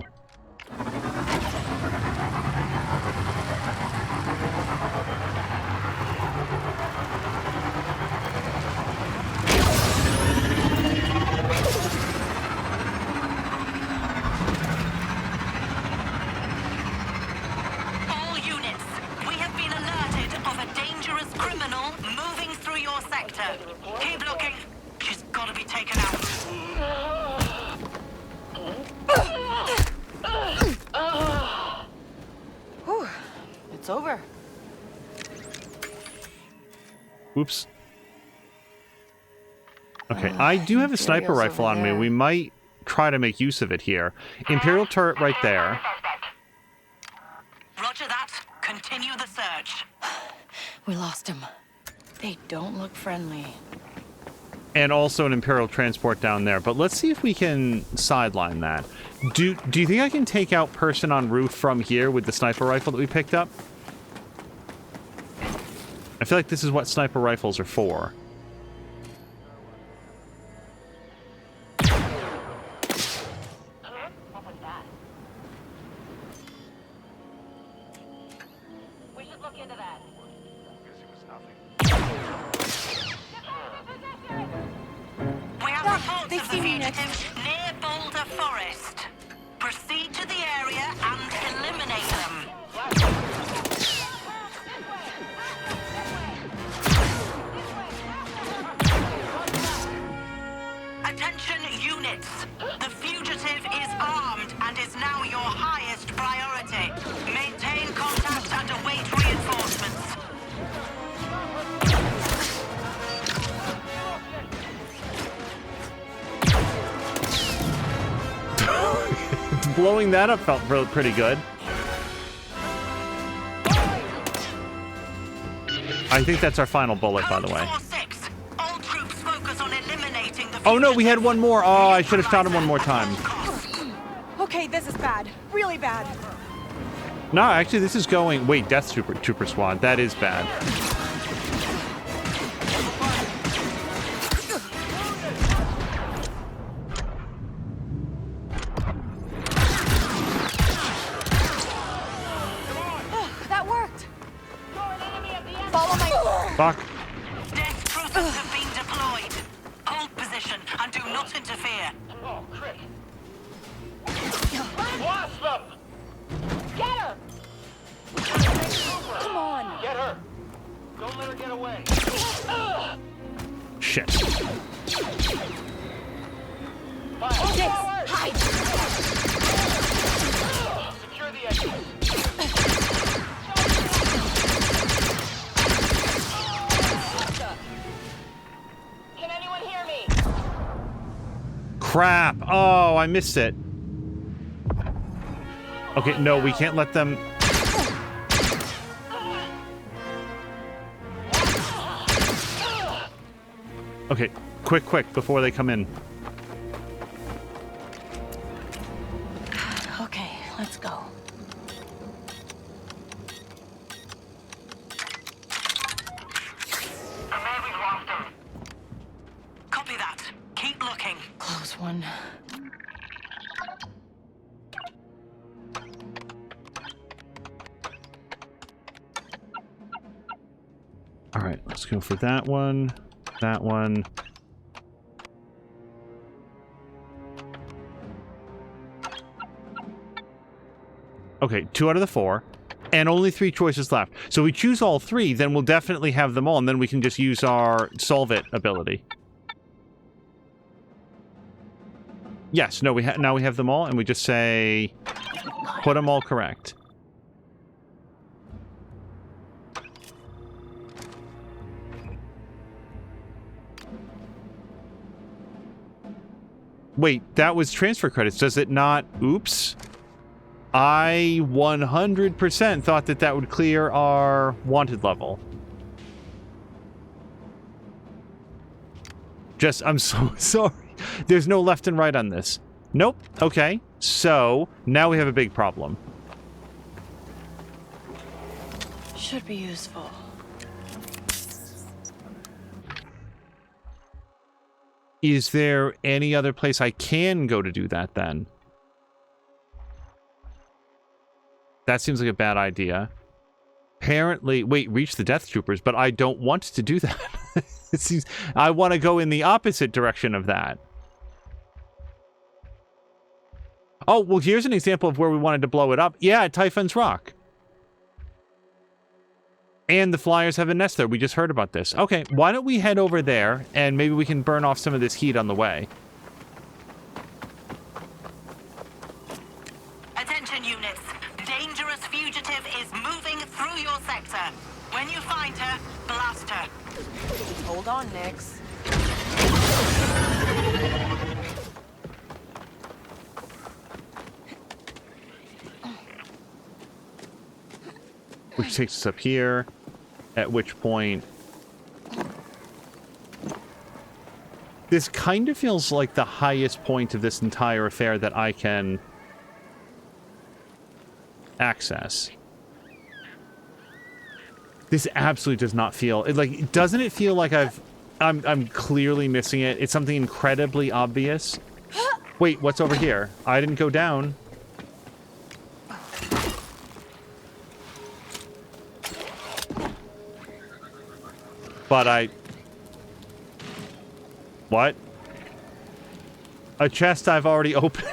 All units, we have been alerted of a dangerous criminal moving through your sector. Keep looking. She's got to be taken out. Whew. It's over. Oops. Okay, I do have a sniper rifle on me. We might try to make use of it here. Imperial turret right there. Roger that. Continue the search. We lost him. They don't look friendly. And also an Imperial transport down there. But let's see if we can sideline that. Do you think I can take out person on roof from here with the sniper rifle that we picked up? I feel like this is what sniper rifles are for. We have reports of the fugitives near Boulder Forest. Proceed to the area and eliminate them. Attention units. The fugitive is armed and is now your highest priority. Maintain contact and await reinforcements. Blowing that up felt pretty good. I think that's our final bullet, by the way. Oh no, we had one more. Oh, I should have shot him one more time. Okay, this is bad. Really bad. No, actually, this is going... Wait, Death Trooper Squad. That is bad. That worked. Follow my... Fuck. Death troopers have been deployed. Hold position and do not interfere. Oh, Chris. Blast them! Get her! Come on. Get her. Don't let her get away. Shit. Hide. Secure the exit. Can anyone hear me? Crap. Oh, I missed it. Okay, no, we can't let them... Okay, quick, before they come in. Okay, let's go. Copy that. Keep looking. Close one. All right, let's go for that one. That one. Okay, 2 out of the 4. And only 3 choices left. So we choose all 3, then we'll definitely have them all, and then we can just use our solve it ability. Yes, no, now we have them all, and we just say put them all correct. Wait, that was transfer credits. Does it not? Oops. I 100% thought that that would clear our wanted level. I'm so sorry. There's no left and right on this. Nope. Okay. So, now we have a big problem. Should be useful. Is there any other place I can go to do that, then? That seems like a bad idea. Apparently... Wait, reach the Death Troopers, but I don't want to do that. It seems... I want to go in the opposite direction of that. Oh, well, here's an example of where we wanted to blow it up. Yeah, at Typhon's Rock. And the Flyers have a nest there. We just heard about this. Okay, why don't we head over there, and maybe we can burn off some of this heat on the way. Attention units. Dangerous fugitive is moving through your sector. When you find her, blast her. Hold on, Nix. Which takes us up here, at which point... This kind of feels like the highest point of this entire affair that I can access. This absolutely does not feel... Like, doesn't it feel like I'm clearly missing it? It's something incredibly obvious. Wait, what's over here? I didn't go down. But I... What? A chest I've already opened.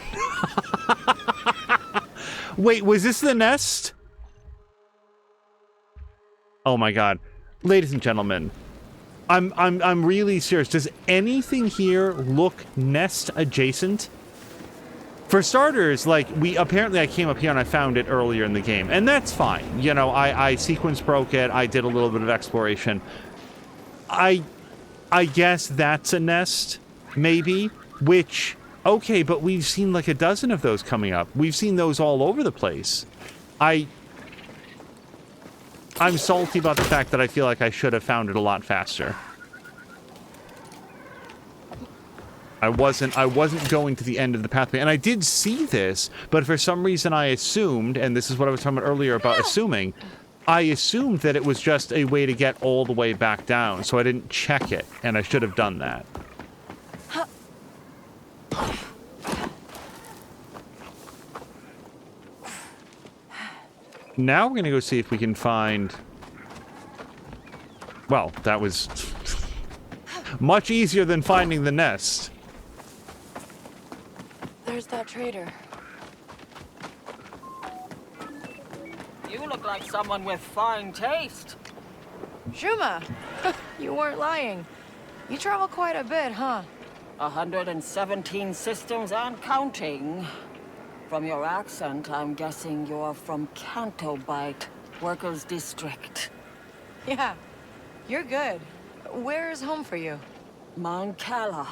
Wait, was this the nest? Oh my god. Ladies and gentlemen, I'm really serious. Does anything here look nest adjacent? For starters, like, apparently I came up here and I found it earlier in the game, and that's fine. You know, I sequence broke it, I did a little bit of exploration. I guess that's a nest, maybe, which, okay, but we've seen like a dozen of those coming up. We've seen those all over the place. I'm salty about the fact that I feel like I should have found it a lot faster. I wasn't going to the end of the pathway, and I did see this, but for some reason I assumed, and this is what I was talking about earlier about assuming, I assumed that it was just a way to get all the way back down, so I didn't check it, and I should have done that. Now we're going to go see if we can find... Well, that was much easier than finding the nest. There's that trader. You look like someone with fine taste. Shuma! You weren't lying. You travel quite a bit, huh? 117 systems and counting. From your accent, I'm guessing you're from Cantobite, Workers' District. Yeah, you're good. Where's home for you? Mount Kala.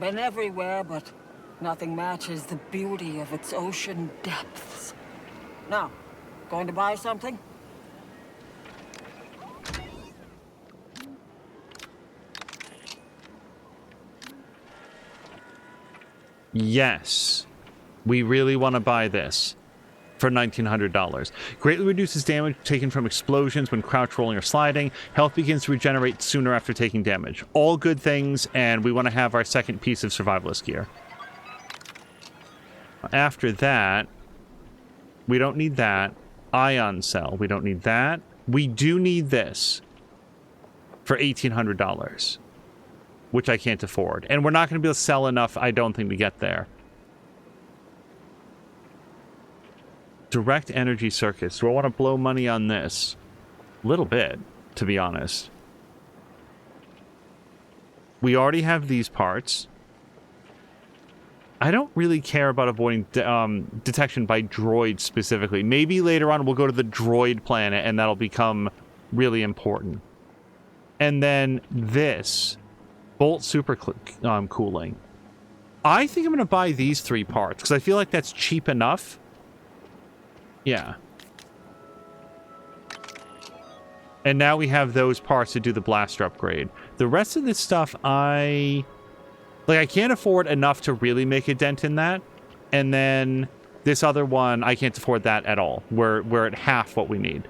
Been everywhere, but nothing matches the beauty of its ocean depths. Now, going to buy something? Yes. We really want to buy this for $1,900. Greatly reduces damage taken from explosions when crouch rolling or sliding. Health begins to regenerate sooner after taking damage. All good things, and we want to have our second piece of survivalist gear. After that, we don't need that. Ion cell, we don't need that. We do need this for $1,800, which I can't afford. And we're not going to be able to sell enough, I don't think, to get there. Direct energy circuits. Do I want to blow money on this? A little bit, to be honest. We already have these parts. I don't really care about avoiding detection by droids specifically. Maybe later on we'll go to the droid planet and that'll become really important. And then this. Bolt super cooling. I think I'm going to buy these 3 parts because I feel like that's cheap enough. Yeah. And now we have those parts to do the blaster upgrade. The rest of this stuff, I can't afford enough to really make a dent in that. And then this other one, I can't afford that at all. We're at half what we need.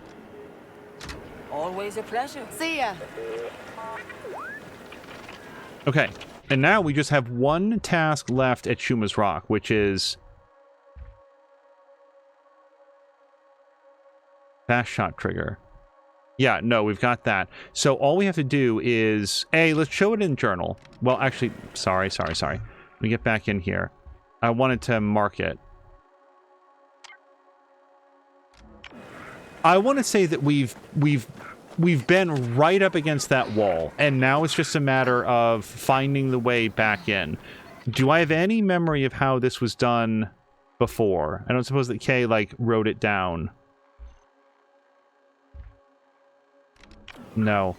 Always a pleasure. See ya. Okay. And now we just have one task left at Shuma's Rock, which is Fastshot Trigger. Yeah, no, we've got that. So all we have to do is... let's show it in journal. Well, actually, sorry. Let me get back in here. I wanted to mark it. I want to say that we've been right up against that wall, and now it's just a matter of finding the way back in. Do I have any memory of how this was done before? I don't suppose that Kay, wrote it down. No.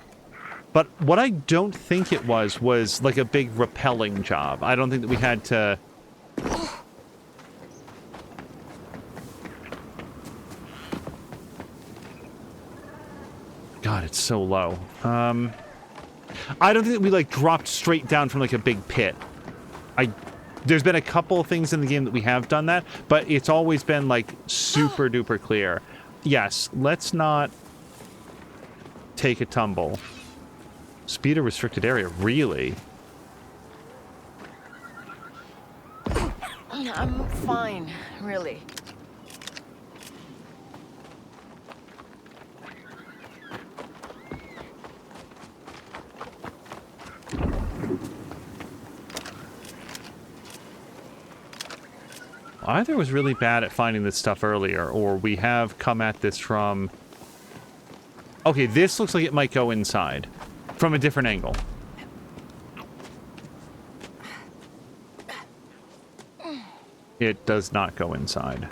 But what I don't think it was a big rappelling job. I don't think that we had to... God, it's so low. I don't think that we, dropped straight down from, a big pit. There's been a couple of things in the game that we have done that, but it's always been, super duper clear. Yes, let's not... take a tumble. Speed or restricted area, really? I'm fine, really. Either was really bad at finding this stuff earlier, or we have come at this from... Okay, this looks like it might go inside. From a different angle. It does not go inside.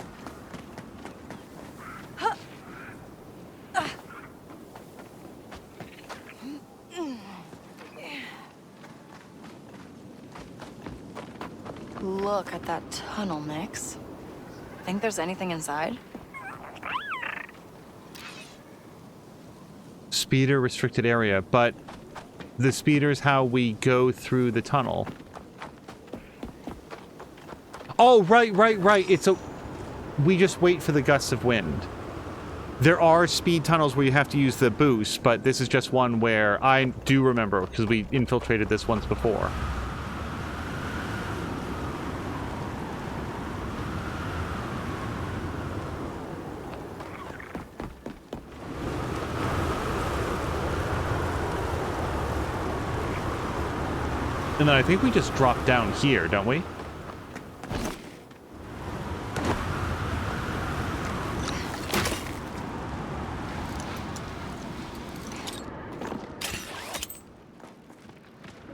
Look at that tunnel, Nix. Think there's anything inside? Speeder restricted area, but the speeder is how we go through the tunnel. Oh, right. It's a... We just wait for the gusts of wind. There are speed tunnels where you have to use the boost, but this is just one where I do remember, because we infiltrated this once before. And then I think we just drop down here, don't we?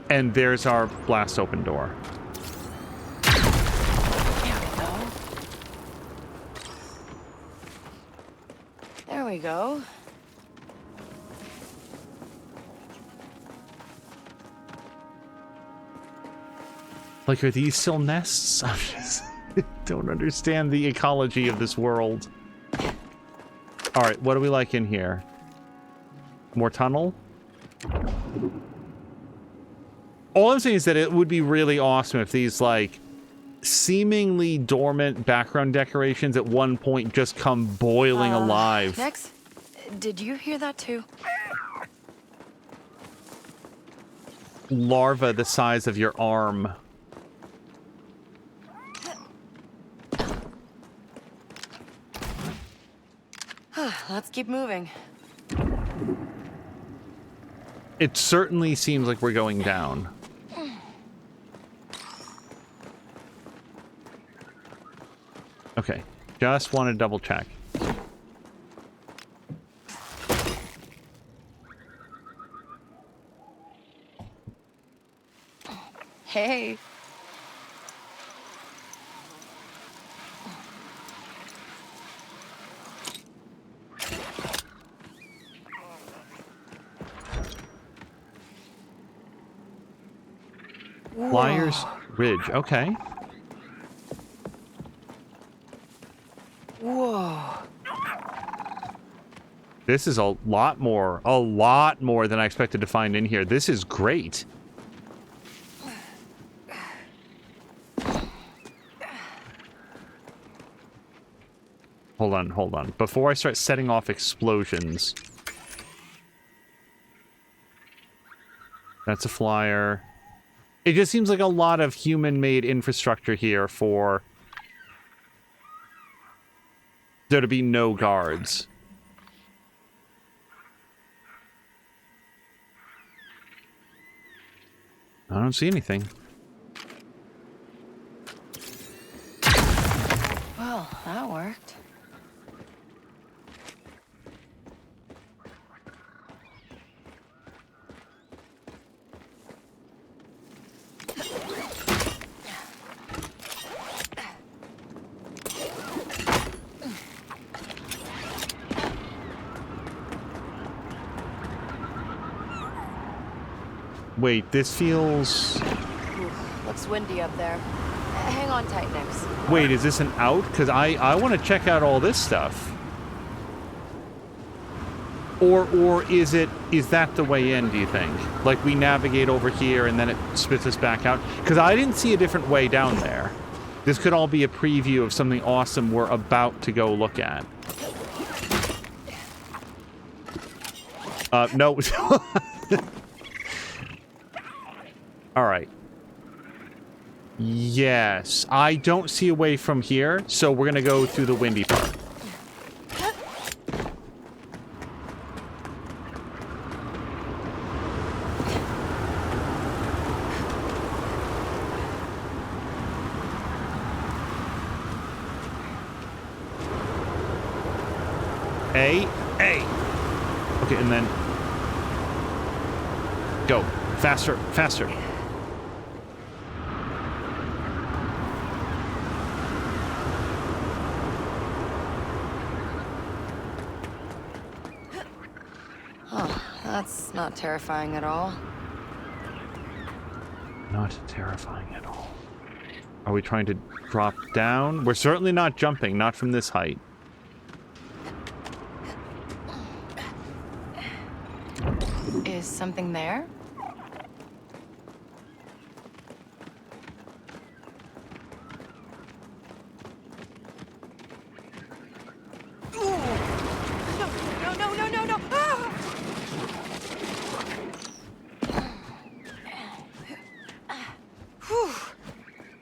And there's our blast open door. There we go. Are these still nests? I just don't understand the ecology of this world. Alright, what do we like in here? More tunnel? All I'm saying is that it would be really awesome if these, seemingly dormant background decorations at one point just come boiling alive. Next, did you hear that too? Larva the size of your arm. Let's keep moving. It certainly seems like we're going down. Okay, just want to double check. Hey. Flyers Ridge, okay. Whoa. This is a lot more than I expected to find in here. This is great. Hold on. Before I start setting off explosions. That's a flyer. It just seems like a lot of human-made infrastructure here for there to be no guards. I don't see anything. Well, that worked. Wait, this feels... Looks windy up there. Hang on tight, Nix. Wait, is this an out? Because I want to check out all this stuff. Or is that the way in, do you think? Like we navigate over here and then it spits us back out? Because I didn't see a different way down there. This could all be a preview of something awesome we're about to go look at. No. All right. Yes, I don't see a way from here, so we're gonna go through the windy part. A. Okay, and then go faster. That's not terrifying at all. Not terrifying at all. Are we trying to drop down? We're certainly not jumping, not from this height. Is something there? No. Whew.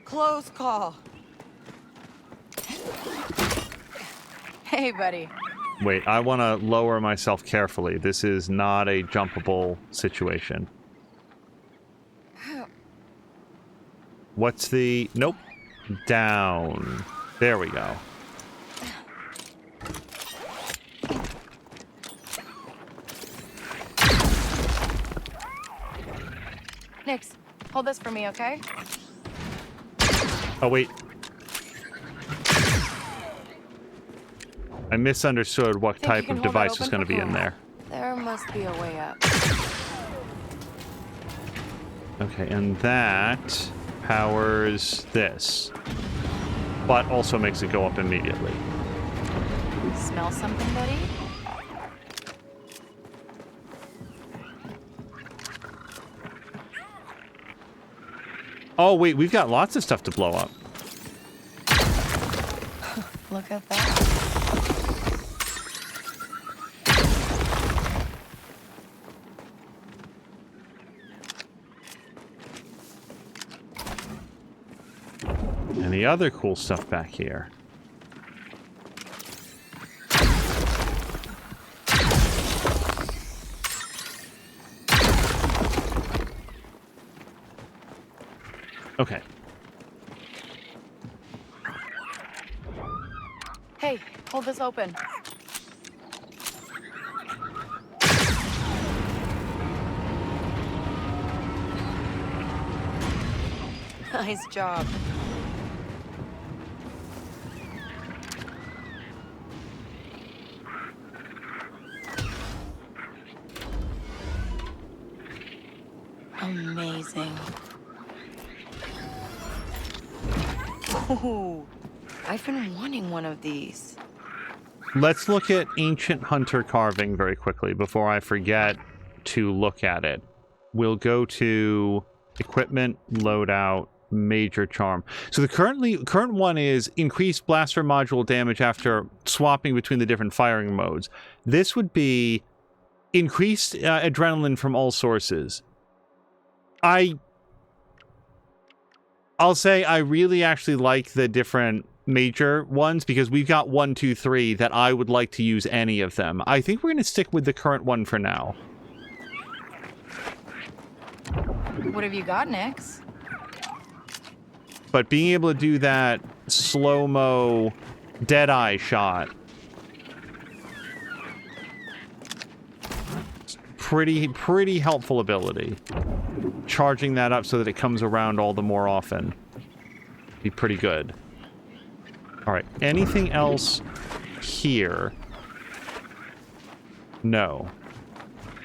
Close call. Hey, buddy. Wait, I want to lower myself carefully. This is not a jumpable situation. What's the... Nope. Down. There we go. Nix, hold this for me, okay? Oh, wait. I misunderstood what type of device was going to be in there. There must be a way up. Okay, and that powers this. But also makes it go up immediately. Smell something, buddy? Oh, wait, we've got lots of stuff to blow up. Look at that. Any other cool stuff back here? Okay. Hey, hold this open. Nice job. Amazing. Ooh, I've been wanting one of these. Let's look at Ancient Hunter carving very quickly before I forget to look at it. We'll go to Equipment, Loadout, Major Charm. So the current one is increased blaster module damage after swapping between the different firing modes. This would be increased adrenaline from all sources. I'll say I really actually like the different major ones because we've got 1, 2, 3 that I would like to use any of them. I think we're going to stick with the current one for now. What have you got, Nix? But being able to do that slow-mo dead-eye shot, pretty helpful ability. Charging that up so that it comes around all the more often. Be pretty good. Alright, anything else here? No.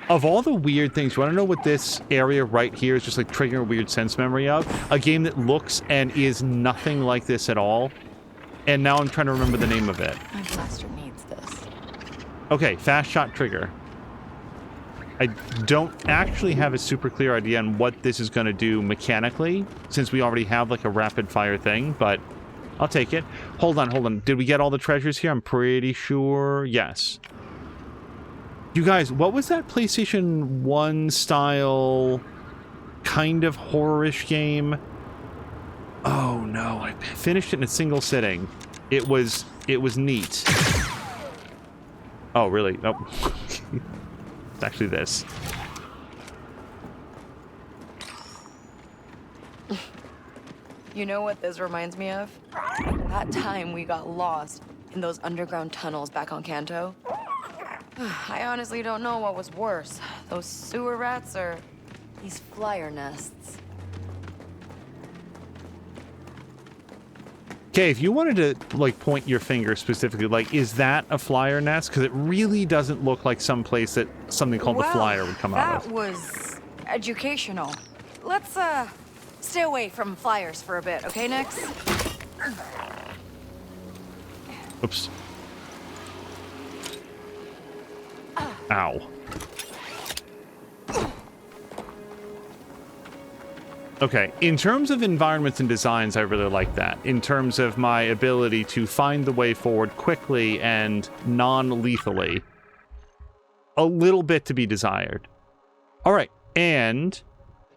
Of all the weird things, you want to know what this area right here is just like triggering a weird sense memory of? A game that looks and is nothing like this at all. And now I'm trying to remember the name of it. My blaster needs this. Okay, Fastshot Trigger. I don't actually have a super clear idea on what this is going to do mechanically, since we already have like a rapid fire thing, but I'll take it. Hold on. Did we get all the treasures here? I'm pretty sure. Yes. You guys, what was that PlayStation 1 style kind of horror-ish game? Oh no, I finished it in a single sitting. It was neat. Oh, really? Nope. It's actually this. You know what this reminds me of? That time we got lost in those underground tunnels back on Kanto. I honestly don't know what was worse, those sewer rats or these flyer nests. Okay, if you wanted to, like, point your finger specifically, like, is that a flyer nest? Because it really doesn't look like some place that something called the flyer would come out of. That was educational. Let's, stay away from flyers for a bit, okay, Nix? Oops. Ow. Okay, in terms of environments and designs, I really like that. In terms of my ability to find the way forward quickly and non-lethally. A little bit to be desired. Alright, and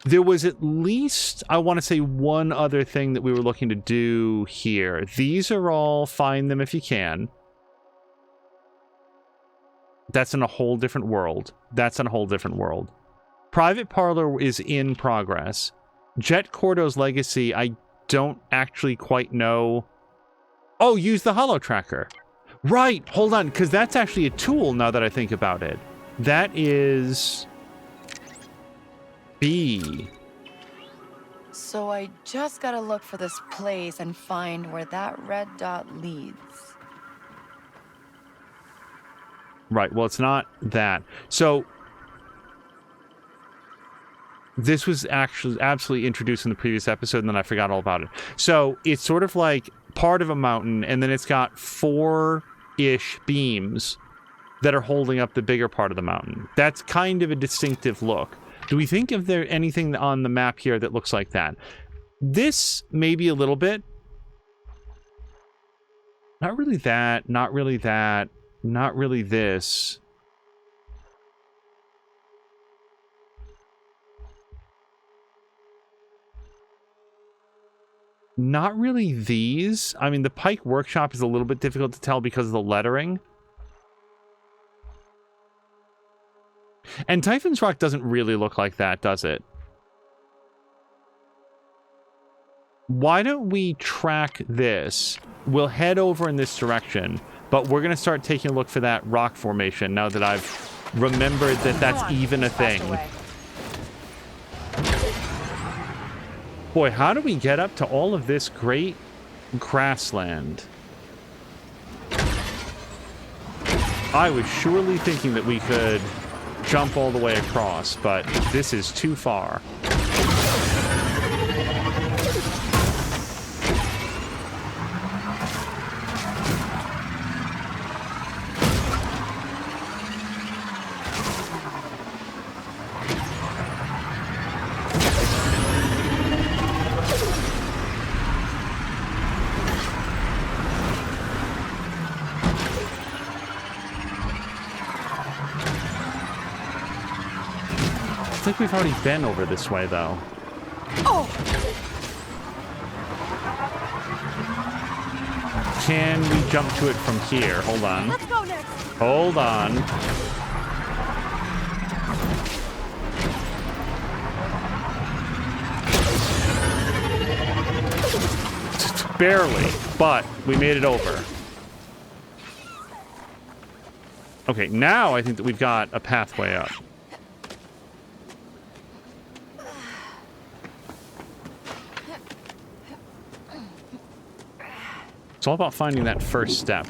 there was at least, I want to say, one other thing that we were looking to do here. These are all, find them if you can. That's in a whole different world. Private Parlor is in progress. Jet Cordo's Legacy, I don't actually quite know. Oh, use the holo tracker. Right, hold on, because that's actually a tool now that I think about it. That is B. So I just gotta look for this place and find where that red dot leads. Right, well, it's not that. So this was actually absolutely introduced in the previous episode, and then I forgot all about it. So it's sort of like part of a mountain, and then it's got 4-ish beams that are holding up the bigger part of the mountain. That's kind of a distinctive look. Do we think if there's anything on the map here that looks like that? This, maybe a little bit. Not really that, not really that, not really this. Not really these. I mean, the Pike Workshop is a little bit difficult to tell because of the lettering. And Typhon's Rock doesn't really look like that, does it? Why don't we track this? We'll head over in this direction, but we're going to start taking a look for that rock formation now that I've remembered that that's even a thing. Boy, how do we get up to all of this great grassland? I was surely thinking that we could jump all the way across, but this is too far. I think we've already been over this way, though. Oh! Can we jump to it from here? Hold on. Let's go next. Hold on. Barely, but we made it over. Okay, now I think that we've got a pathway up. It's all about finding that first step.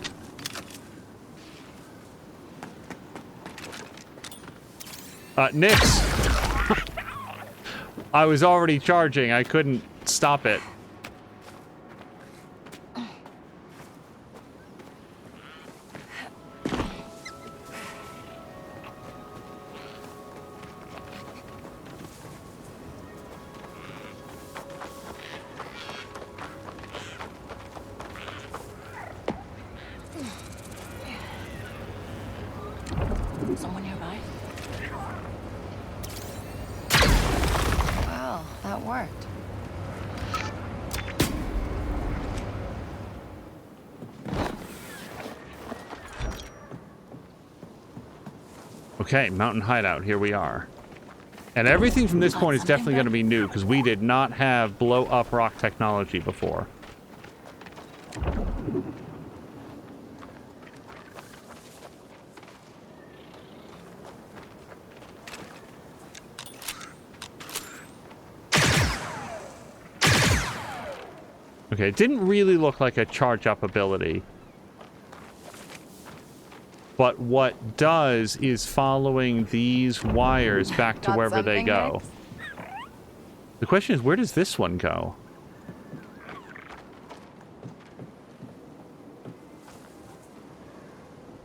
Nix! I was already charging. I couldn't stop it. Someone nearby? Wow, that worked. Okay, mountain hideout. Here we are. And everything from this point is definitely going to be new because we did not have blow-up rock technology before. Okay, it didn't really look like a charge-up ability. But what does is following these wires back to wherever they go. The question is, where does this one go?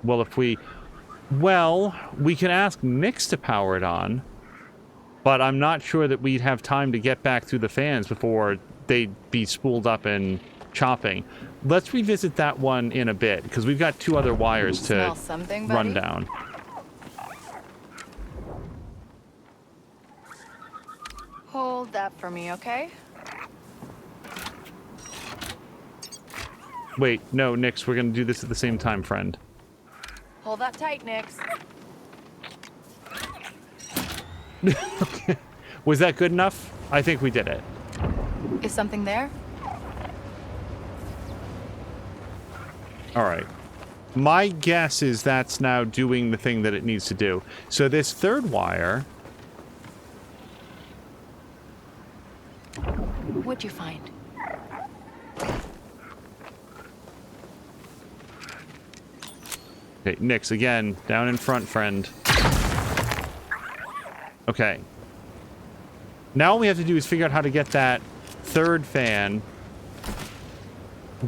Well, if we... Well, we can ask Nix to power it on. But I'm not sure that we'd have time to get back through the fans before they'd be spooled up and chopping. Let's revisit that one in a bit, because we've got two other wires to run down. Hold that for me, okay? Wait, no, Nix, we're going to do this at the same time, friend. Hold that tight, Nix. Was that good enough? I think we did it. Is something there? All right. My guess is that's now doing the thing that it needs to do. So this third wire... What'd you find? Okay, Nix, again, down in front, friend. Okay. Now all we have to do is figure out how to get that third fan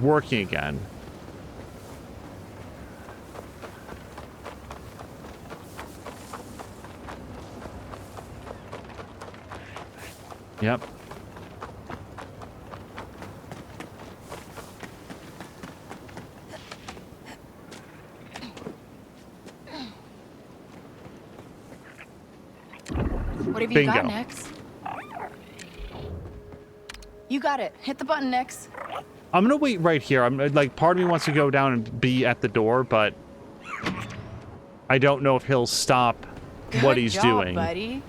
working again. Yep. have you got, Bingo. Nix? You got it. Hit the button, Nix. I'm gonna wait right here. I'm like, part of me wants to go down and be at the door, but I don't know if he'll stop what he's Good job, doing. Buddy.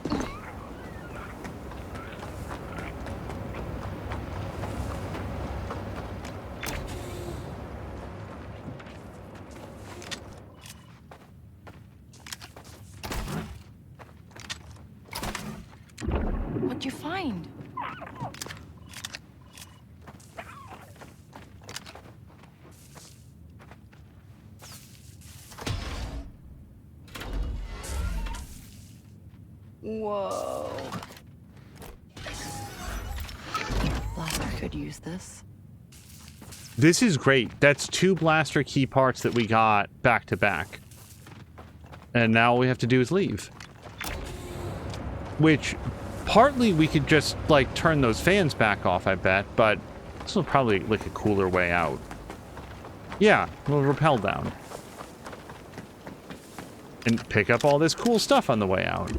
What'd you find? Whoa. Blaster could use this. This is great. That's 2 blaster key parts that we got back to back. And now all we have to do is leave. Which, partly we could just, like, turn those fans back off, I bet, but this will probably, like, a cooler way out. Yeah, we'll rappel down. And pick up all this cool stuff on the way out.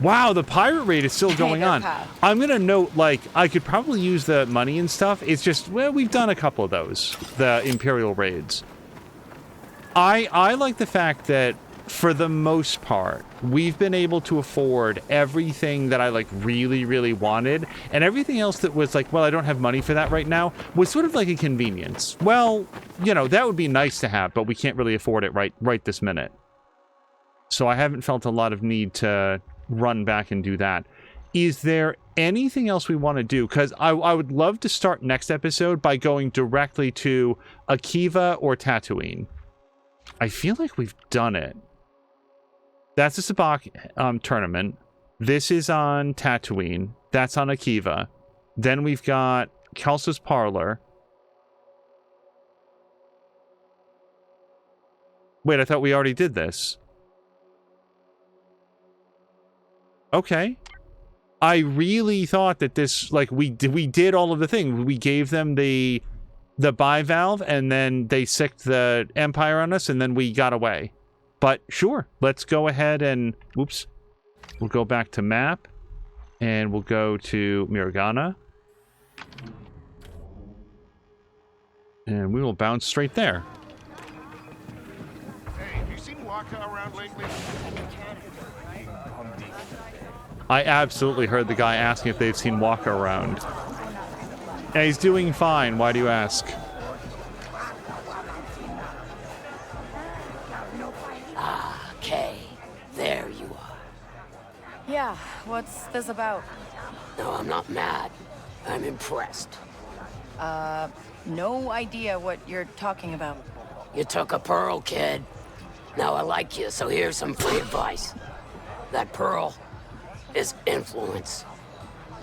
Wow, the pirate raid is still going on. I'm going to note, like, I could probably use the money and stuff. It's just, well, we've done a couple of those, the Imperial raids. I like the fact that, for the most part, we've been able to afford everything that I, like, really, really wanted. And everything else that was like, well, I don't have money for that right now, was sort of like a convenience. Well, you know, that would be nice to have, but we can't really afford it right this minute. So I haven't felt a lot of need to run back and do that. Is there anything else we want to do? Because I would love to start next episode by going directly to Akiva or Tatooine. I feel like we've done it. That's a Sabacc tournament. This is on Tatooine. That's on Akiva. Then we've got Kelsa's Parlor. Wait, I thought we already did this. Okay. I really thought that this, like, we did all of the things. We gave them the Bivalve, and then they sicked the Empire on us, and then we got away. But sure, let's go ahead and, whoops, we'll go back to map, and we'll go to Miragana. And we will bounce straight there. Hey, have you seen Waka around lately? I absolutely heard the guy asking if they've seen Waka around. Yeah, he's doing fine. Why do you ask? Ah, Kay. There you are. Yeah, what's this about? No, I'm not mad. I'm impressed. No idea what you're talking about. You took a pearl, kid. Now I like you, so here's some free advice. That pearl is influence.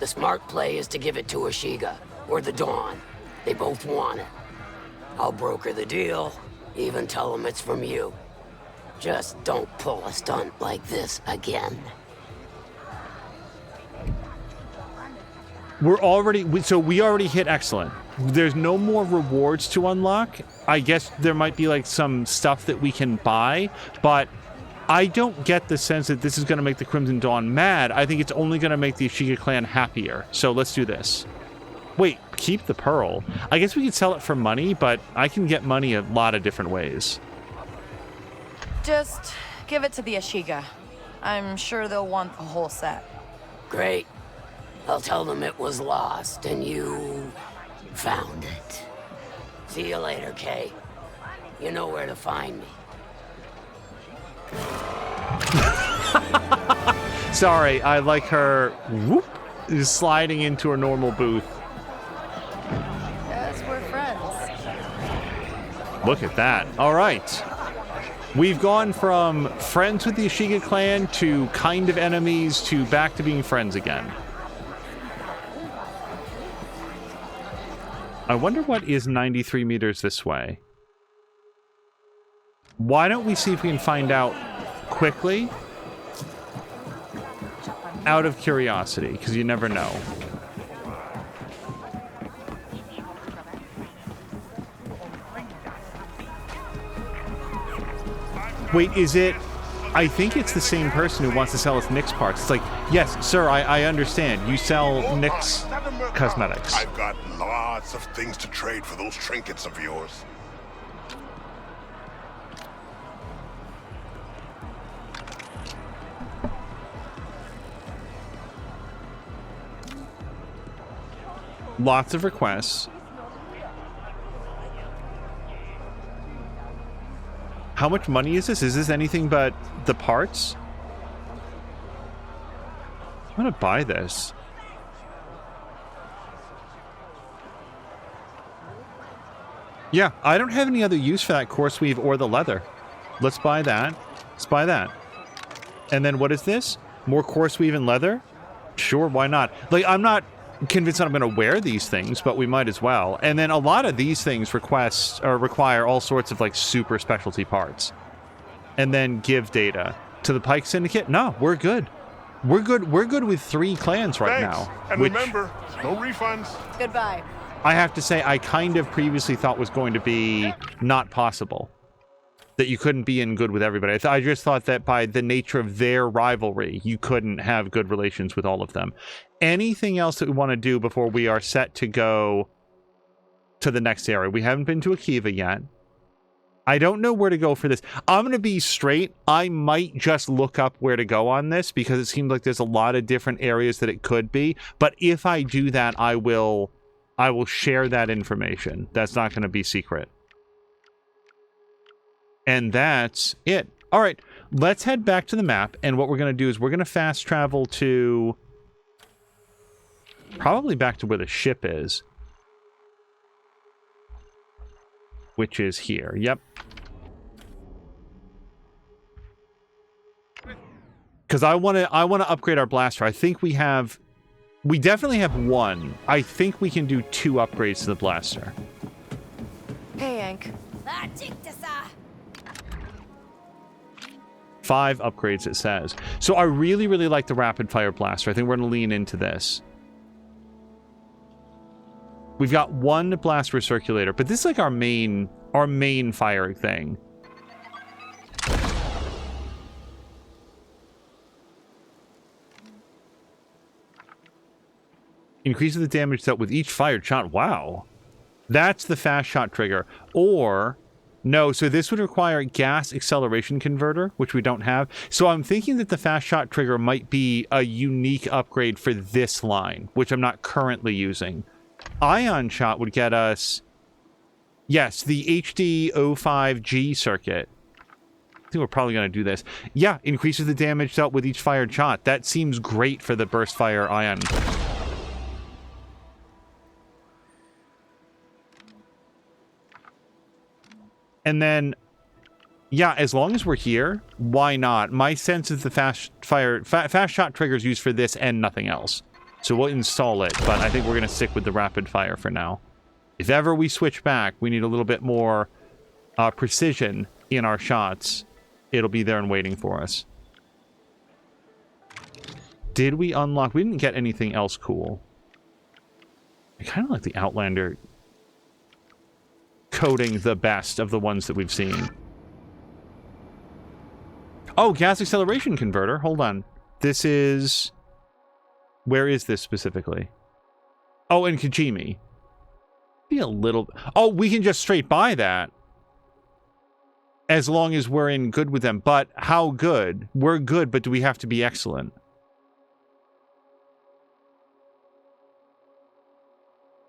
The smart play is to give it to Ashiga or the Dawn. They both want it. I'll broker the deal, even tell them it's from you. Just don't pull a stunt like this again. We already hit excellent. There's no more rewards to unlock. I guess there might be like some stuff that we can buy, but I don't get the sense that this is going to make the Crimson Dawn mad. I think it's only going to make the Ashiga clan happier. So let's do this. Wait, keep the pearl. I guess we could sell it for money, but I can get money a lot of different ways. Just give it to the Ashiga. I'm sure they'll want the whole set. Great. I'll tell them it was lost and you found it. See you later, Kay. You know where to find me. Sorry, I like her whoop, sliding into her normal booth. Yes, we're friends. Look at that. All right. We've gone from friends with the Ashiga clan to kind of enemies to back to being friends again. I wonder what is 93 meters this way. Why don't we see if we can find out quickly? Out of curiosity, because you never know. Wait, is it... I think it's the same person who wants to sell us Nyx parts. It's like, yes, sir, I understand. You sell Nyx cosmetics. I've got lots of things to trade for those trinkets of yours. Lots of requests. How much money is this? Is this anything but the parts? I'm gonna buy this. Yeah, I don't have any other use for that core weave or the leather. Let's buy that. Let's buy that. And then what is this? More core weave and leather? Sure, why not? Like, I'm not convinced that I'm going to wear these things, but we might as well. And then a lot of these things require all sorts of like super specialty parts. And then give data to the Pike Syndicate. No, we're good. We're good with 3 clans right now. And remember, no refunds. Goodbye. I have to say, I kind of previously thought was going to be not possible. That you couldn't be in good with everybody. I just thought that by the nature of their rivalry, you couldn't have good relations with all of them. Anything else that we want to do before we are set to go to the next area? We haven't been to Akiva yet. I don't know where to go for this. I'm going to be straight. I might just look up where to go on this because it seems like there's a lot of different areas that it could be. But if I do that, I will share that information. That's not going to be secret. And that's it. All right, let's head back to the map. And what we're going to do is we're going to fast travel to... probably back to where the ship is. Which is here. Yep. Because I want to upgrade our blaster. I think we definitely have 1. I think we can do 2 upgrades to the blaster. Hey, Yank. 5 upgrades, it says. So I really, really like the rapid fire blaster. I think we're going to lean into this. We've got 1 blast recirculator, but this is like our main fire thing. Increases the damage dealt with each fired shot. Wow. That's the Fastshot Trigger. Or... no, so this would require gas acceleration converter, which we don't have. So I'm thinking that the Fastshot Trigger might be a unique upgrade for this line, which I'm not currently using. Ion Shot would get us... yes, the HD05-G Circuit. I think we're probably going to do this. Yeah, increases the damage dealt with each fired shot. That seems great for the Burst Fire Ion. And then, yeah, as long as we're here, why not? My sense is the Fastshot Trigger is used for this and nothing else. So we'll install it, but I think we're going to stick with the rapid fire for now. If ever we switch back, we need a little bit more precision in our shots. It'll be there and waiting for us. Did we unlock? We didn't get anything else cool. I kind of like the Outlander coding the best of the ones that we've seen. Oh, gas acceleration converter. Hold on. This is... where is this specifically? Oh, in Kijimi. Be a little... oh, we can just straight buy that. As long as we're in good with them. But how good? We're good, but do we have to be excellent?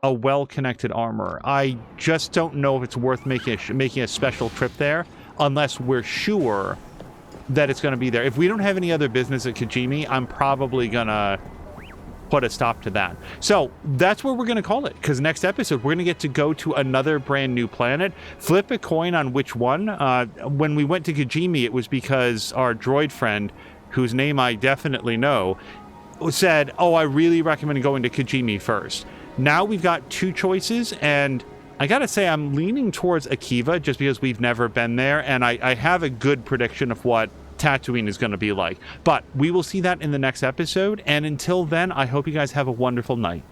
A well-connected armor. I just don't know if it's worth making a special trip there unless we're sure that it's going to be there. If we don't have any other business at Kijimi, I'm probably going to put a stop to that. So that's where we're going to call it, because next episode we're going to get to go to another brand new planet, flip a coin on which one. When we went to Kijimi, it was because our droid friend, whose name I definitely know, said, oh, I really recommend going to Kijimi first. Now we've got 2 choices, and I gotta say I'm leaning towards Akiva just because we've never been there, and I have a good prediction of what Tatooine is going to be like. But we will see that in the next episode, and until then, I hope you guys have a wonderful night.